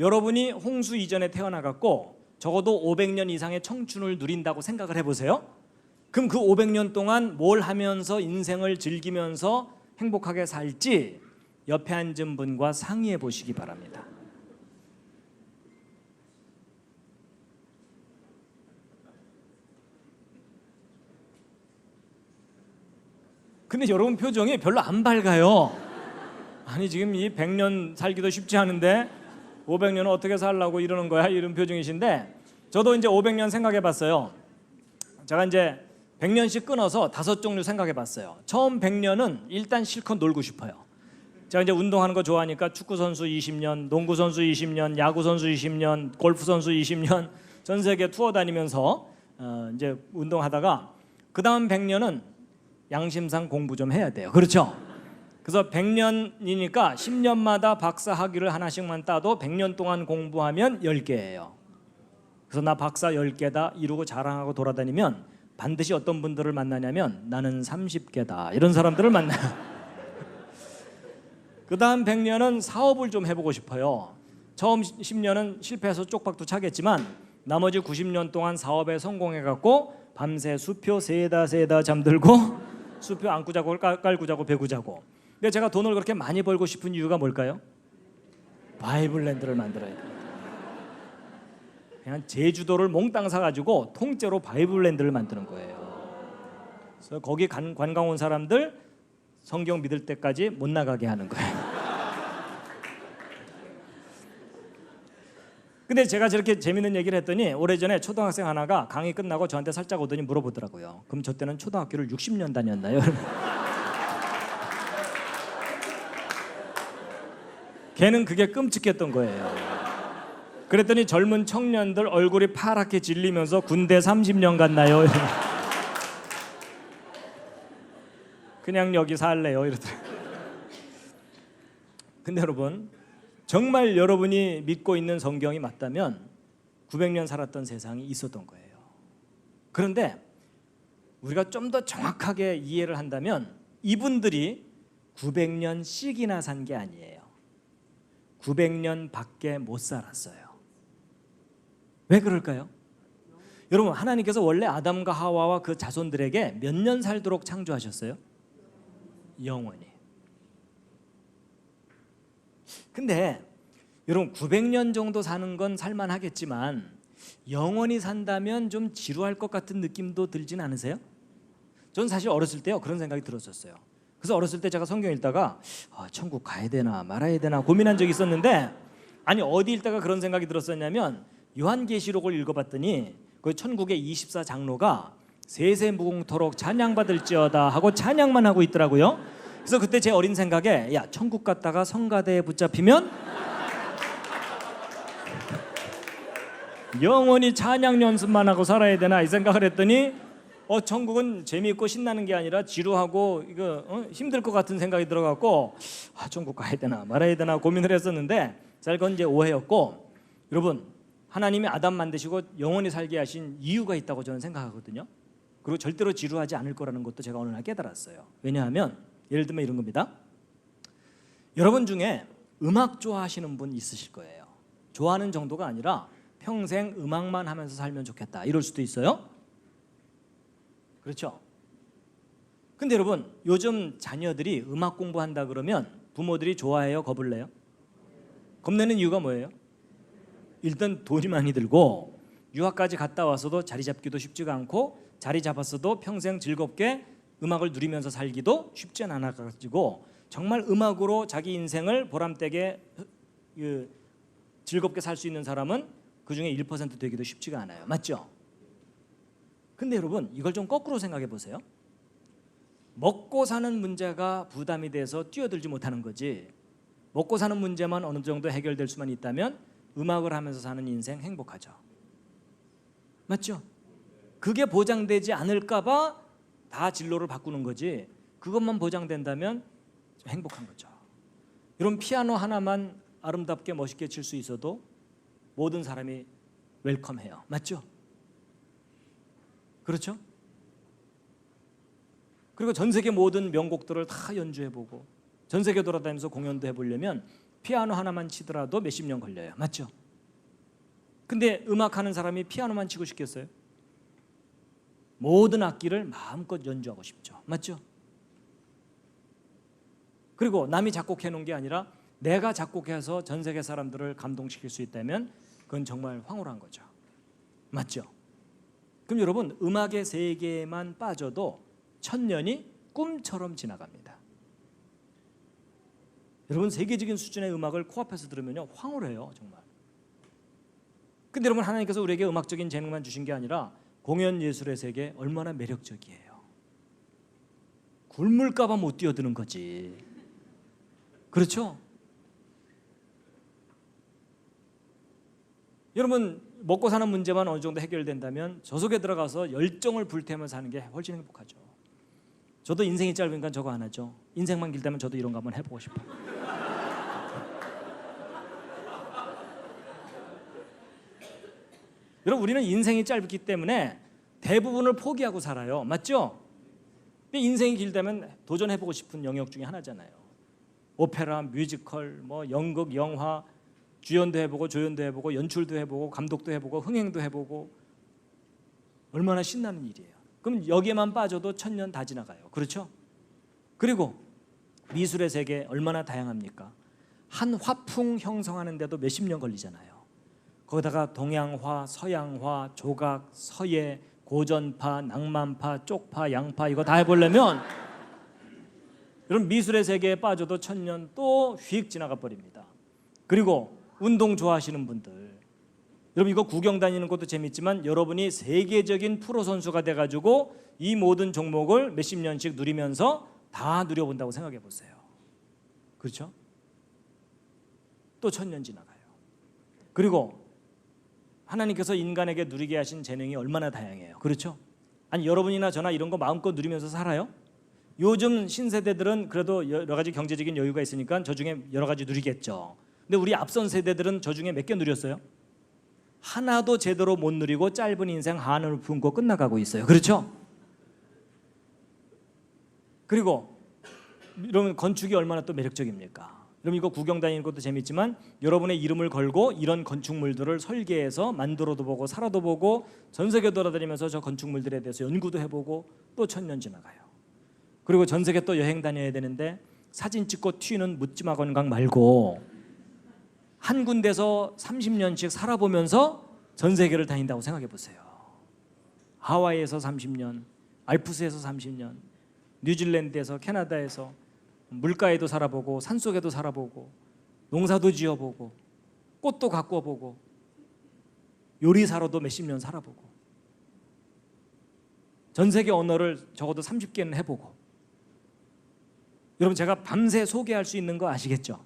여러분이 홍수 이전에 태어나갖고 적어도 500년 이상의 청춘을 누린다고 생각을 해보세요. 그럼 그 500년 동안 뭘 하면서 인생을 즐기면서 행복하게 살지 옆에 앉은 분과 상의해 보시기 바랍니다. 근데 여러분 표정이 별로 안 밝아요. 아니 지금 이 100년 살기도 쉽지 않은데 500년은 어떻게 살라고 이러는 거야? 이런 표정이신데 저도 이제 500년 생각해 봤어요. 제가 이제 100년씩 끊어서 5종류 생각해 봤어요. 처음 100년은 일단 실컷 놀고 싶어요. 제가 이제 운동하는 거 좋아하니까 축구 선수 20년, 농구 선수 20년, 야구 선수 20년, 골프 선수 20년 전 세계 투어 다니면서 이제 운동하다가 그다음 100년은 양심상 공부 좀 해야 돼요. 그렇죠? 그래서 100년이니까 10년마다 박사 학위를 하나씩만 따도 100년 동안 공부하면 10개예요. 그래서 나 박사 10개다 이러고 자랑하고 돌아다니면 반드시 어떤 분들을 만나냐면 나는 30개다 이런 사람들을 만나요. 그 다음 100년은 사업을 좀 해보고 싶어요. 처음 10년은 실패해서 쪽박도 차겠지만 나머지 90년 동안 사업에 성공해갖고 밤새 수표 세다 잠들고 수표 안고 자고 깔고 자고 배고 자고. 근데 제가 돈을 그렇게 많이 벌고 싶은 이유가 뭘까요? 바이블랜드를 만들어야 돼요. 그냥 제주도를 몽땅 사가지고 통째로 바이블랜드를 만드는 거예요. 그래서 거기 관광 온 사람들 성경 믿을 때까지 못 나가게 하는 거예요. 근데 제가 저렇게 재밌는 얘기를 했더니 오래전에 초등학생 하나가 강의 끝나고 저한테 살짝 오더니 물어보더라고요. 그럼 저 때는 초등학교를 60년 다녔나요? 걔는 그게 끔찍했던 거예요. 그랬더니 젊은 청년들 얼굴이 파랗게 질리면서 군대 30년 갔나요? 그냥 여기 살래요 이러더라고요. 근데 여러분 정말 여러분이 믿고 있는 성경이 맞다면 900년 살았던 세상이 있었던 거예요. 그런데 우리가 좀 더 정확하게 이해를 한다면 이분들이 900년씩이나 산 게 아니에요. 900년 밖에 못 살았어요. 왜 그럴까요? 여러분 하나님께서 원래 아담과 하와와 그 자손들에게 몇 년 살도록 창조하셨어요? 영원히. 근데 여러분 900년 정도 사는 건 살만하겠지만 영원히 산다면 좀 지루할 것 같은 느낌도 들진 않으세요? 전 사실 어렸을 때요 그런 생각이 들었었어요. 그래서 어렸을 때 제가 성경 읽다가 천국 가야 되나 말아야 되나 고민한 적이 있었는데 아니 어디 읽다가 그런 생각이 들었었냐면 요한계시록을 읽어봤더니 그 천국의 24장로가 세세무궁토록 찬양받을지어다 하고 찬양만 하고 있더라고요. 그래서 그때 제 어린 생각에 야 천국 갔다가 성가대에 붙잡히면 영원히 찬양 연습만 하고 살아야 되나 이 생각을 했더니 천국은 재미있고 신나는 게 아니라 지루하고 이거 힘들 것 같은 생각이 들어갖고 천국 가야 되나 말아야 되나 고민을 했었는데 자, 그건 이제 오해였고, 여러분 하나님이 아담 만드시고 영원히 살게 하신 이유가 있다고 저는 생각하거든요. 그리고 절대로 지루하지 않을 거라는 것도 제가 어느 날 깨달았어요. 왜냐하면 예를 들면 이런 겁니다. 여러분 중에 음악 좋아하시는 분 있으실 거예요. 좋아하는 정도가 아니라 평생 음악만 하면서 살면 좋겠다 이럴 수도 있어요. 그렇죠? 근데 여러분 요즘 자녀들이 음악 공부한다 그러면 부모들이 좋아해요? 겁을 내요? 겁내는 이유가 뭐예요? 일단 돈이 많이 들고 유학까지 갔다 와서도 자리 잡기도 쉽지가 않고 자리 잡았어도 평생 즐겁게 음악을 누리면서 살기도 쉽지 않아가지고 정말 음악으로 자기 인생을 보람되게 즐겁게 살 수 있는 사람은 그중에 1% 되기도 쉽지가 않아요. 맞죠? 근데 여러분 이걸 좀 거꾸로 생각해 보세요. 먹고 사는 문제가 부담이 돼서 뛰어들지 못하는 거지, 먹고 사는 문제만 어느 정도 해결될 수만 있다면 음악을 하면서 사는 인생 행복하죠. 맞죠? 그게 보장되지 않을까 봐 다 진로를 바꾸는 거지, 그것만 보장된다면 행복한 거죠. 이런 피아노 하나만 아름답게 멋있게 칠 수 있어도 모든 사람이 웰컴해요. 맞죠? 그렇죠? 그리고 전 세계 모든 명곡들을 다 연주해보고 전 세계 돌아다니면서 공연도 해보려면 피아노 하나만 치더라도 몇십 년 걸려요. 맞죠? 근데 음악하는 사람이 피아노만 치고 싶겠어요? 모든 악기를 마음껏 연주하고 싶죠. 맞죠? 그리고 남이 작곡해 놓은 게 아니라 내가 작곡해서 전 세계 사람들을 감동시킬 수 있다면 그건 정말 황홀한 거죠. 맞죠? 그럼 여러분 음악의 세계에만 빠져도 천년이 꿈처럼 지나갑니다. 여러분 세계적인 수준의 음악을 코앞에서 들으면요 황홀해요 정말. 근데 여러분 하나님께서 우리에게 음악적인 재능만 주신 게 아니라 공연 예술의 세계 얼마나 매력적이에요. 굶을까 봐 못 뛰어드는 거지. 그렇죠? 여러분 먹고 사는 문제만 어느 정도 해결된다면 저 속에 들어가서 열정을 불태우면서 사는 게 훨씬 행복하죠. 저도 인생이 짧으니까 저거 안 하죠. 인생만 길다면 저도 이런 거 한번 해보고 싶어요. 여러분 우리는 인생이 짧기 때문에 대부분을 포기하고 살아요. 맞죠? 근데 인생이 길다면 도전해보고 싶은 영역 중에 하나잖아요. 오페라, 뮤지컬, 뭐 연극, 영화, 주연도 해보고 조연도 해보고 연출도 해보고 감독도 해보고 흥행도 해보고 얼마나 신나는 일이에요. 그럼 여기에만 빠져도 천년 다 지나가요. 그렇죠? 그리고 미술의 세계 얼마나 다양합니까? 한 화풍 형성하는데도 몇십 년 걸리잖아요. 거기다가 동양화, 서양화, 조각, 서예, 고전파, 낭만파, 쪽파, 양파 이거 다 해보려면 여러분 미술의 세계에 빠져도 천년 또 휙 지나가 버립니다. 그리고 운동 좋아하시는 분들, 여러분 이거 구경 다니는 것도 재밌지만 여러분이 세계적인 프로 선수가 돼가지고 이 모든 종목을 몇십 년씩 누리면서 다 누려본다고 생각해 보세요. 그렇죠? 또 천년 지나가요. 그리고 하나님께서 인간에게 누리게 하신 재능이 얼마나 다양해요. 그렇죠? 아니 여러분이나 저나 이런 거 마음껏 누리면서 살아요? 요즘 신세대들은 그래도 여러 가지 경제적인 여유가 있으니까 저 중에 여러 가지 누리겠죠. 근데 우리 앞선 세대들은 저 중에 몇 개 누렸어요? 하나도 제대로 못 누리고 짧은 인생 한을 품고 끝나가고 있어요. 그렇죠? 그리고 여러분 건축이 얼마나 또 매력적입니까? 여러분 이거 구경 다니는 것도 재밌지만 여러분의 이름을 걸고 이런 건축물들을 설계해서 만들어도 보고 살아도 보고 전 세계 돌아다니면서 저 건축물들에 대해서 연구도 해보고 또 천년 지나가요. 그리고 전 세계 또 여행 다녀야 되는데 사진 찍고 튀는 묻지마 건강 말고 한 군데서 30년씩 살아보면서 전 세계를 다닌다고 생각해 보세요. 하와이에서 30년, 알프스에서 30년, 뉴질랜드에서, 캐나다에서 물가에도 살아보고 산속에도 살아보고 농사도 지어보고 꽃도 가꿔보고 요리사로도 몇십 년 살아보고 전 세계 언어를 적어도 30개는 해보고. 여러분 제가 밤새 소개할 수 있는 거 아시겠죠?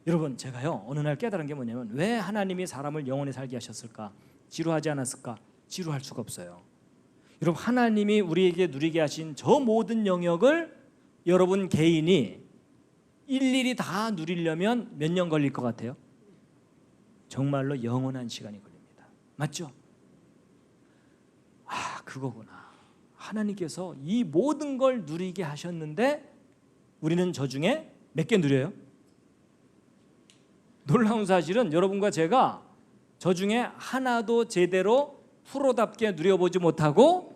여러분 제가요 어느 날 깨달은 게 뭐냐면 왜 하나님이 사람을 영원히 살게 하셨을까? 지루하지 않았을까? 지루할 수가 없어요. 여러분 하나님이 우리에게 누리게 하신 저 모든 영역을 여러분 개인이 일일이 다 누리려면 몇 년 걸릴 것 같아요? 정말로 영원한 시간이 걸립니다. 맞죠? 아, 그거구나. 하나님께서 이 모든 걸 누리게 하셨는데 우리는 저 중에 몇 개 누려요? 놀라운 사실은 여러분과 제가 저 중에 하나도 제대로 프로답게 누려보지 못하고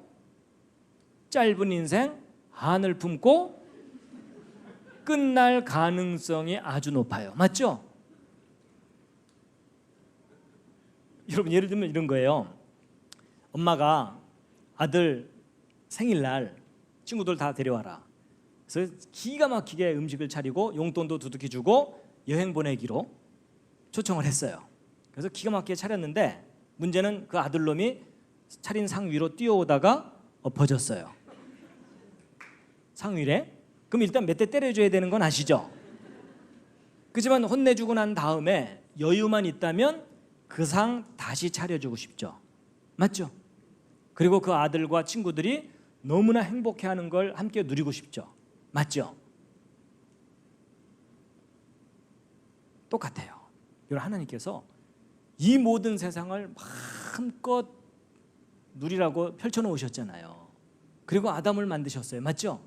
짧은 인생 한을 품고 끝날 가능성이 아주 높아요. 맞죠? 여러분 예를 들면 이런 거예요. 엄마가 아들 생일날 친구들 다 데려와라. 그래서 기가 막히게 음식을 차리고 용돈도 두둑히 주고 여행 보내기로 초청을 했어요. 그래서 기가 막히게 차렸는데 문제는 그 아들놈이 차린 상 위로 뛰어오다가 엎어졌어요. 상 위에. 그럼 일단 몇 대 때려줘야 되는 건 아시죠? 그렇지만 혼내주고 난 다음에 여유만 있다면 그 상 다시 차려주고 싶죠. 맞죠? 그리고 그 아들과 친구들이 너무나 행복해하는 걸 함께 누리고 싶죠. 맞죠? 똑같아요. 여러분 하나님께서 이 모든 세상을 마음껏 누리라고 펼쳐놓으셨잖아요. 그리고 아담을 만드셨어요. 맞죠?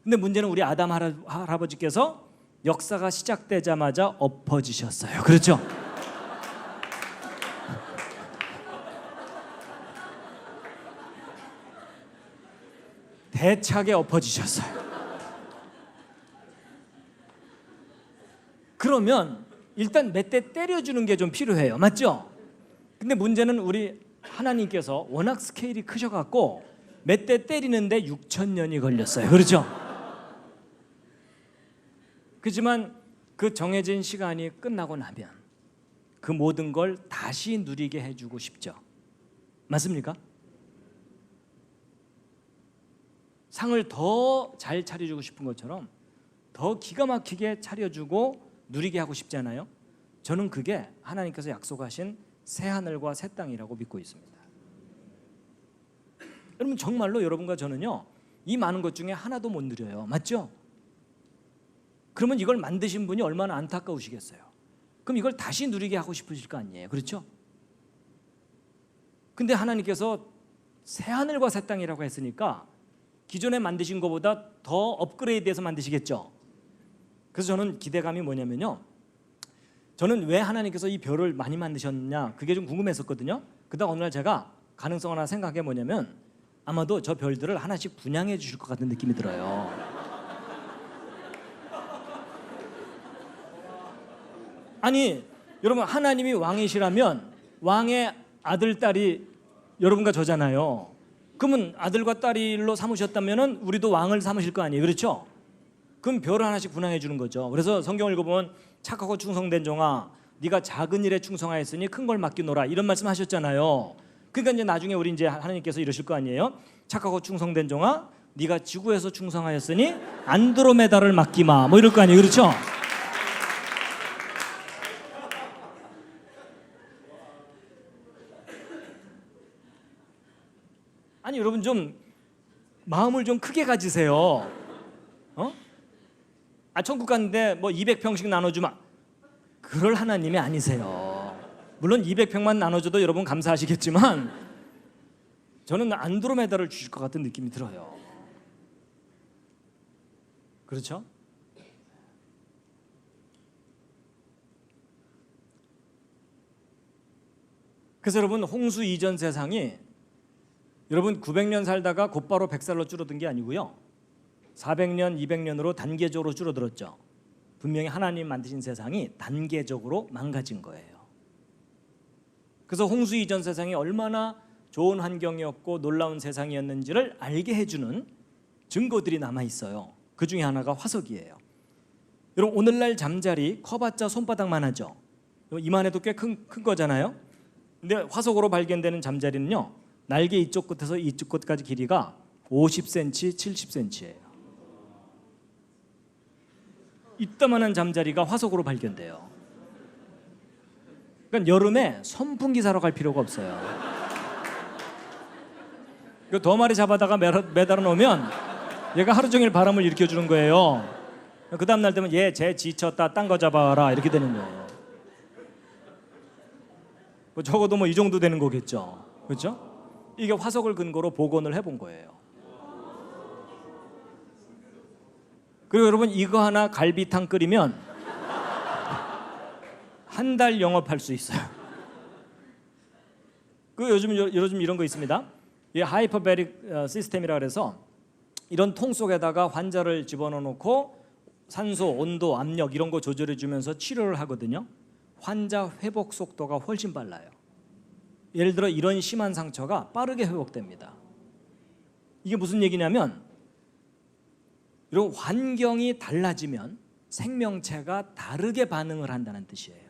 근데 문제는 우리 아담 할아버지께서 역사가 시작되자마자 엎어지셨어요. 그렇죠? 대차게 엎어지셨어요. 그러면 일단 몇 대 때려주는 게 좀 필요해요. 맞죠? 근데 문제는 우리 하나님께서 워낙 스케일이 크셔갖고 몇 대 때리는데 6,000년이 걸렸어요. 그렇죠? 그렇지만 그 정해진 시간이 끝나고 나면 그 모든 걸 다시 누리게 해주고 싶죠. 맞습니까? 상을 더 잘 차려주고 싶은 것처럼 더 기가 막히게 차려주고 누리게 하고 싶잖아요. 저는 그게 하나님께서 약속하신 새 하늘과 새 땅이라고 믿고 있습니다. 여러분 정말로 여러분과 저는요 이 많은 것 중에 하나도 못 누려요. 맞죠? 그러면 이걸 만드신 분이 얼마나 안타까우시겠어요. 그럼 이걸 다시 누리게 하고 싶으실 거 아니에요. 그렇죠? 근데 하나님께서 새 하늘과 새 땅이라고 했으니까 기존에 만드신 것보다 더 업그레이드해서 만드시겠죠. 그래서 저는 기대감이 뭐냐면요, 저는 왜 하나님께서 이 별을 많이 만드셨냐 그게 좀 궁금했었거든요. 그러다 어느 날 제가 가능성 하나 생각한 게 뭐냐면 아마도 저 별들을 하나씩 분양해 주실 것 같은 느낌이 들어요. 아니 여러분 하나님이 왕이시라면 왕의 아들 딸이 여러분과 저잖아요. 그러면 아들과 딸로 삼으셨다면 우리도 왕을 삼으실 거 아니에요. 그렇죠? 그럼 별을 하나씩 분양해 주는 거죠. 그래서 성경을 읽어보면 착하고 충성된 종아 네가 작은 일에 충성하였으니 큰 걸 맡기노라 이런 말씀 하셨잖아요. 그러니까 이제 나중에 우리 이제 하나님께서 이러실 거 아니에요. 착하고 충성된 종아 네가 지구에서 충성하였으니 안드로메다를 맡기마 뭐 이럴 거 아니에요. 그렇죠? 아니 여러분 좀 마음을 좀 크게 가지세요. 어? 아 천국 갔는데 뭐 200평씩 나눠주마 그럴 하나님이 아니세요. 물론 200평만 나눠줘도 여러분 감사하시겠지만 저는 안드로메다를 주실 것 같은 느낌이 들어요. 그렇죠? 그래서 여러분 홍수 이전 세상이 여러분 900년 살다가 곧바로 100살로 줄어든 게 아니고요 400년, 200년으로 단계적으로 줄어들었죠. 분명히 하나님 만드신 세상이 단계적으로 망가진 거예요. 그래서 홍수 이전 세상이 얼마나 좋은 환경이었고 놀라운 세상이었는지를 알게 해주는 증거들이 남아있어요. 그 중에 하나가 화석이에요. 여러분 오늘날 잠자리 커봤자 손바닥만 하죠. 이만해도 꽤 큰 거잖아요. 근데 화석으로 발견되는 잠자리는요 날개 이쪽 끝에서 이쪽 끝까지 길이가 50cm, 70cm예요. 이따만한 잠자리가 화석으로 발견돼요. 그러니까 여름에 선풍기 사러 갈 필요가 없어요. 그 도마리 잡아다가 매달아 놓으면 얘가 하루 종일 바람을 일으켜 주는 거예요. 그 다음 날 되면 얘 쟤 지쳤다 딴 거 잡아라 이렇게 되는 거예요. 뭐 적어도 뭐 이 정도 되는 거겠죠. 그렇죠? 이게 화석을 근거로 복원을 해본 거예요. 그리고 여러분 이거 하나 갈비탕 끓이면 한 달 영업할 수 있어요. 그 요즘 이런 거 있습니다. 이 하이퍼베릭 시스템이라 그래서 이런 통 속에다가 환자를 집어넣어 놓고 산소, 온도, 압력 이런 거 조절해 주면서 치료를 하거든요. 환자 회복 속도가 훨씬 빨라요. 예를 들어 이런 심한 상처가 빠르게 회복됩니다. 이게 무슨 얘기냐면 이런 환경이 달라지면 생명체가 다르게 반응을 한다는 뜻이에요.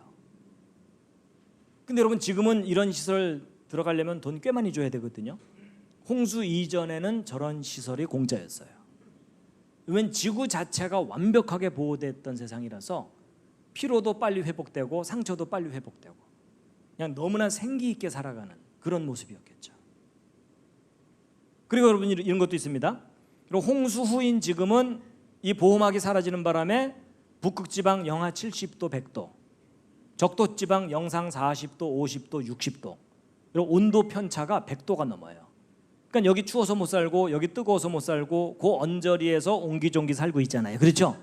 근데 여러분 지금은 이런 시설 들어가려면 돈 꽤 많이 줘야 되거든요. 홍수 이전에는 저런 시설이 공짜였어요. 왜냐면 지구 자체가 완벽하게 보호됐던 세상이라서 피로도 빨리 회복되고 상처도 빨리 회복되고 그냥 너무나 생기 있게 살아가는 그런 모습이었겠죠. 그리고 여러분 이런 것도 있습니다. 그리고 홍수 후인 지금은 이 보호막이 사라지는 바람에 북극지방 영하 70도, 100도, 적도지방 영상 40도, 50도, 60도 이런 온도 편차가 100도가 넘어요. 그러니까 여기 추워서 못 살고 여기 뜨거워서 못 살고 그 언저리에서 옹기종기 살고 있잖아요. 그렇죠?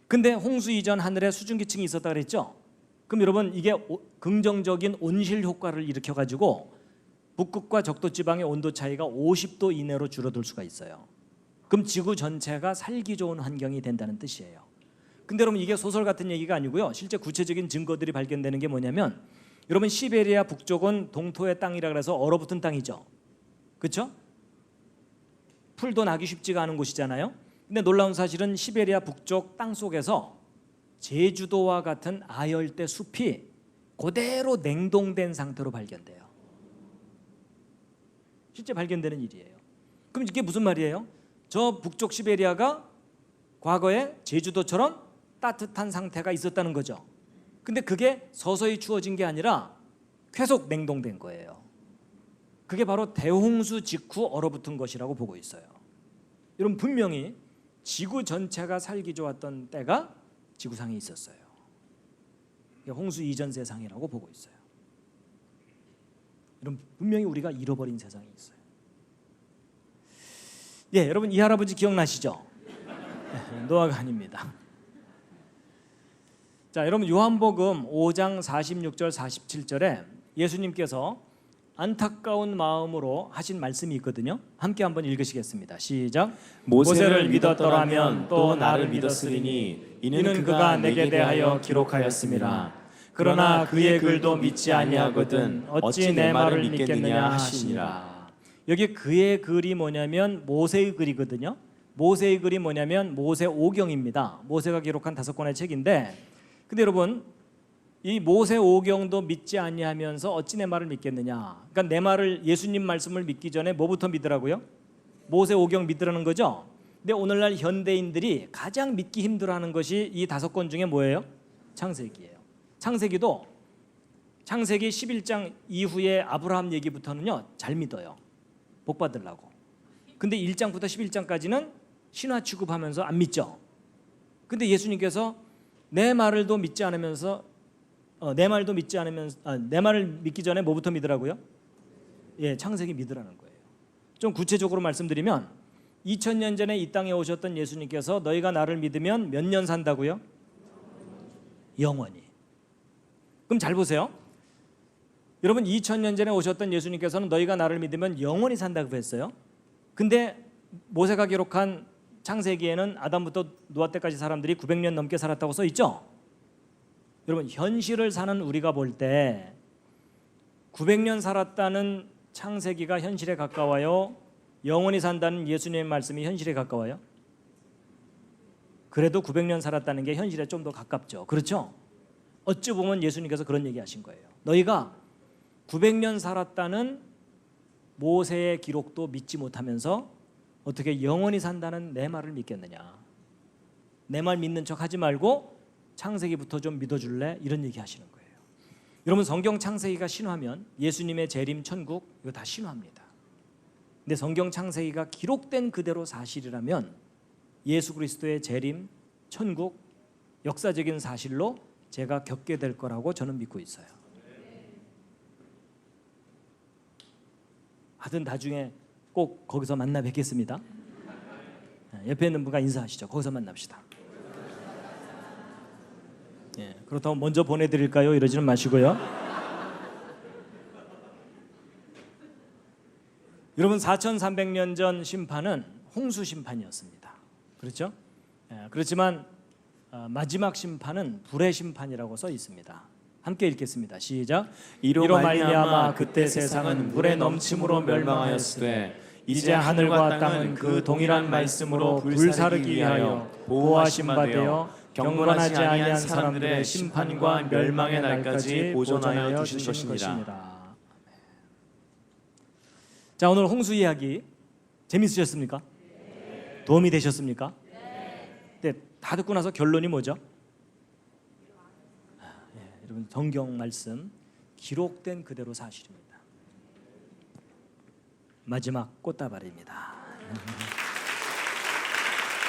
근데 홍수 이전 하늘에 수증기층이 있었다 그랬죠? 그럼 여러분 이게 긍정적인 온실 효과를 일으켜 가지고 북극과 적도지방의 온도 차이가 50도 이내로 줄어들 수가 있어요. 그럼 지구 전체가 살기 좋은 환경이 된다는 뜻이에요. 근데 여러분 이게 소설 같은 얘기가 아니고요. 실제 구체적인 증거들이 발견되는 게 뭐냐면 여러분 시베리아 북쪽은 동토의 땅이라 그래서 얼어붙은 땅이죠. 그렇죠? 풀도 나기 쉽지가 않은 곳이잖아요. 근데 놀라운 사실은 시베리아 북쪽 땅 속에서 제주도와 같은 아열대 숲이 그대로 냉동된 상태로 발견돼요. 실제 발견되는 일이에요. 그럼 이게 무슨 말이에요? 저 북쪽 시베리아가 과거에 제주도처럼 따뜻한 상태가 있었다는 거죠. 근데 그게 서서히 추워진 게 아니라 계속 냉동된 거예요. 그게 바로 대홍수 직후 얼어붙은 것이라고 보고 있어요. 여러분 분명히 지구 전체가 살기 좋았던 때가 지구상에 있었어요. 홍수 이전 세상이라고 보고 있어요. 여러분 분명히 우리가 잃어버린 세상이 있어요. 예, 여러분 이 할아버지 기억나시죠? 노아가 아닙니다. 자, 여러분 요한복음 5장 46절 47절에 예수님께서 안타까운 마음으로 하신 말씀이 있거든요. 함께 한번 읽으시겠습니다. 시작. 모세를 믿었더라면 또 나를 믿었으리니 이는 그가 내게 대하여 기록하였음이라. 그러나 그의 글도 믿지 아니하거든 어찌 내 말을 믿겠느냐 하시니라. 여기 그의 글이 뭐냐면 모세의 글이거든요. 모세의 글이 뭐냐면 모세오경입니다. 모세가 기록한 5권의 책인데, 근데 여러분 이 모세오경도 믿지 아니하면서 어찌 내 말을 믿겠느냐. 그러니까 내 말을 예수님 말씀을 믿기 전에 뭐부터 믿으라고요? 모세오경 믿으라는 거죠. 근데 오늘날 현대인들이 가장 믿기 힘들어하는 것이 이 5권 중에 뭐예요? 창세기예요. 창세기도 창세기 11장 이후에 아브라함 얘기부터는요 잘 믿어요. 복 받으려고. 근데 1장부터 11장까지는 신화 취급하면서 안 믿죠. 근데 예수님께서 내 말을도 믿지 않으면서 내 말도 믿지 않으면서 내 말을 믿기 전에 뭐부터 믿으라고요? 예, 창세기 믿으라는 거예요. 좀 구체적으로 말씀드리면 2000년 전에 이 땅에 오셨던 예수님께서 너희가 나를 믿으면 몇 년 산다고요? 영원히. 그럼 잘 보세요. 여러분 2000년 전에 오셨던 예수님께서는 너희가 나를 믿으면 영원히 산다고 했어요. 근데 모세가 기록한 창세기에는 아담부터 노아 때까지 사람들이 900년 넘게 살았다고 써 있죠. 여러분 현실을 사는 우리가 볼 때 900년 살았다는 창세기가 현실에 가까워요? 영원히 산다는 예수님의 말씀이 현실에 가까워요? 그래도 900년 살았다는 게 현실에 좀 더 가깝죠. 그렇죠? 어찌 보면 예수님께서 그런 얘기 하신 거예요. 너희가 900년 살았다는 모세의 기록도 믿지 못하면서 어떻게 영원히 산다는 내 말을 믿겠느냐. 내 말 믿는 척 하지 말고 창세기부터 좀 믿어줄래? 이런 얘기 하시는 거예요. 여러분 성경 창세기가 신화면 예수님의 재림 천국 이거 다 신화입니다. 근데 성경 창세기가 기록된 그대로 사실이라면 예수 그리스도의 재림 천국 역사적인 사실로 제가 겪게 될 거라고 저는 믿고 있어요. 하여튼 나중에 꼭 거기서 만나 뵙겠습니다. 옆에 있는 분과 인사하시죠. 거기서 만납시다. 그렇다고 먼저 보내드릴까요? 이러지는 마시고요. 여러분 4300년 전 심판은 홍수 심판이었습니다. 그렇죠? 그렇지만 마지막 심판은 불의 심판이라고 써 있습니다. 함께 읽겠습니다. 시작. 이로 말미암아 그때 세상은 물의 넘침으로 멸망하였으되 이제 하늘과 땅은 그 동일한 말씀으로 불사르기 위하여 보호하신 바 되어 경건하지 아니한 사람들의 심판과 멸망의 날까지 보존하여 두신 것입니다. 자, 오늘 홍수 이야기 재밌으셨습니까? 도움이 되셨습니까? 네, 다 듣고 나서 결론이 뭐죠? 여러분 성경 말씀 기록된 그대로 사실입니다. 마지막 꽃다발입니다.